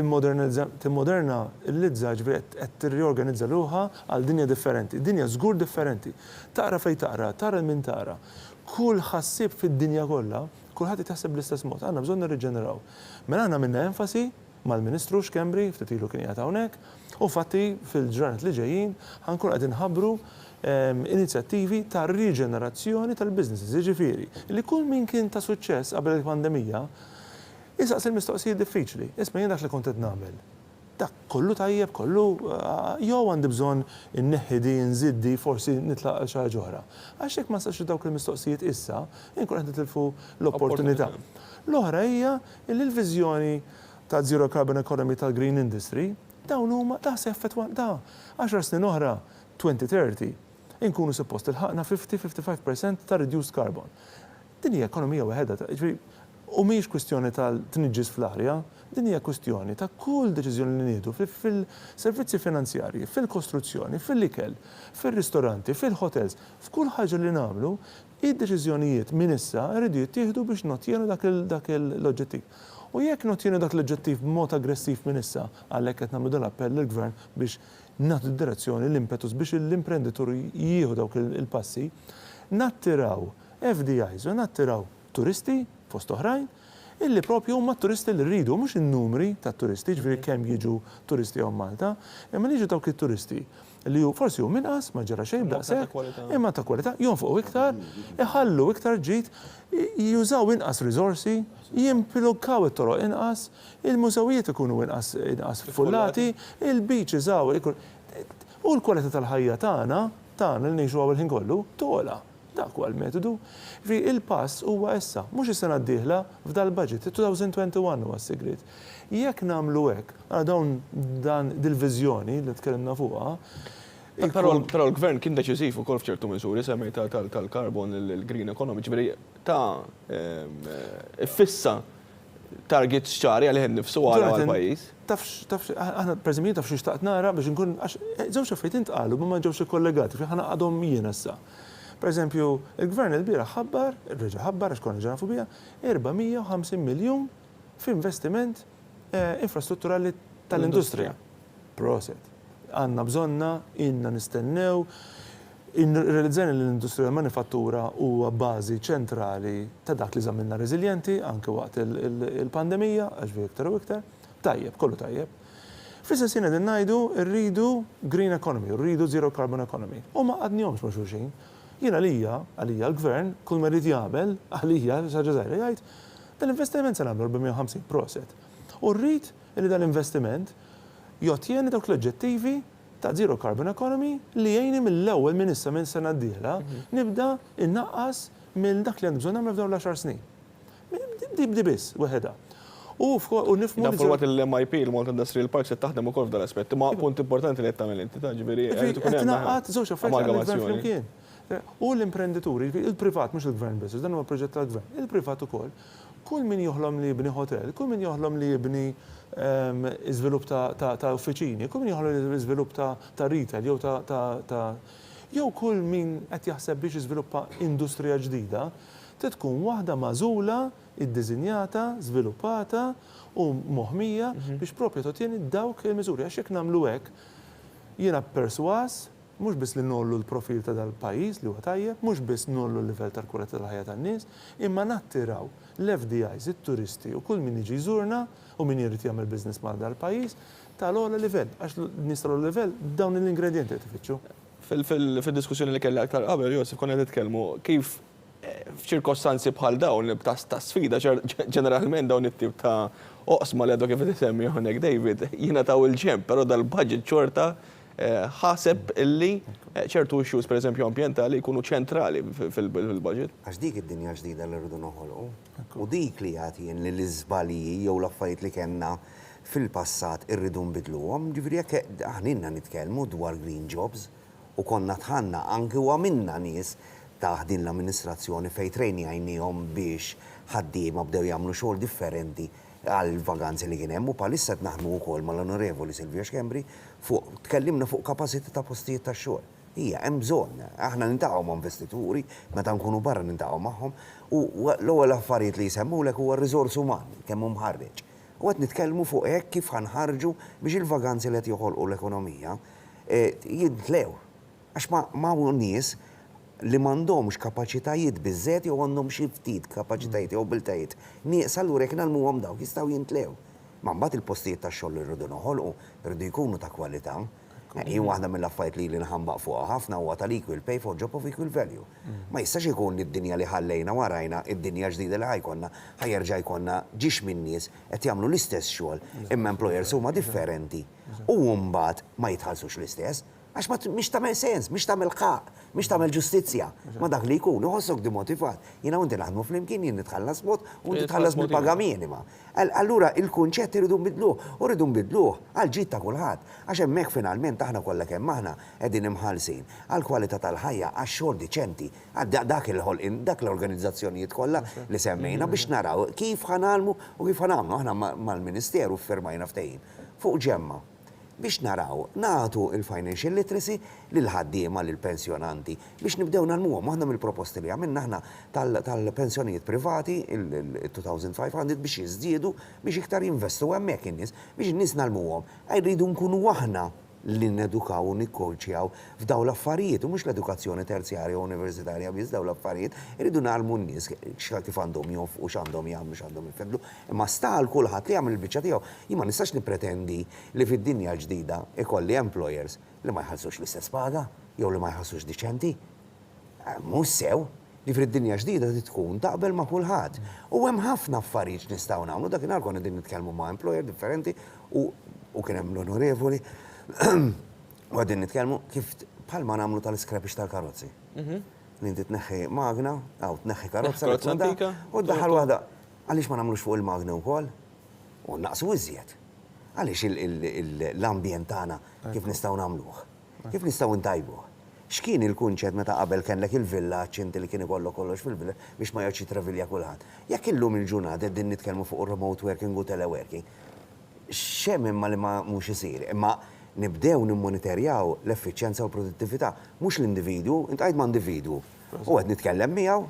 timmodernizza ġifieri qed tirriorganizza ruħha għal dinja differenti, dinja żgur differenti. Taqra fejn taqra, tara min tara. Kull ħassib fid-dinja kollha, kulħadd jitaħseb bl-istess mod, għandna bżonn nirriġeneraw. Mela għandna minna enfasi mal-Ministru x'Kembri ftit ilu kien qiegħed hawnhekk u fatti fil-ġranet li ġejjin ħankun qed inħabbru inizjattivi ta' riġenerazzjoni tal-businesses, jiġifieri li kull min kien ta' suċċess qabel il-pandemija isaqs il-mistoqsijiet diffiċli. Isma' jien dak li kont qed nagħmel. Dak kollu tajjeb, kollu jew għandi bżonn inneħħidi, nżiddi, forsi nitlaq xi ħaġa oħra. Għax hekk ma sax dawk il-mistoqsijiet issa, inkun qed nitilfu l-opportunità. L-oħra hija li l-viżjoni ta' Zero Carbon Economy tal-Green Industry dawn huma ta' se effettwa da 10 snin oħra 2030 inkunu suppost il-ħaqna 50-55% ta' reduced carbon. Din hija ekonomija waħedha, u mhix kwistjoni tal-tniġġis fl-arja, din hija kwistjoni ta' kull deċiżjoni li nieħdu fil-servizzi finanzjarji, fil-kostruzzjoni, fil-ikel, fil-ristoranti, fil-hotels, f'kull ħaġa li nagħmlu, id-deċiżjonijiet minn issa rridu jittieħdu biex notjenu dak l-oġġettiv. U jekk notjenu dak l-oġġettiv b'mod aggressiv minn issa, għalhekk qed nagħmlu dan l-appell lill-Gvern biex nagħtu d-direzzjoni l-impetus biex l-imprenditur jieħu dawk il-passi, nattiraw FDIs u nattiraw turisti fost oħrajn, illi propju huma turisti li rridu, mhux in-numri ta' turisti, ġifieri kemm jiġu turisti hawn Malta, imma jiġu dawk it-turisti li forsi hu minqas ma ġara xejn daqshekk, imma ta' kwalità, jonfoqu iktar, iħallu iktar ġid, jużaw inqas riżorsi, jimpilukkaw it-toroq inqas, il-mużawijiet ikunu inqas fullati, il-beach iżaw, u l-kwalità tal-ħajja tagħna li ngħixu għal ħin kollu tola. Dak huwa l-metodu. Il-pass huwa issa, mhux is-sena d-dieħla f'dal-budget, 2021 huwa s-sigriet. Jekk nagħmlu hekk, dan dil-viżjoni li tkellimna fuqha. Però l-gvern kien deċiżiv ukoll f'ċertu miżuri semmejta tal-carbon il-green economy, ġifieri ta' fissa targets ċari għalih nifsu għal-pajjiż. Tafx, aħna pereżempju tafx xtaqt nara biex nkun żewġ affarijiet intqalu ma ġewx ikkollegati, ħana għadhom jien issa. Per eżempju, il-gvern il-bira ħabbar, il-reġa ħabbar, għax konna ġanafu bija, 450 miljon f'investiment infrastrutturali tal-industrija. Proset. Għanna bżonna, inna nistennew, realizzajna l-industrija manifattura huwa bażi ċentrali ta' dak li żammilna reżiljenti anke waqt il-pandemija, għax vi iktar u iktar. Tajjeb, kollu tajjeb. Fl-istess din ngħidu rridu green economy, rridu zero carbon economy. U ma qadnihomx ma' xulxin. Jien għalija l-gvern, kull ma rrid jagħmel, għalija xaġa żgħira jgħid, dal-investiment se nagħmlu 450 proset. U rrid li dal-investiment jottieni dawk l-oġġettivi ta' zero carbon economy li jgħini mill-ewwel minn issa minn sena d-dieħla nibda innaqqas minn dak li għandu bżonn nagħmlu f'dawn l-10 snin. Di biss weħeda. U nifhmu li forwat il-MIP, il-Malta Industrial Park, se taħdem ukoll f'dan l-aspett, ma punt importanti li qed tagħmel inti ta' ġifieri qed naqqat żewġ affarijiet flimkien. U l-imprenditori, il-privat, mhux il-gvern biss, dan huwa proġett tal-gvern, il-privat ukoll, kull min joħlom li jibni hotel, kull min joħlom li jibni iżvilupp ta' uffiċini, kull min joħlom li iżvilupp ta' retail, jew kull min qed jaħseb biex iżviluppa industrija ġdida, tkun waħda magħżula, iddiżinjata, żviluppata u moħmija biex propju tottieni dawk il-miżuri. Għax jekk nagħmlu hekk, jiena perswas mhux biss li nollu l-profil ta' dal-pajjiż li huwa tajjeb, mhux biss nollu l-livell tal-kwalità tal-ħajja tan-nies, imma nattiraw l-FDIs, it-turisti u kull min jiġi jżurna u min jrid jagħmel business mal dal-pajjiż tal-ogħla livell. Għax nies tal-ogħla livell dawn l-ingredjenti qed ifittxu. Fil-diskussjoni li kelli aktar qabel, Josef, konna nitkellmu kif f'ċirkostanzi bħal dawn ta' sfida ġeneralment dawn it-tip ta' oqsma li għadu kif tisemmi hawnhekk David, jiena taw il-ġemp, però dal-budget xorta ħaseb illi ċertu issues pereżempju ambjentali jkunu ċentrali fil-budget. Għax dik id-dinja ġdida li rridu noħolqu. U dik li jagħtin li l-iżbaliji jew l-affarijiet li kellna fil-passat irridu nbidluhom, ġifieri jekk aħna nitkellmu dwar green jobs u konna tħanna anke u għamilna nies ta' din l-amministrazzjoni fejn trejnjajnihom biex ħaddiema bdew jagħmlu xogħol differenti għal vaganzi li kien hemm u palissa qed naħdmu wkoll mal-Onorevoli Silvia Xkembri fuq tkellimna fuq kapaċità ta' postijiet ta' xogħol. Hija hemm bżonn, aħna nintaqgħu ma' investituri, meta nkunu barra nintaqgħu magħhom u l-ewwel affarijiet li jsemmulek huwa r-riżors umani kemm hu mħarreġ. U qed nitkellmu fuq hekk kif ħanħarġu biex il-vaganzi li qed joħolqu l-ekonomija jintlew. Għax ma' nies li m'għandhomx kapaċitajiet biżżejjed jew għandhom xi ftit kapaċitajiet jew biltajiet nieqsa allura jekk nagħmluhom dawk jistgħu jintlew. Ma mbagħad il-postijiet tax-xogħol li rridu noħolqu rridu jkunu ta' kwalità. Jien waħda mill-affarijiet li nħambaq fuqha ħafna huwa tal-equal pay for job of equal value. Ma jistax ikun id-dinja li ħallejna warajna, id-dinja ġdida li ħajkonna ħajerġa' jkollna ġiex min nies qed jagħmlu l-istess xogħol imma employers huma differenti u mbagħad ma jitħallsux l-istess. Għax mhix tagħmel sens, mhix tagħmel ħaq, mhix tagħmel ġustizzja. Ma dak li jkun iħossok dimotivat. Jiena inti naħdmu flimkien jien nitħallas mod u inti tħallas bil-paga minima. Allura il-kunċett irridu nbidluh u rridu nbidluh għal ġid ta' kulħadd. Għax hemmhekk finalment aħna kollha kemm aħna qegħdin imħallsin għal kwalità tal-ħajja għax xogħol diċenti dak il-ħolqien dak l-organizzazzjonijiet kollha li semmejna biex naraw kif ħanalmu u kif ħanamlu aħna mal-Ministeru ffirmajna ftehim fuq ġemma biex naraw, nagħtu il-financial literacy lil-ħaddiema, lil-pensjonanti, biex nibdew nagħmluhom. Aħna mill-proposti li għamilna aħna tal-pensjonijiet privati, il-2500 biex jiżdiedu, biex iktar jinvestu hemmhekk in-nies, biex in-nies nagħmluhom. Rridu nkunu aħna li nedukaw u nikkoċjaw f'daw l-affarijiet, u mhux l-edukazzjoni terzjarja u universitarja biss daw l-affarijiet, irridu nagħlmu n-nies kif għandhom jonfqu x'għandhom jagħmlu x'għandhom ifedlu. Imma sta għal kulħadd li jagħmel il-biċċa tiegħu, jien ma nistax nippretendi li fid-dinja ġdida ikolli employers li ma jħallsux l-istess paga jew li ma jħallsux diċenti. Mhux sew li fid-dinja ġdida tkun taqbel ma' kulħadd. U hemm ħafna affarijiet nistgħu nagħmlu, dakinhar konna qegħdin nitkellmu ma' employer differenti u kien hemm l-onorevoli u għadin nitkellmu kif bħalma nagħmlu tal-scrappage tal-karozzi. Inti tneħħi magna, aw tneħħi karozza u ddaħħal waħda għaliex ma nagħmlux fuq il-magna wkoll u naqsu iżjed. Għaliex l-ambjent tagħna kif nistgħu nagħmluh, kif nistgħu ntajbuh. X'kien il-kunċett meta qabel kellek il-villaġġ inti li kien ikollok kollox fil-villaġġ biex ma jgħodx jitravilja kulħadd. Jekk illum il-ġurnata qegħdin nitkellmu fuq remote working u teleworking, xemm imma li ma mhux isir, imma nibdew nimmonitorjaw l-effiċjenza u produttività, mhux l-individwu, int qgħid ma' individwu. U qed nitkellem miegħu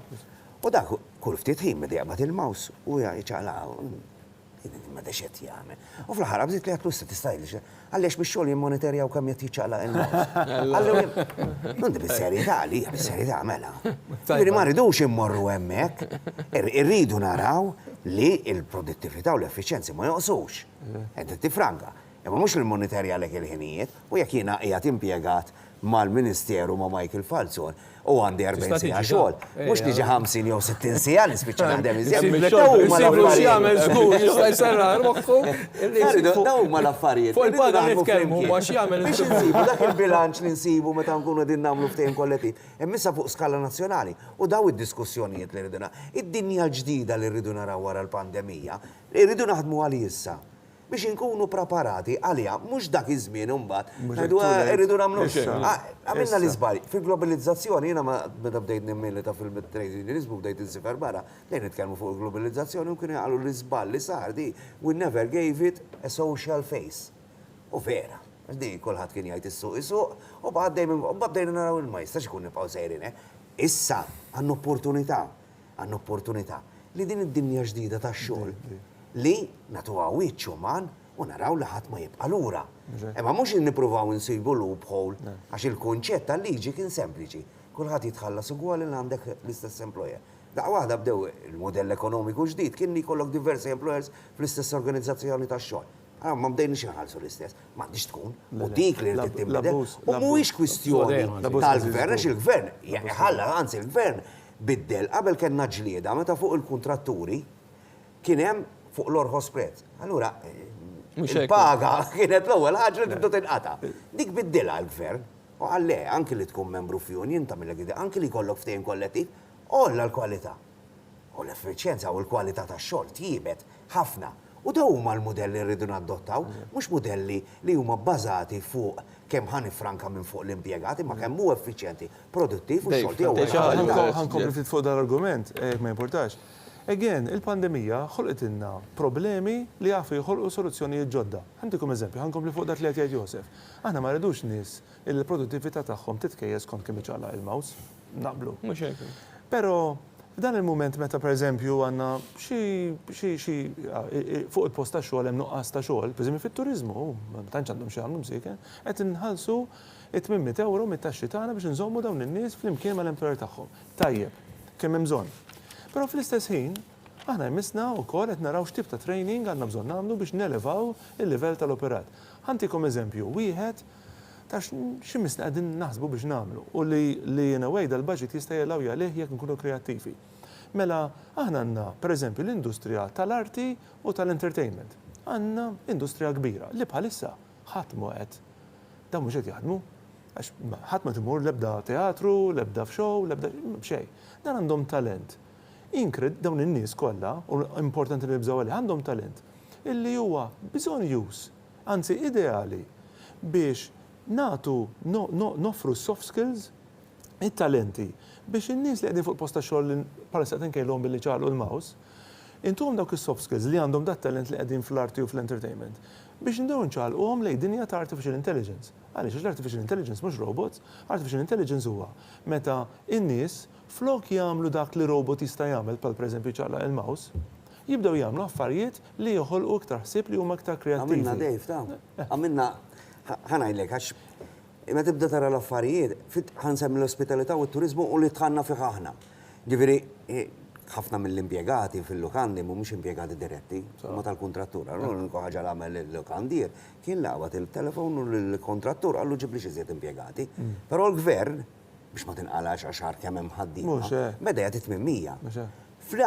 u dak kull ftit ħin meta jaqbad il-mouse u jċaqlaq ma dex qed jagħmel. U fl-aħħar bżiet li qed tista' tgħidli għaliex bix-xogħol jimmonitorjaw kemm qed jiċċaqlaq il-mouse. Nondi bis-serjetà li bis-serjetà mela. Jiġri ma rridux immorru hemmhekk, irridu naraw li l-produttività u l-effiċjenzi ma joqsux. Qed tifranka. Imma mhux il-monitorja lek il-ħinijiet u jekk jiena qiegħed impjegat mal-Ministeru ma' Michael Falzon u għandi 40 sija xogħol, mhux tiġi 50 jew 60 sija li spiċċa naħdem iżjed. Daw huma l-affarijiet. Fuq il-paga nitkellmu ma x'jagħmel biex insibu dak il-bilanċ li nsibu meta nkunu qegħdin nagħmlu ftehim kollettiv. Hemm issa fuq skala nazzjonali u daw id-diskussjonijiet li rridu id-dinja ġdida li rridu naraw wara l-pandemija, irridu naħdmu għalih issa. Biex inkunu preparati għalija, mhux dak iż-żmien imbagħad. Irridu nagħmlu għamilna l-iżbal. Fil-globalizzazzjoni jiena meta bdejt nimmilita fil-trade unionizmu bdejt insifer barra, lejn nitkellmu fuq il-globalizzazzjoni u kienu jaqgħu l-iżbal li sar di we never gave it a social face. U vera, di kulħadd kien jgħid is-suq u bdejna naraw il-ma jistax ikun nibqgħu sejrin. Issa għandna opportunità li din id-dinja ġdida tax-xogħol li natuha wiċċ uman u naraw li ħadd ma jibqa' lura. Imma mhux nippruvaw insibu loophole għax il-kunċett tal-liġi kien sempliċi. Kulħadd jitħallas ugwali li għandek l-istess employer. Daqqa waħda bdew il-modell ekonomiku ġdid kien li jkollok diversi employers fl-istess organizzazzjoni tax-xogħol. Ma bdejniex inħallsu l-istess. M'għandix tkun. U dik li rrid timbidel. U mhuwiex kwistjoni tal-gvern, għax il-gvern ħalla, anzi il-gvern biddel qabel kellna ġlieda meta fuq il-kuntratturi kien hemm fuq l-orħos prezz. Allura il-paga kienet l-ewwel ħaġa li tibda tinqata'. Dik biddilha l-gvern. U għalle, anki li tkun membru f'union ta' mill-għida, anki li kollok ftehim kollettiv, olla l-kwalità. U l-effiċjenza u l-kwalità tax-xogħol tjibet ħafna. U daw huma l-modelli rridu nadottaw, mhux modelli li huma bbażati fuq kemm ħanifranka minn fuq l-impjegati, ma kemm hu effiċjenti, produttiv u xogħol tiegħu. Ħankompli ftit fuq dal-argument, ma importax. Again, il-pandemija ħolqetilna problemi li jafu jħolqu soluzzjonijiet ġodda. Ħantikom eżempju, ħankompli fuq dak li qed jgħid Josef. Aħna ma rridux nies il-produttività tagħhom titkejjes kont kemm iċalla il-mouse, naqblu. Mhux hekk. Però f'dan il-mument meta pereżempju għandna xi fuq il-post ta' xogħol hemm nuqqas ta' xogħol, pereżempju fit-turiżmu, ma tantx għandhom xi jagħmlu msiken, qed inħallsu 800 euro mit-taxxi tagħna biex inżommu dawn in-nies flimkien mal-employer tagħhom. Tajjeb, kemm hemm bżonn. Però fl-istess ħin, aħna jmissna wkoll qed naraw x'tip ta' training għandna bżonn nagħmlu biex nelevaw il-livell tal-operat. Ħantikom eżempju, wieħed ta' x'imissna qegħdin naħsbu biex nagħmlu u li in a way dal-budget jista' jelawja għalih jekk nkunu kreattivi. Mela aħna għandna pereżempju l-industrija tal-arti u tal-entertainment. Għandna industrija kbira li bħalissa ħadd mu qed dawn mhux qed jaħdmu għax ħadd ma timur l-ebda teatru, l-ebda f'show, l-ebda b'xejn. Dan għandhom talent. Inkred dawn in-nies kollha, u importanti li nibżgħu għalih, għandhom talent illi huwa bżonn use, anzi ideali biex noffru soft skills, it-talenti biex in-nies li qegħdin fuq posta xogħol li bħalissa qed inkejlhom billi ċarqu l-mouse, intuhom dawk is-soft skills li għandhom dat talent li qegħdin fl-arti u fl-entertainment biex ndew nċalquhom lejn dinja ta' artificial intelligence. Għaliex l-artificial intelligence mhux robots, artificial intelligence huwa meta in-nies flok jagħmlu dak li robot jista' jagħmel bħal pereżempju ċarlaq il-mouse, jibdew jagħmlu affarijiet li joħolqu iktar ħsieb li huma iktar kreattivi. Għamilna Dave, ta' għamilna ħanajlek għax ma tibda tara l-affarijiet, ħansemmi l-ospitalità u t-turizmu u li tħanna fih aħna. Ġifieri ħafna mill-impjegati fil-lukandi mhumiex impjegati diretti, ma tal-kontrattura. L-unika ħaġa li għamel il-lukandier kien laqgħet il-telefon u l-kontrattur għallu ġib li xi żied impjegati. Però l-gvern biex ma tinqalax għaxar kemm hemm ħaddiema. Beda jagħti 800.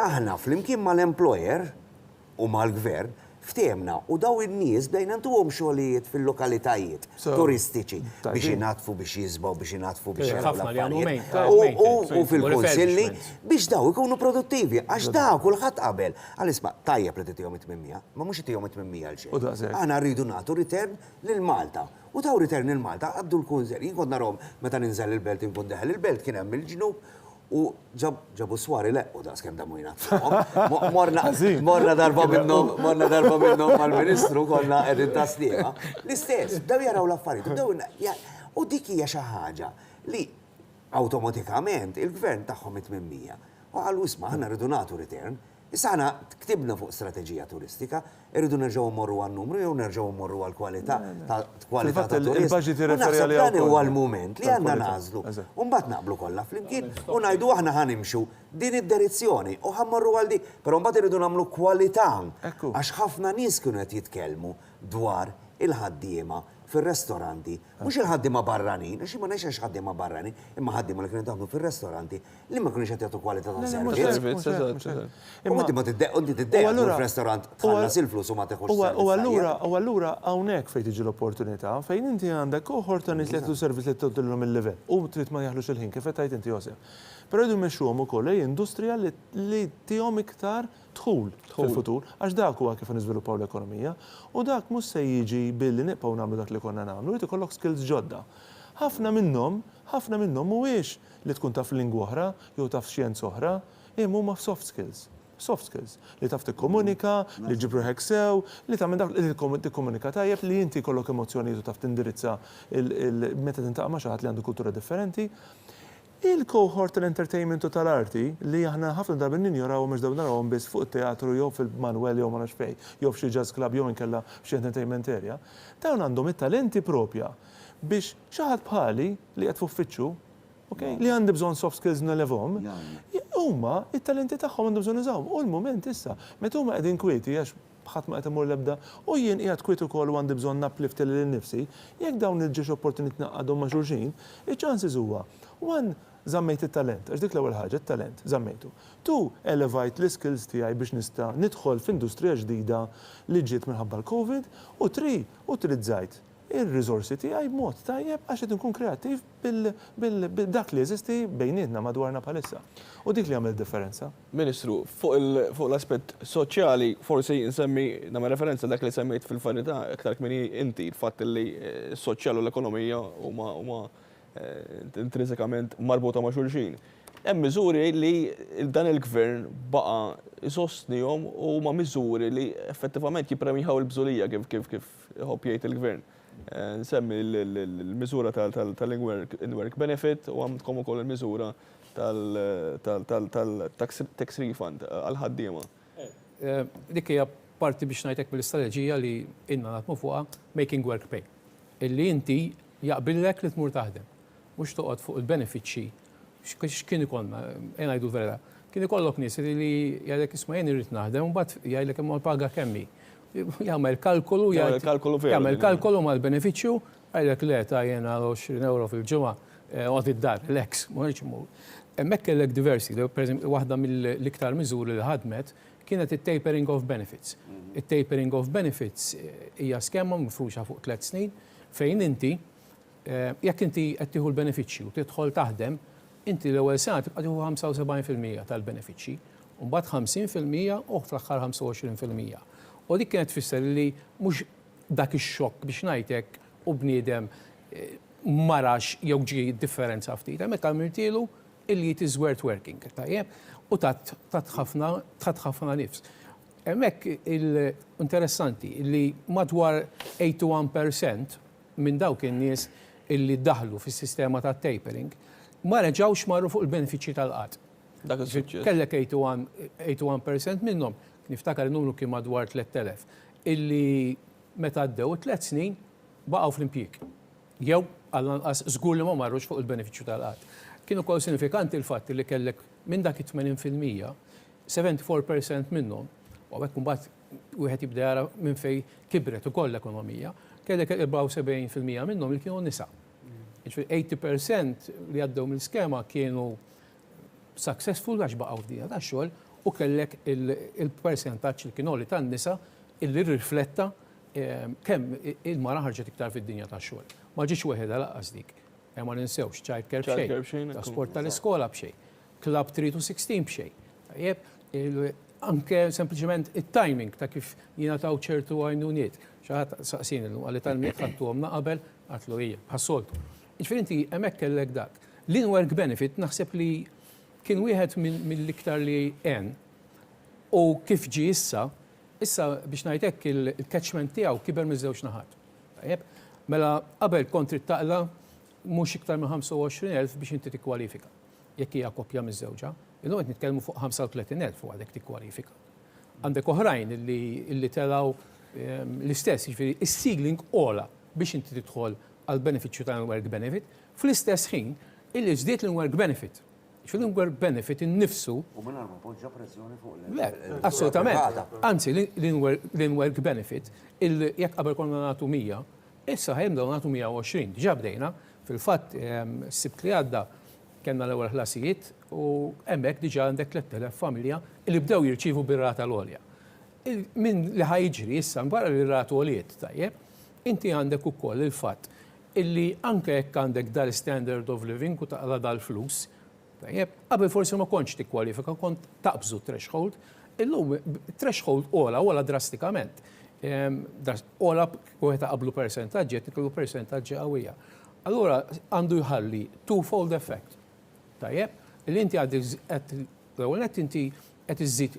Aħna flimkien mal-employer u mal-gvern ftemna u daw in-nies bdejna ntuhom xogħlijiet fil-lokalitajiet turistiċi biex jinatfu biex jiżbaw biex jinatfu biex u fil-kunsilli biex daw ikunu produttivi għax daw kulħadd qabel. Għal-isma' tajjeb li titihom 800, ma mhux itihom 800 għal xejn. Aħna rridu nagħtu return lil Malta. U taw return il Malta għaddu l-kunżel. Jien kont narhom meta ninżel il-belt inkun deħel il-belt kien hemm il-ġnub u ġabu swari leqqu daqs kemm damu jingħatfuhom. Morna darba minnhom mal-Ministru konna qegħdin taslima. L-istess, daw jaraw l-affarijiet. U dik hija xi ħaġa li awtomatikament il-gvern tagħhom 800. U qalu isma' aħna rridu nagħtu return. Issa aħna ktibna fuq strateġija turistika, irridu nerġgħu mmorru għan-numru jew nerġgħu mmorru għall-kwalità kwalità ta' turismu. Dan huwa l-mument li għandna nażlu. U mbagħad naqblu kollha flimkien u ngħidu aħna ħanimxu din id-direzzjoni u ħammorru għal di, però mbagħad irridu nagħmlu kwalità għax ħafna nies kienu qed jitkellmu dwar il-ħaddiema fil-restoranti, mhux il-ħaddiema barranin, għax ma ngħidx ħaddiema barranin, imma ħaddiema li kienu taħdmu fil-restoranti li ma kienux qed jagħtu kwalità ta' servizz. U inti tiddejja fil-restorant tħallas il-flus u ma teħux servizz. U allura hawnhekk fejn tiġi l-opportunità fejn inti għandek cohort ta' nies li jagħtu servizz li tgħidulhom il-livell u trid ma jaħlux il-ħin kif qed tgħid inti Josef. Però jdu mexxuhom ukoll industrija li tihom iktar dħul fil-futur, għax dak huwa kif niżviluppaw l-ekonomija, u dak mhux se jiġi billi nibqgħu nagħmlu dak li konna nagħmlu, jrid ikollok skills ġodda. Ħafna minnhom mhuwiex li tkun taf lingwa oħra jew taf xjenza oħra, imma huma soft skills. Soft skills li taf tikkomunika, li ġibru sew, li tagħmel dak li tikkomunika tajjeb, li inti jkollok emozzjonijiet u taf tindirizza meta tintaqa' ma' xi ħadd li għandu kultura differenti. Il-cohort tal-entertainment u tal-arti li aħna ħafna darba ninjoraw mhux dawn narawhom biss fuq it-teatru jew fil-Manwell jew ma nafx fejn, jew f'xi jazz club jew inkella f'xi entertainment area, dawn għandhom it-talenti propja biex xi ħadd bħali li qed f'uffiċċju, li għandi bżonn soft skills nelevhom, huma it-talenti tagħhom għandhom bżonn iżawhom. U l-mument issa, meta huma qegħdin kwieti għax ħadd ma qed imur l-ebda u jien qiegħed kwit ukoll u għandi bżonn naplift lil nifsi, jekk dawn il-ġiex opportunit naqgħadhom ma' xulxin, iċ-chances huwa one żammejt it-talent, għax dik l-ewwel ħaġa it-talent, żammejtu. Tu elevajt l-skills tiegħi biex nista' nidħol f'industrija ġdida li ġiet minħabba l-COVID u utilizzajt il-risorsi tiegħi b'mod tajjeb għax qed inkun kreattiv bil-dak li jeżisti bejnietna madwarna bħalissa. U dik li għamel differenza. Ministru, fuq l-aspett soċjali, forsi nsemmi nagħmel referenza dak li semmejt fil-farità aktar kmini inti, l-fatt li s-soċjal u l-ekonomija huma intrinsikament marbuta ma' xulxin. Hemm miżuri li dan il-gvern baqa' isostnihom u ma' miżuri li effettivament jippremjaw il-bżulija kif iħobb jgħid il-gvern. Nsemmi l-miżura tal-in-work benefit u għamtkom ukoll il-miżura tal-tax refund għal-ħaddiema. Dik hija parti biex ngħidlek mill-istrateġija li inna nagħmlu fuqha making work pay. Illi inti jaqbillek li tmur taħdem. Mhux toqgħod fuq il-benefiċċji x'kien ikollna, ngħidu vera. Kien ikollok nies li jgħidlek isma' jien irrid naħdem u mbagħad jgħidlek imma l-paga kemm hi. Jagħmel kalkolu jagħmel kalkolu mal-benefiċċju għajdlek le ta' jena 20 euro fil-ġimgħa għad id-dar, l-ex, ma rridx imur. Hemmhekk kellek diversi, waħda mill-iktar miżuri li ħadmet kienet it-tapering of benefits. It-tapering of benefits hija skema mifruxa fuq 3 snin fejn inti jekk inti qed tieħu l-benefiċċju tidħol taħdem, inti l-ewwel sena tibqa' tieħu 75% tal-benefiċċji, u mbagħad 50% u fl-aħħar 25%. U dik kienet tfisser li mhux dak ix-xokk biex ngħidlek u bniedem marax jew ġi differenza ftit, hemmhekk għamiltielu illi it is worth working, tajjeb, u tat ħafna nifs. Hemmhekk interessanti li madwar 81% minn dawk in-nies illi daħlu fis-sistema tat-tapering ma reġgħux marru fuq il-benefiċċji tal-qatt. Dak is-suċċess. Kellek 81% minnhom, niftakar in-numru kien madwar 3000, illi meta għaddew 3 snin baqgħu fl-impjieg. Jew għall-anqas żgur li ma marrux fuq il-benefiċċju tal-qatt. Kien ukoll sinifikanti l-fatt li kellek minn dak it-80%, 74% minnhom, u hekk imbagħad wieħed jibda jara minn fejn kibret ukoll l-ekonomija, kellek 74% minnhom li kienu nisa. Jiġifieri 80% li għaddew mill-skema kienu successful għax baqgħu f'dija tax-xogħol u kellek il-persentaġġ li kienu li tan-nisa illi rrifletta kemm il-mara ħarġet iktar fid-dinja tax-xogħol. Ma ġiex weħed laqqas dik. Ma ninsewx childcare b'xejn, trasport tal-iskola b'xejn, club 3 to 16 b'xejn. Tajjeb, anke sempliċement it-timing ta' kif jingħataw ċertu għajnuniet. Xi ħadd saqsin għalli tal-miet ħadtuhom qabel għatlu hija bħas-soltu. Jiġifieri inti hemmhekk kellek dak. L-in-work benefit naħseb li kien wieħed mill-iktar li u kif ġi issa biex ngħidlek il-catchment tiegħu kiber miż-żewġ naħat. Tajjeb, mela qabel kont trid taqla mhux iktar minn 25,000 biex inti tikkwalifika. Jekk hija koppja miż-żewġa, illum qed nitkellmu fuq 35,000 fuq għadek tikkwalifika. Għandek oħrajn illi telgħu l-istess, jiġifieri is-sigling ola biex inti tidħol għal benefiċċju tal-work benefit, fl-istess ħin illi żdiet l-work benefit. Fil-work benefit innifsu. U minn ma poġġa pressjoni fuq le, assolutament. Anzi, l-work benefit, jekk qabel konna nagħtu 100, issa ħajmdew nagħtu 120. Diġà bdejna, fil-fatt s-sibt li għadda kellna l-ewwel ħlasijiet u hemmhekk diġà għandek 3,000 familja li bdew jirċievu bir-rata l-għolja. Min li ħajġri issa wara li ratu għoliet tajjeb, inti għandek ukoll il-fatt illi anke jekk għandek dal-standard of living u taqla dal-flus, tajjeb, qabel forsi ma kontx tikkwalifika, kont taqbżu threshold, illum threshold ola drastikament. Ola wieħed qablu persentaġġi, qed ikollu persentaġġi qawwija. Allura għandu jħalli twofold effect. Tajjeb, li inti l-ewwel nett inti qed iżid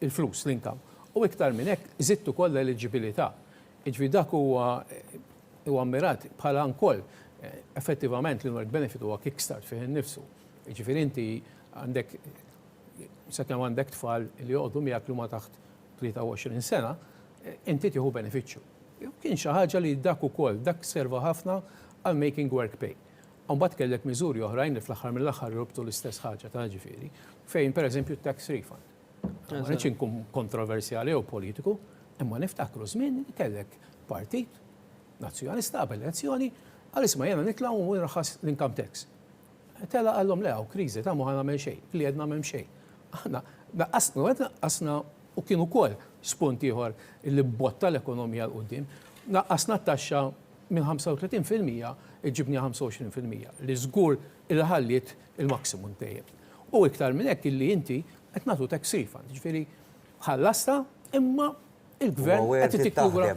il-flus, l-income. U iktar minn hekk żidtu koll l-eligibilità. Jiġifieri dak huwa mirat bħala nkoll effettivament l-work benefit huwa kickstart fih innifsu. Jiġifieri inti għandek sakemm għandek tfal li joqogħdu miegħek li huma taħt 23 sena, inti tieħu benefiċċju. Kien xi ħaġa li dak ukoll dak serva ħafna għal making work pay. Mbagħad kellek miżuri oħrajn li fl-aħħar mill-aħħar jorbtu l-istess ħaġa ta' ġifieri, fejn pereżempju tax refund. Ma rridx inkun kontroversjali jew politiku, Imma niftakru żmien li kellek partit nazzjonalista qabel elezzjoni għal isma' jena nitla' u nraħħas l-income tax. Tela għallhom le hawn kriżi ta' ma nagħmel xejn, li qed nagħmel xejn. Aħna naqqasna u kienu wkoll spunt ieħor li botta l-ekonomija l qudiem, naqqasna t-taxxa minn 35% iġibni 25% li żgur il-ħalliet il-maksimum tejjeb. U iktar minn hekk illi inti qed nagħtu tax refund, ġifieri ħallasta imma il-gvern qed itikura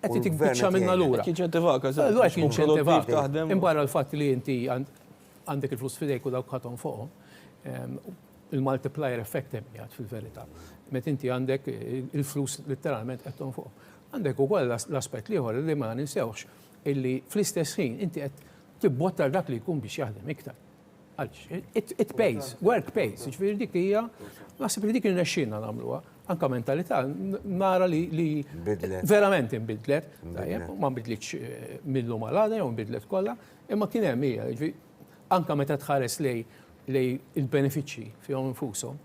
qed itikbiċċa minna lura. Jinċentivak, allura qed jinċentivak. Imbarra l-fatt li inti għandek il-flus fidejk u dawk ħadhom fuqhom, il-multiplier effect hemm fil-verità. Met inti għandek il-flus literalment qedhom fuqhom. Għandek ukoll l-aspett ieħor li ma ninsewx illi fl-istess ħin inti qed tibbottar dak li jkun biex jaħdem iktar. It pays, work pays, ġifieri dik hija naħseb li dik irnexxina nagħmluha, anke mentalità nara li verament inbidlet, ma nbidlitx mill-lum għal jew nbidlet kollha, imma kien hemm hija, anke meta tħares lej il-benefiċċji fihom infushom.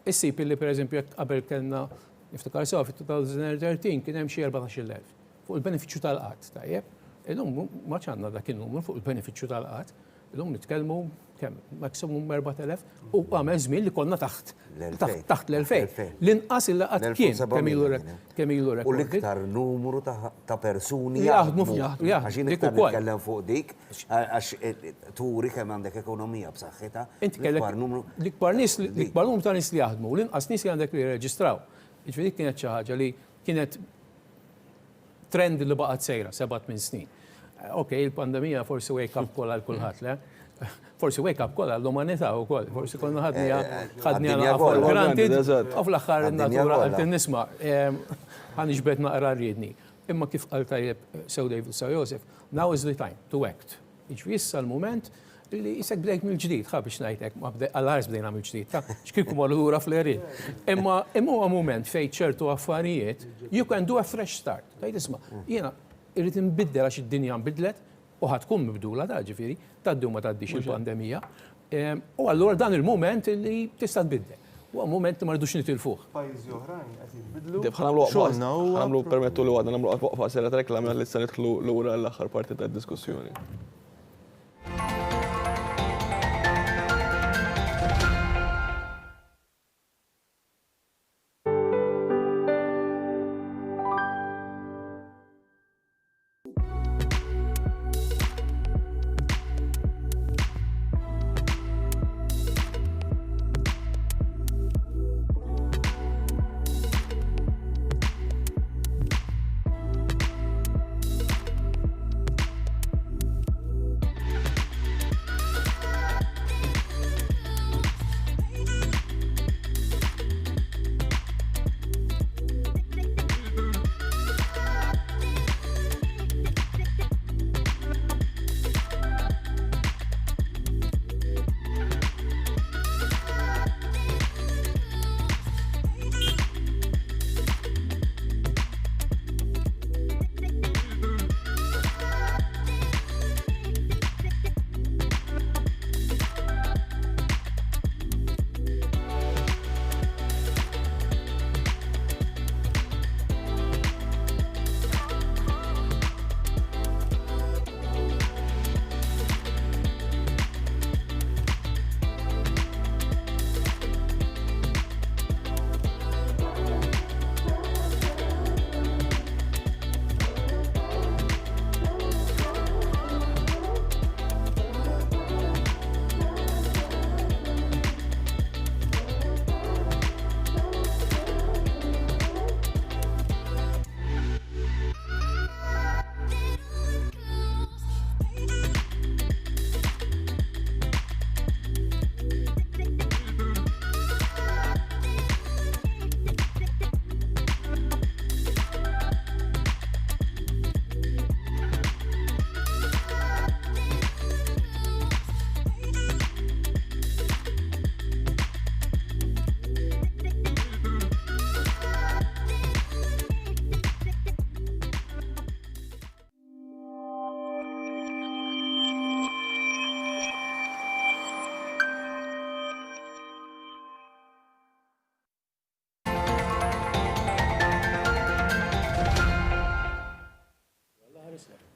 Issib illi pereżempju jekk qabel kellna niftakar sew fit-2013 kien hemm xi 14,000 fuq il-benefiċċju tal-qatt, tajjeb. Illum ma ċandna dak in-numru fuq il-benefiċċju tal-qatt, illum nitkellmu kemm maximum 4,000 u għamel żmien li konna taħt l-2000. L-inqas il qatt kien kemm ilu rekord. U l-iktar numru ta' persuni jaħdmu għax iktar nitkellem fuq dik għax turi kemm għandek ekonomija b'saħħitha. Inti kellek l-ikbar numru ta' nies li jaħdmu u l-inqas nies li għandek li jirreġistraw. Jiġifieri kienet xi ħaġa li kienet trend li baqgħet sejra 7 snin. Okay, il-pandemija forsi wake up call għal kulħadd, le? Forsi wake up call għall-umanità wkoll, forsi konna ħadni għal granted, u fl-aħħar in-natura qed nisma' ħaniġbed naqra rriedni. Imma kif qal tajjeb Sew David Sir Joseph, now is the time to act. Jiġri issa l-mument li jisek bdejt mill-ġdid, biex ngħidlek, għall-ħars bdejna mill-ġdid, x'kieku marru lura fl-erin. Imma huwa mument fejn ċertu affarijiet, you can do a fresh start. Tajt isma' jiena irrid inbiddel għax id-dinja nbidlet u ħatkun mibdula ta' ġifieri, tgħaddi u ma tgħaddix il-pandemija. U allura dan il-mument li tista' tbiddel. Huwa mument li ma rridux nitilfuh. Pajjiżi oħrajn qed jinbidlu. Ħanamlu permettu li għadna nagħmlu waqfa sera reklamja li issa nidħlu lura l-aħħar parti tad-diskussjoni.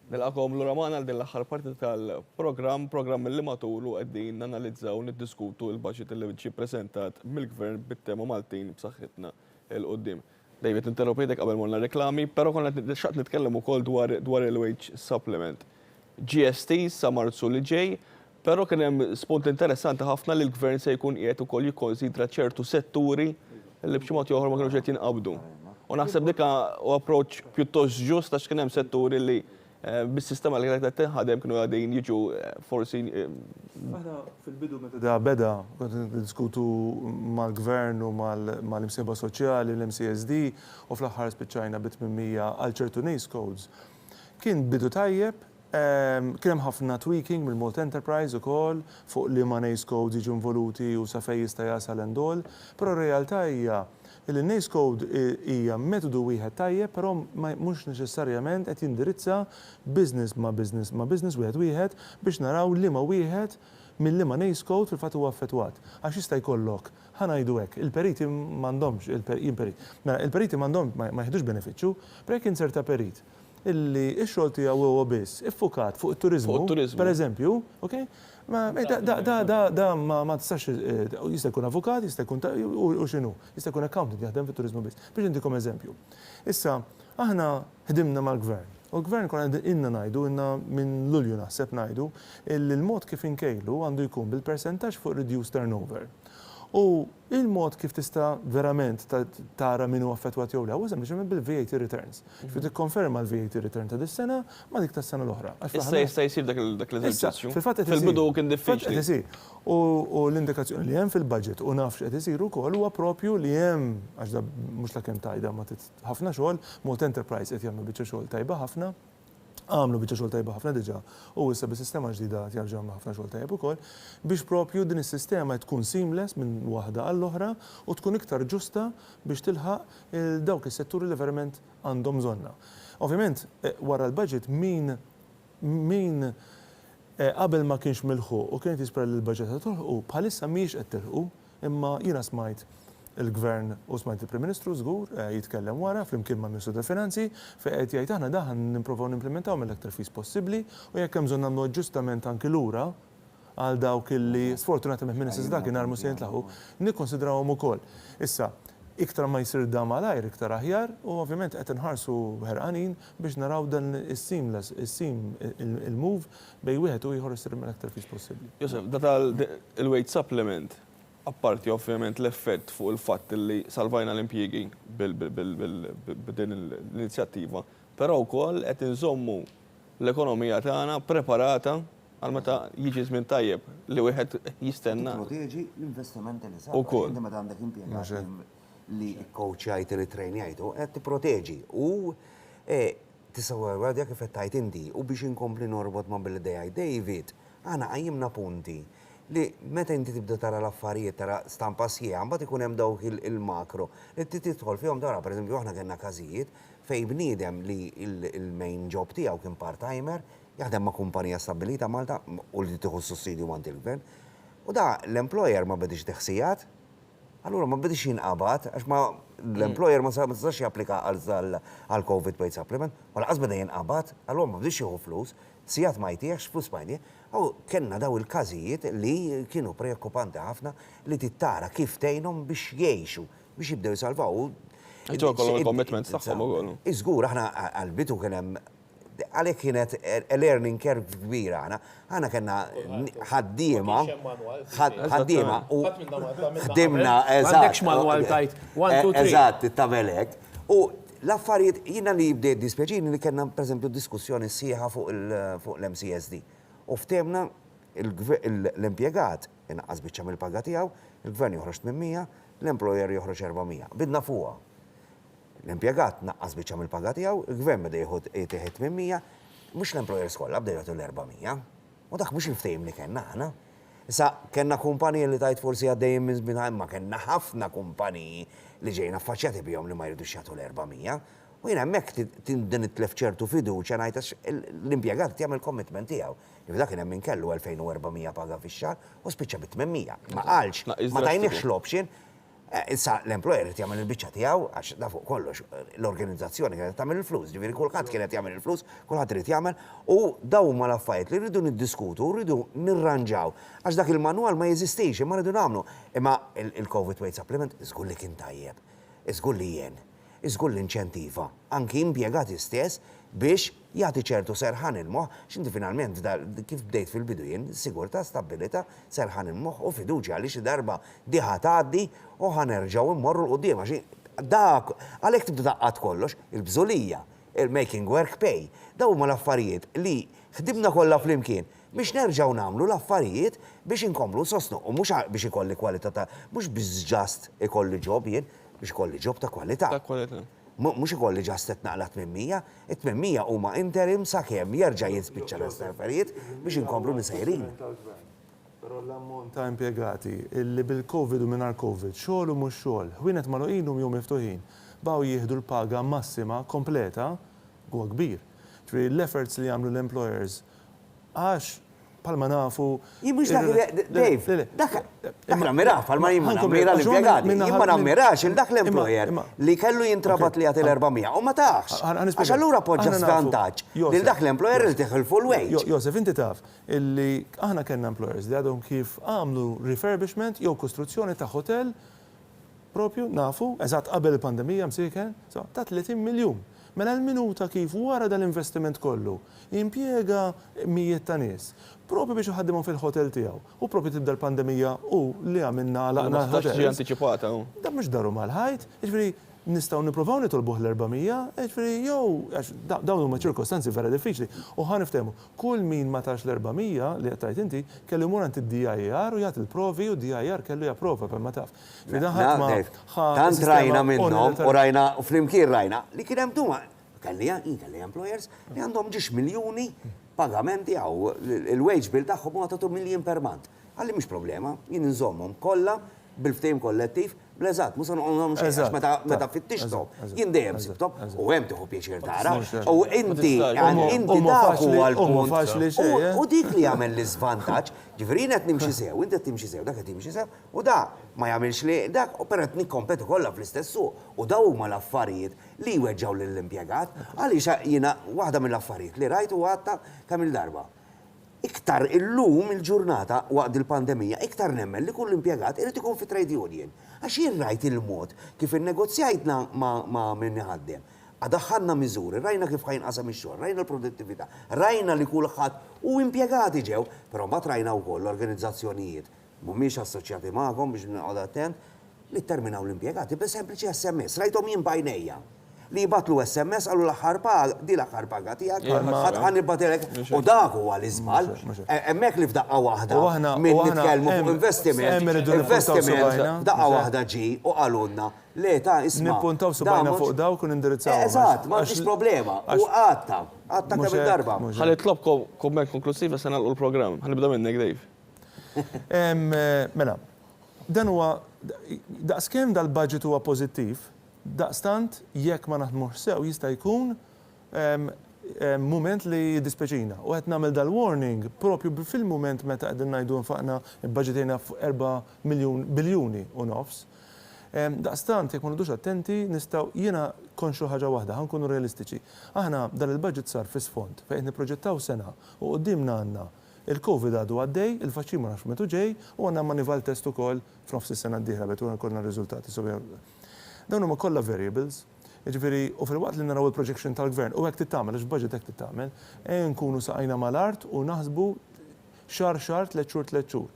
Nilqakom l-ura maħna din l-aħħar parti tal-programm li matulu għeddin nanalizzaw niddiskutu il-budget li ġi prezentat mill-gvern bit-tema Maltin b'saħħitna il-qudiem. David, interrompejtek qabel morna reklami, pero konna xaqt nitkellem ukoll dwar il-wage supplement. GST sa marzu li ġej, pero kien hemm spunt interessanti ħafna li l-gvern se jkun qiegħed ukoll jikkonsidra ċertu setturi li b'xi mod ieħor ma kienux qed jinqabdu. U naħseb dik u approach pjuttost ġust għax kien hemm setturi li bis-sistema li qed tinħadem kienu għadin jiġu forsi. Aħna fil-bidu meta beda kont niddiskutu mal-gvern u mal-imsieba soċjali, l-MCSD, u fl-aħħar spiċċajna bit-800 għal ċertu NACE codes. Kien bidu tajjeb, kien hemm ħafna tweaking mill-Malta Enterprise ukoll fuq li ma NACE codes jiġu involuti u sa fejn jista' jasal endol, però r-realtà hija il-NACE code hija metodu wieħed tajjeb, però mhux neċessarjament qed jindirizza business ma' business wieħed biex naraw liema wieħed mill-liema NACE code fil-fatt huwa affettwat. Għax jista' jkollok ħanajdu hekk, il-periti m'għandhomx il-periti m'għandhom ma jieħdux benefiċċju, però jekk inserta perit illi x-xogħol tiegħu huwa biss iffukat fuq it-turiżmu, pereżempju, okay? Da ma tistax jista' jkun avukat, jista' jkun u x'inhu, jista' jkun accountant jaħdem fit-turiżmu biss. Biex intikom eżempju. Issa aħna ħdimna mal-gvern. U l-gvern kon inna ngħidu, inna minn Lulju naħseb ngħidu, il-mod kif inkejlu għandu jkun bil-percentaġġ fuq reduced turnover. U il-mod kif tista' verament tara min huwa affettwat jew le huwa sempliċement bil-VAT returns. Fi tikkonferma l-VAT return ta' dis-sena ma dik tas-sena l-oħra. Issa jista' jsir dak l-eżerċizzju. Fil-bidu kien diffiċli. U l-indikazzjoni li hemm fil-budget u nafx qed isir ukoll huwa proprju li hemm għax da mhux la kemm tajda ma ħafna xogħol, Malta Enterprise qed jagħmlu biċċa xogħol tajba ħafna. Għamlu biċċa xogħol tajba ħafna diġà u issa bis-sistema ġdida jarġa' ħafna xogħol tajjeb ukoll biex propju din is-sistema tkun seamless minn waħda għall-oħra u tkun iktar ġusta biex tilħaq dawk is-setturi li verament għandhom bżonna. Ovvjament wara l-budget min qabel ma kienx milħu u kienet jispera li l-budget qed tilħu bħalissa mhijiex qed tilħu imma jiena smajt il-gvern u smajt il-Prim Ministru żgur jitkellem wara flimkien ma' Ministru tal-Finanzi fejn qed jgħid aħna daħan nippruvaw nimplementaw mill-aktar fis possibbli u jekk hemm bżonn nagħmlu aġġustament anki lura għal dawk illi sfortunatament minn dak inarmu se jintlaħu nikkonsidrawhom ukoll. Issa iktar ma jsir da malajr iktar aħjar u ovvjament qed inħarsu ħerqanin biex naraw dan is-seamless il-move bejn wieħed u ieħor isir mill-aktar fis possibbli. Josef, da il-weight supplement apparti ovvjament l-effett fuq il-fatt li salvajna l-impjiegi b'din l-inizjattiva, però wkoll qed inżommu l-ekonomija tagħna preparata għal meta jiġi żmien tajjeb li wieħed jistenna. Proteġi l-investimenti li sar. Ukoll. Inti meta għandek impjegati li coachjajt li trejnjajtu qed tipproteġi u tisawwa għadja kif qed tajt inti u biex inkompli norbot ma' bil-idea David, għana qajjimna punti li meta inti tibda tara l-affarijiet tara stampa sieħa, mbagħad ikun hemm dawk il-makro li tidħol fihom dara pereżempju aħna kellna każijiet fejn bniedem li il-main job tiegħu kien part-timer jaħdem ma' kumpanija stabbilita Malta u li tieħu sussidju mant il-gvern. U da l-employer ma bedix teħsijat, allura ma bedix jinqabad għax ma l-employer ma tistax japplika għal COVID paid supplement, u laqas beda jinqabad, allura ma bedix jieħu flus, sijat ma jtiex, flus ma jtiex. U kenna daw il-każijiet li kienu preokkupanti ħafna li tittara kif tgħinhom biex jgħixu, biex jibdew jisalvaw. Ġew kollhom il-commitment tagħhom ukoll. Iżgur aħna għall-bitu kien hemm għalhekk kienet learning curve kbira aħna kellna ħaddiema u ħdimna M'għandekx manwal tajt 1, 2, 3. Eżatt, tabelek. U l-affarijiet jiena li bdejt dispjaċini li kellna pereżempju diskussjoni sieħa fuq l-MCSD. U ftemna l-impjegat inqas biċċa mill-paga tiegħu, il-gvern joħroġ 800, l-employer joħroġ 400. Bidna fuqha. L-impjegat naqqas biċċa mill-paga tiegħu, il-gvern beda jieħed 800, mhux l-employers kollha bdew jagħtu l-400. U dak mhux il-ftehim li kellna aħna. Issa kellna kumpaniji li tajt forsi għaddejjin minn żmien imma kellna ħafna kumpaniji li ġejna affaċċjati bihom li ma jridux jagħtu l-400. U jiena hemmhekk din it-tlef ċertu fiduċja ngħid l-impjegat jagħmel commitment tiegħu. Dak kien hemm min kellu 2400 paga fix-xahar u spiċċa bit-800. Ma qalx, ma tajniex l-option. Issa l-employer qed jagħmel il-biċċa tiegħu għax da fuq kollox l-organizzazzjoni kienet tagħmel il-flus, ġifieri kulħadd kienet jagħmel il-flus, kulħadd irid jagħmel u dawn huma l-affarijiet li rridu niddiskutu, rridu nirranġaw għax dak il-manwal ma jeżistix, imma rridu nagħmlu. Imma il-COVID weight supplement iżgur li kien tajjeb, iżgur li jien, iżgur li inċentiva anki impjegati stess biex jagħti ċertu serħan il-moħħ, x'inti finalment kif bdejt fil-bidu jien, sigurtà, stabilità, serħan il-moħħ u fiduċja li xi darba diħa tgħaddi u ħanerġgħu immorru l-qudiem għax dak għalhekk tibda taqqad kollox, il-bżolija, il-making work pay, dawn huma l-affarijiet li ħdibna kollha flimkien biex nerġgħu nagħmlu l-affarijiet biex inkomplu sostnu u mhux biex ikolli kwalità ta' mhux biex ġast ikolli ġob jien biex ikolli ġob ta' kwalità. Mux ikolli ġastet naqla 800, 800 huma interim sakemm jerġa' jispiċċa l-affarijiet biex inkomplu nisejrin. Però l-ammont ta' impjegati illi bil-Covid u mingħajr Covid, xogħol u mhux xogħol, ħwienet magħluqinhom jew miftuħin, baqgħu jieħdu l-paga massima kompleta huwa kbir. Ġifieri l-efforts li jagħmlu l-employers għax palma nafu. Jimux Dave, dak nammirax, palma jimma nammira l-impjegati, jimma nammirax il-dak l-employer li kellu jintrabat li għati l-400 u ma taħx. Għax allura poġġa svantaġġ li dak l-employer li teħil full wage. Josef, inti taf, illi aħna kellna employers li għadhom kif għamlu refurbishment jew kostruzzjoni ta' hotel propju nafu, eżatt qabel il-pandemija msiken, ta' 30 miljun. Mela l-minuta kif wara dal-investiment kollu impjega mijiet ta' nies. Propri biex uħaddimhom fil-hotel tiegħu. U propri tibda l-pandemija u li għamilna laqna ħaġa antiċipata. Da mhux daru mal-ħajt, jiġifieri nistgħu nippruvaw nitolbuh l-400, jiġifieri jew dawn huma ċirkostanzi vera diffiċli. U ħaniftehmu, kull min ma tax l-400 li qed tgħid inti kellu jmur għand id-DIR u jagħti l-provi u d-DIR kellu japprova ma taf. Tant rajna minnhom u rajna u flimkien rajna li kien hemm duma kelli employers li għandhom ġiex miljuni pagamenti għaw il-wage bill tagħhom huwa ta' miljun per month. Għalli mhux problema, jien inżommhom kollha bil-ftehim kollettiv bl-eżatt, mhux nqolhom xejn meta fittixthom. Jien dejjem sibtom u hemm tieħu pjaċir tara. U inti dak huwa l-punt. U dik li jagħmel l-iżvantaġġ, ġifieri qed nimxi sew, inti qed timxi sew, dak qed timxi sew, u da ma jagħmilx li dak u peret nikkompetu kollha fl-istess suq. U daw huma l-affarijiet li jweġġaw lill-impjegat għaliex jiena waħda mill-affarijiet li rajt u għadta kemm il-darba. Iktar illum il-ġurnata waqt il-pandemija, iktar nemmen li kull impjegat irid ikun fi trade union. Għax jien rajt il-mod kif innegozjajtna ma' min ħaddem. Għadaħħanna miżuri, rajna kif ħajnqasam ix-xogħol, rajna l-produttività, rajna li kulħadd u impjegati ġew, però mbagħad rajna wkoll l-organizzazzjonijiet mhumiex assoċjati magħhom biex noqgħod attent li terminaw l-impjegati b'sempliċi SMS, rajthom jien bajnejja. Li jibatlu SMS għallu l-aħħar paga, di l-aħħar paga tiegħek, ħadd nibbatilek u dak huwa l-iżbal. Hemmhekk li f'daqqa waħda minn nitkellmu fuq investiment f'daqqa waħda ġi u qalulna le ta' isma'. Nippuntaw subajna fuq dawk u nindirizzaw. Eżatt, m'għandix problema. U għadta kemm il-darba. Ħalli tlobkom kumment konklusiva se nagħlqu l-programm. Ħanibda minnek Dave. Mela, dan huwa daqskemm dal-budget huwa pożittiv, daqstant jekk ma naħdmux sew jista' jkun moment li dispeċina. U qed nagħmel dal-warning propju fil-mument meta qegħdin ngħidu nfaqna budgetejna 4 biljuni u nofs. Daqstant jekk ma nidux attenti nistgħu jiena konxu ħaġa waħda, ħankunu realistiċi. Aħna dan il-budget sar fi sfond fejn nipproġettaw sena u qudiemna għandna il-Covid għadu għaddej, il-faċċin ma nafx metu ġej u għandna manival test ukoll f'nofs is-sena d-dieħla betu għandna riżultati. Dawn huma kollha variables, jiġifieri u fil-waqt li naraw il-projection tal-gvern u hekk titagħmel għax budget hekk titagħmel, nkunu saqajna mal-art u naħsbu xahar 3 xhur.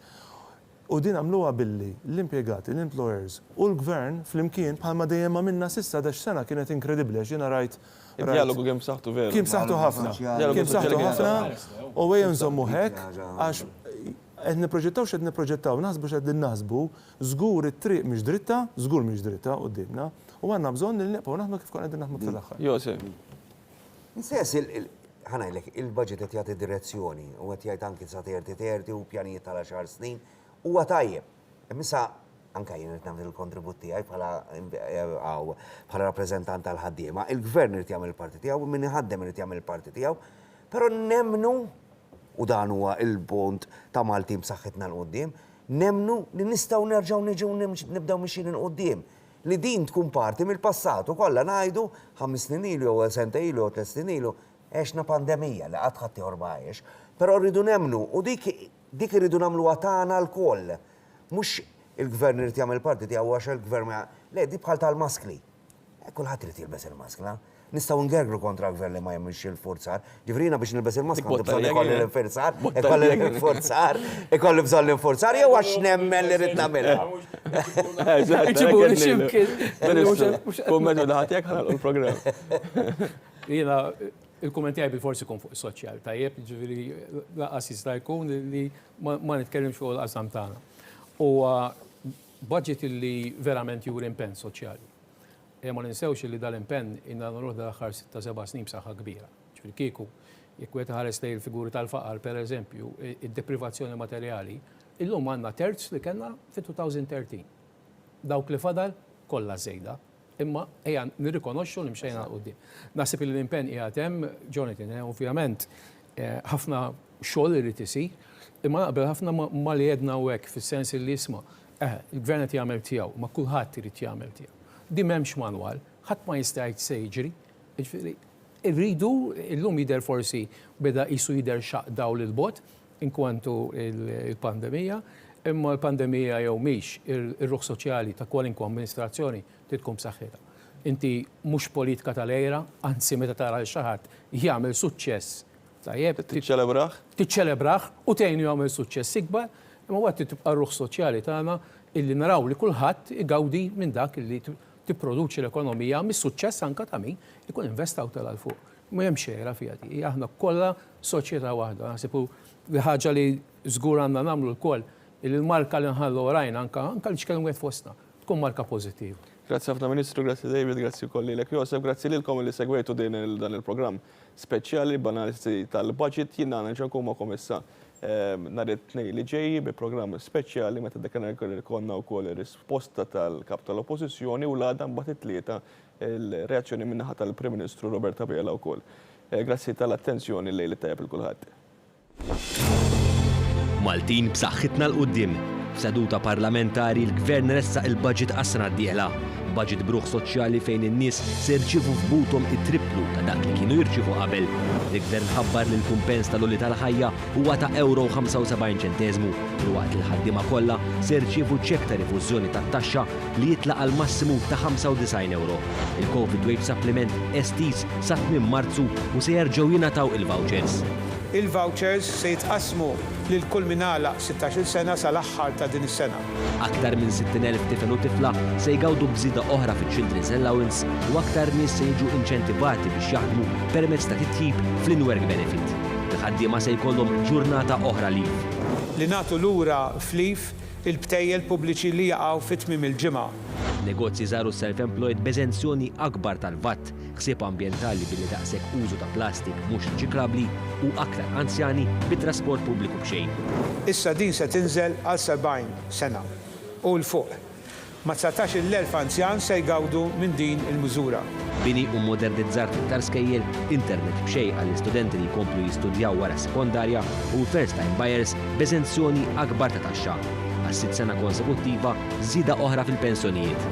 U din għamluha billi l-impjegati, l-employers u l-gvern flimkien bħalma dejjem minna sissa dax sena kienet inkredibbli għax jiena rajt. Id-dialogu kemm b'saħħtu veru. Kemm b'saħħtu ħafna. U ejja nżommu hekk għax qed nipproġettaw, naħsbu x'qed naħsbu, żgur it-triq mhix dritta qudiemna u għandna bżonn li nebqgħu naħdmu kif konna qegħdin naħdmu fil-aħħar. Josef. Insess ħanajlek il-budget qed jagħti direzzjoni u qed jgħid anki sa terti u pjanijiet tal-10 snin huwa tajjeb. Imma anke jien qed nagħmel il-kontribut tiegħi bħala rappreżentant tal-ħaddiema, il-gvern irid jagħmel il-parti tiegħu u min iħaddem irid jagħmel il-parti tiegħu, però nemmnu u dan huwa il-punt ta' Malti b'saħħitna l-qudiem, nemnu li nistgħu nerġgħu niġu nibdew mixin qudiem. Li din tkun parti mill-passatu kollha ngħidu 5 snin ilu jew senta ilu jew 3 snin ilu għexna pandemija li qatt ħadd jorbajx. Però rridu nemnu u dik irridu nagħmluha tagħna l-koll. Mhux il-gvern irid jagħmel parti tiegħu għax il-gvern le di bħal tal-maskli. Kulħadd irid jilbes il-maskla. Nistgħu ngergru kontra l-gvern li ma jemmix il-forzar. Ġifrina biex nilbes il-maskla bżonn ikolli l-infurzar, ikolli l-infurzar, ikolli bżonn l-infurzar jew għax nemmen li rid nagħmilha. Kummentu daħtek ħanaqlu l-programm. Jiena il-kumment tiegħi bil-forsi jkun fuq is-soċjal. Tajjeb, ġifieri laqas jista' jkun li ma nitkellimx fuq il-qasam tagħna. Huwa budget li verament juri impenn soċjali. Ma ninsewx li dal-impenn inna nruħ dal-aħħar 6-7 snin b'saħħa kbira. Ġifieri kieku jekk wieħed ħares lejn il-figuri tal-faqar, pereżempju, id-deprivazzjoni materjali, illum għandna terz li kellna fi-2013. Dawk li fadal kollha żejda, imma ejja nirrikonoxxu li mxejna quddiem. Naħseb li l-impenn qiegħed hemm, Jonathan, ovvjament ħafna xogħol irid isir, imma naqbel ħafna ma li jedna hekk fis-sens li isma' il-gvern qed jagħmel tiegħu, ma kulħadd irid jagħmel tiegħu. Di m'hemmx manwal, ħadd ma jista' jgħid se jiġri. Irridu illum jidher forsi beda qisu jidher xaq dawl il-bot inkwantu il-pandemija, imma l-pandemija jew mhix ir-ruħ soċjali ta' kwalinkwa amministrazzjoni titkom b'saħħitha. Inti mhux politika tal-ejra, anzi meta tara xi ħadd jagħmel suċċess tajjeb tiċċelebraħ u tgħinu jagħmel suċċess ikbar, imma waqt tibqa' r-ruħ soċjali tagħna illi naraw li kulħadd igawdi minn dak illi tipproduċi l-ekonomija mis-suċċess anke ta' min ikun investaw tal fuq. Ma hemm xejra fiha di. Aħna kollha soċjetà waħda. Naħsibu li ħaġa li żgur għandna nagħmlu lkoll il-marka li nħallu orajna anke li xkellu wieħed fostna tkun marka pożittiva. Grazzi ħafna Ministru, grazzi David, grazzi wkoll lilek Josef, grazzi lilkom li segwejtu dan il-programm speċjali b'analiżi tal-budget. Jien nġankum magħkom issa nhar it-tnejn li ġej bi programm speċjali meta konna wkoll ir-risposta tal-kap tal-Oppożizzjoni u l-għada mbagħad it-tlieta il-reazzjoni min-naħa tal-Prim Ministru Roberta Bela wkoll. Grazzi tal-attenzjoni lejli tajjeb il kulħadd. Maltin b'saħħitna l-qudiem. F'seduta parlamentari l-Gvern ressaq il-budget għas-sena d-dieħla. Budget bruħ soċjali fejn in-nies se jirċievu f'butom it-triplu ta' dak li kienu jirċievu qabel. Il-Gvern ħabbar li l-kumpens tal-oli tal-ħajja huwa ta' €75 waqt il-ħaddiema kollha se jirċievu ċekk ta' rifużjoni tat-taxxa li jitlaq għal massimu ta' €95. Il-Covid Wage Supplement estis sa 8 Marzu u se jerġgħu jingħataw il-vouchers. Il-vouchers se jitqasmu lil kull min għalaq 16 sena sal-aħħar ta' din is-sena. Aktar minn 60,000 tifel u tifla se jgawdu bżida oħra fiċ-Children's Allowance u aktar nies se jiġu inċentivati biex jaħdmu permezz ta' titjib fl-in-work benefit. Il-ħaddiema se jkollhom ġurnata oħra leave. Li nagħtu lura f'leave il-btejjel pubbliċi li jaqgħu fit-tmiem il-ġimgħa. Negozji żaru self-employed b'eżenzjoni akbar tal-VAT, ħsieb ambjentali billi daqshekk użu ta' plastik mhux riċiklabbli u aktar anzjani bit-trasport pubbliku b'xejn. Issa din se tinżel għal 70 sena u l-fuq. Ma 19,000 anzjan se jgawdu minn din il-miżura. Bini u modernizzar iktar skejjel, internet b'xejn għall-istudenti li jkomplu jistudjaw wara sekondarja u first-time buyers b'eżenzjoni akbar ta' taxxa. Għas-6 sena konsekuttiva żieda oħra fil-pensjonijiet.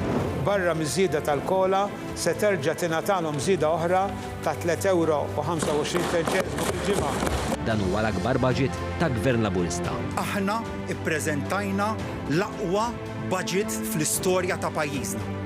Barra miż-żieda tal-kola se terġa' tingħatalhom żieda oħra ta' €3.25 fil-ġimgħa. Dan huwa l-akbar budget ta' Gvern Laburista. Aħna ippreżentajna l-aqwa budget fl-istorja ta' pajjiżna.